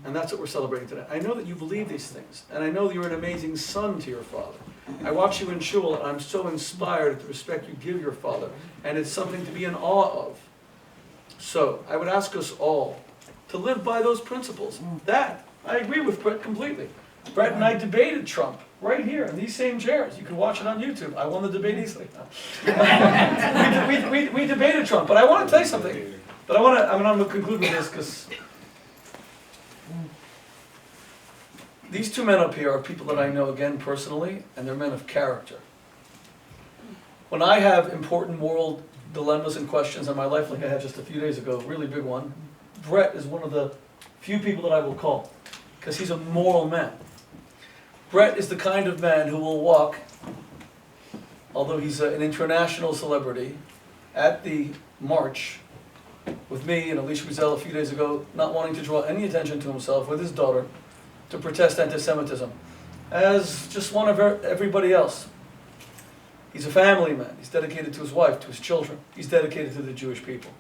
S11: And that's what we're celebrating today. I know that you believe these things, and I know that you're an amazing son to your father. I watch you in shul, and I'm so inspired at the respect you give your father, and it's something to be in awe of. So, I would ask us all to live by those principles. That, I agree with Bret completely. Bret and I debated Trump right here in these same chairs. You can watch it on YouTube. I won the debate easily. we debated Trump, but I want to tell you something. But I'm going to conclude with this, because these two men up here are people that I know, again, personally, and they're men of character. When I have important moral dilemmas and questions in my life, like I had just a few days ago, a really big one, Bret is one of the few people that I will call, because he's a moral man. Bret is the kind of man who will walk, although he's an international celebrity, at the march with me and Elie Wiesel a few days ago, not wanting to draw any attention to himself, with his daughter, to protest anti-Semitism, as just one of everybody else. He's a family man. He's dedicated to his wife, to his children. He's dedicated to the Jewish people.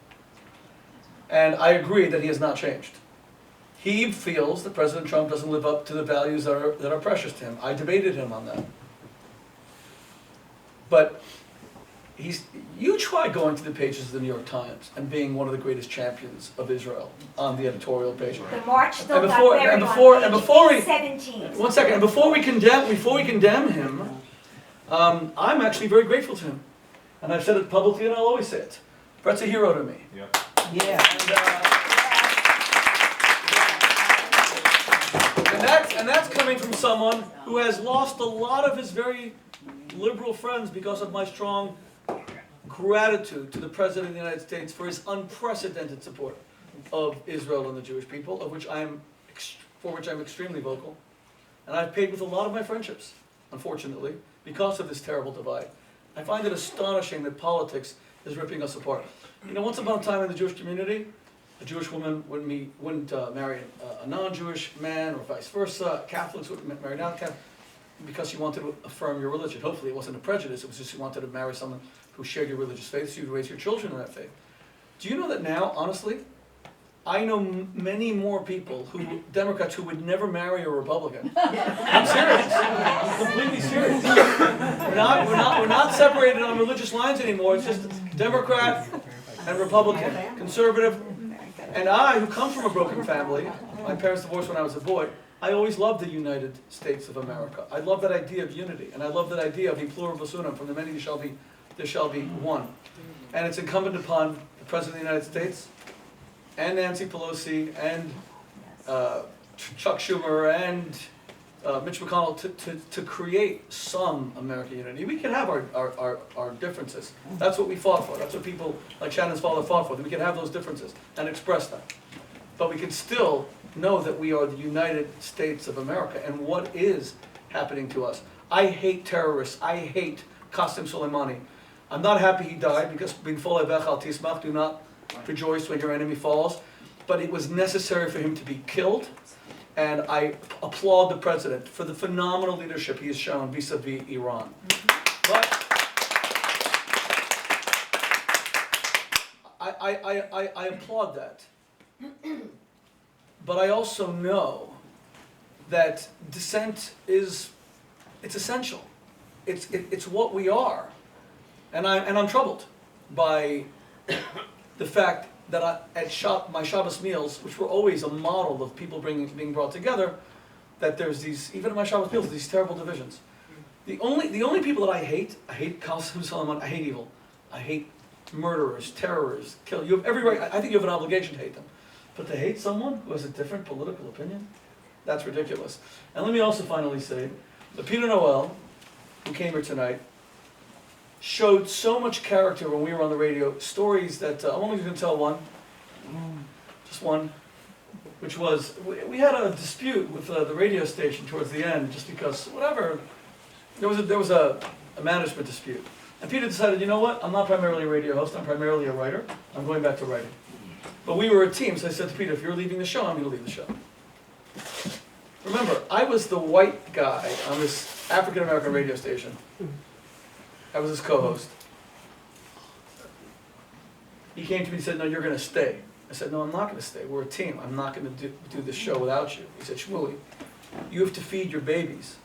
S11: And I agree that he has not changed. He feels that President Trump doesn't live up to the values that are precious to him. I debated him on that. But you try going to the pages of the New York Times and being one of the greatest champions of Israel on the editorial page.
S12: The march still
S11: And
S12: got buried
S11: before
S12: on
S11: we
S12: page 17.
S11: one second, and before we condemn him, I'm actually very grateful to him. And I've said it publicly and I'll always say it. Bret's a hero to me.
S13: Yeah.
S11: And that's coming from someone who has lost a lot of his very liberal friends because of my strong gratitude to the President of the United States for his unprecedented support of Israel and the Jewish people, for which I'm extremely vocal. And I've paid with a lot of my friendships, unfortunately, because of this terrible divide. I find it astonishing that politics is ripping us apart. You know, once upon a time in the Jewish community, a Jewish woman wouldn't marry a non-Jewish man, or vice versa. Catholics wouldn't marry non-Catholics because you wanted to affirm your religion. Hopefully it wasn't a prejudice, it was just you wanted to marry someone who shared your religious faith, so you'd raise your children in that faith. Do you know that now, honestly, I know many more people, Democrats, who would never marry a Republican. I'm serious. I'm completely serious. We're not separated on religious lines anymore. It's just Democrat and Republican, conservative. And I, who come from a broken family, my parents divorced when I was a boy, I always loved the United States of America. I love that idea of unity, and I love that idea of pluribus unum, from the many there shall be one. And it's incumbent upon the President of the United States, and Nancy Pelosi, and Chuck Schumer, and Mitch McConnell to create some American unity. We can have our differences. That's what we fought for. That's what people like Shannon's father fought for. That we can have those differences and express them. But we can still know that we are the United States of America, and what is happening to us. I hate terrorists. I hate Qasem Soleimani. I'm not happy he died, because do not rejoice when your enemy falls. But it was necessary for him to be killed, and I applaud the president for the phenomenal leadership he has shown vis-a-vis Iran. But I applaud that. But I also know that dissent it's essential. It's what we are, and I'm troubled by the fact that at my Shabbos meals, which were always a model of people being brought together, that there's these, even at my Shabbos meals, these terrible divisions. The only people that I hate Qasem Soleimani, I hate evil. I hate murderers, terrorists, kill. You have every right, I think you have an obligation to hate them. But to hate someone who has a different political opinion, that's ridiculous. And let me also finally say that Peter Noel, who came here tonight, showed so much character when we were on the radio, stories that, I'm only going to tell one, just one, which was, we had a dispute with the radio station towards the end, just because, whatever, there was a management dispute. And Peter decided, you know what, I'm not primarily a radio host, I'm primarily a writer, I'm going back to writing. But we were a team, so I said to Peter, if you're leaving the show, I'm going to leave the show. Remember, I was the white guy on this African-American radio station. I was his co-host. He came to me and said, no, you're going to stay. I said, no, I'm not going to stay. We're a team. I'm not going to do this show without you. He said, Shmuley, you have to feed your babies.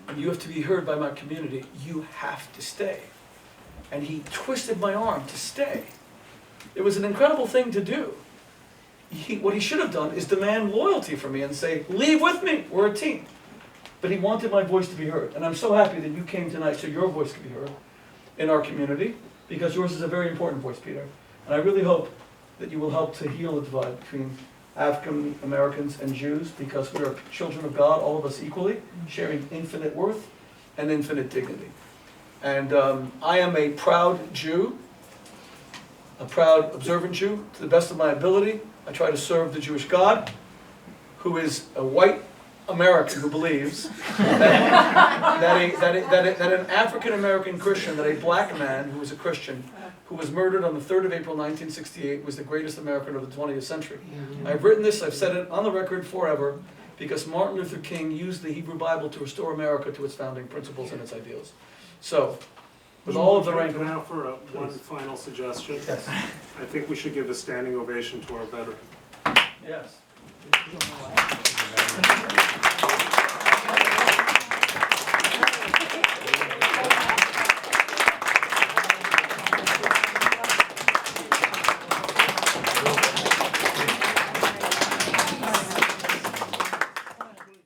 S11: And you have to be heard by my community. You have to stay. And he twisted my arm to stay. It was an incredible thing to do. What he should have done is demand loyalty from me and say, leave with me, we're a team. But he wanted my voice to be heard. And I'm so happy that you came tonight so your voice could be heard in our community, because yours is a very important voice, Peter. And I really hope that you will help to heal the divide between African Americans and Jews, because we are children of God, all of us equally, sharing infinite worth and infinite dignity. And I am a proud Jew, a proud observant Jew, to the best of my ability. I try to serve the Jewish God, who is a white American who believes that an African-American Christian, that a black man who was a Christian, who was murdered on the 3rd of April 1968, was the greatest American of the 20th century. I've written this, I've said it on the record forever, because Martin Luther King used the Hebrew Bible to restore America to its founding principles and its ideals. So, with all of the rank...
S3: Can I offer one final suggestion?
S11: Yes.
S3: I think we should give a standing ovation to our veteran.
S11: Yes.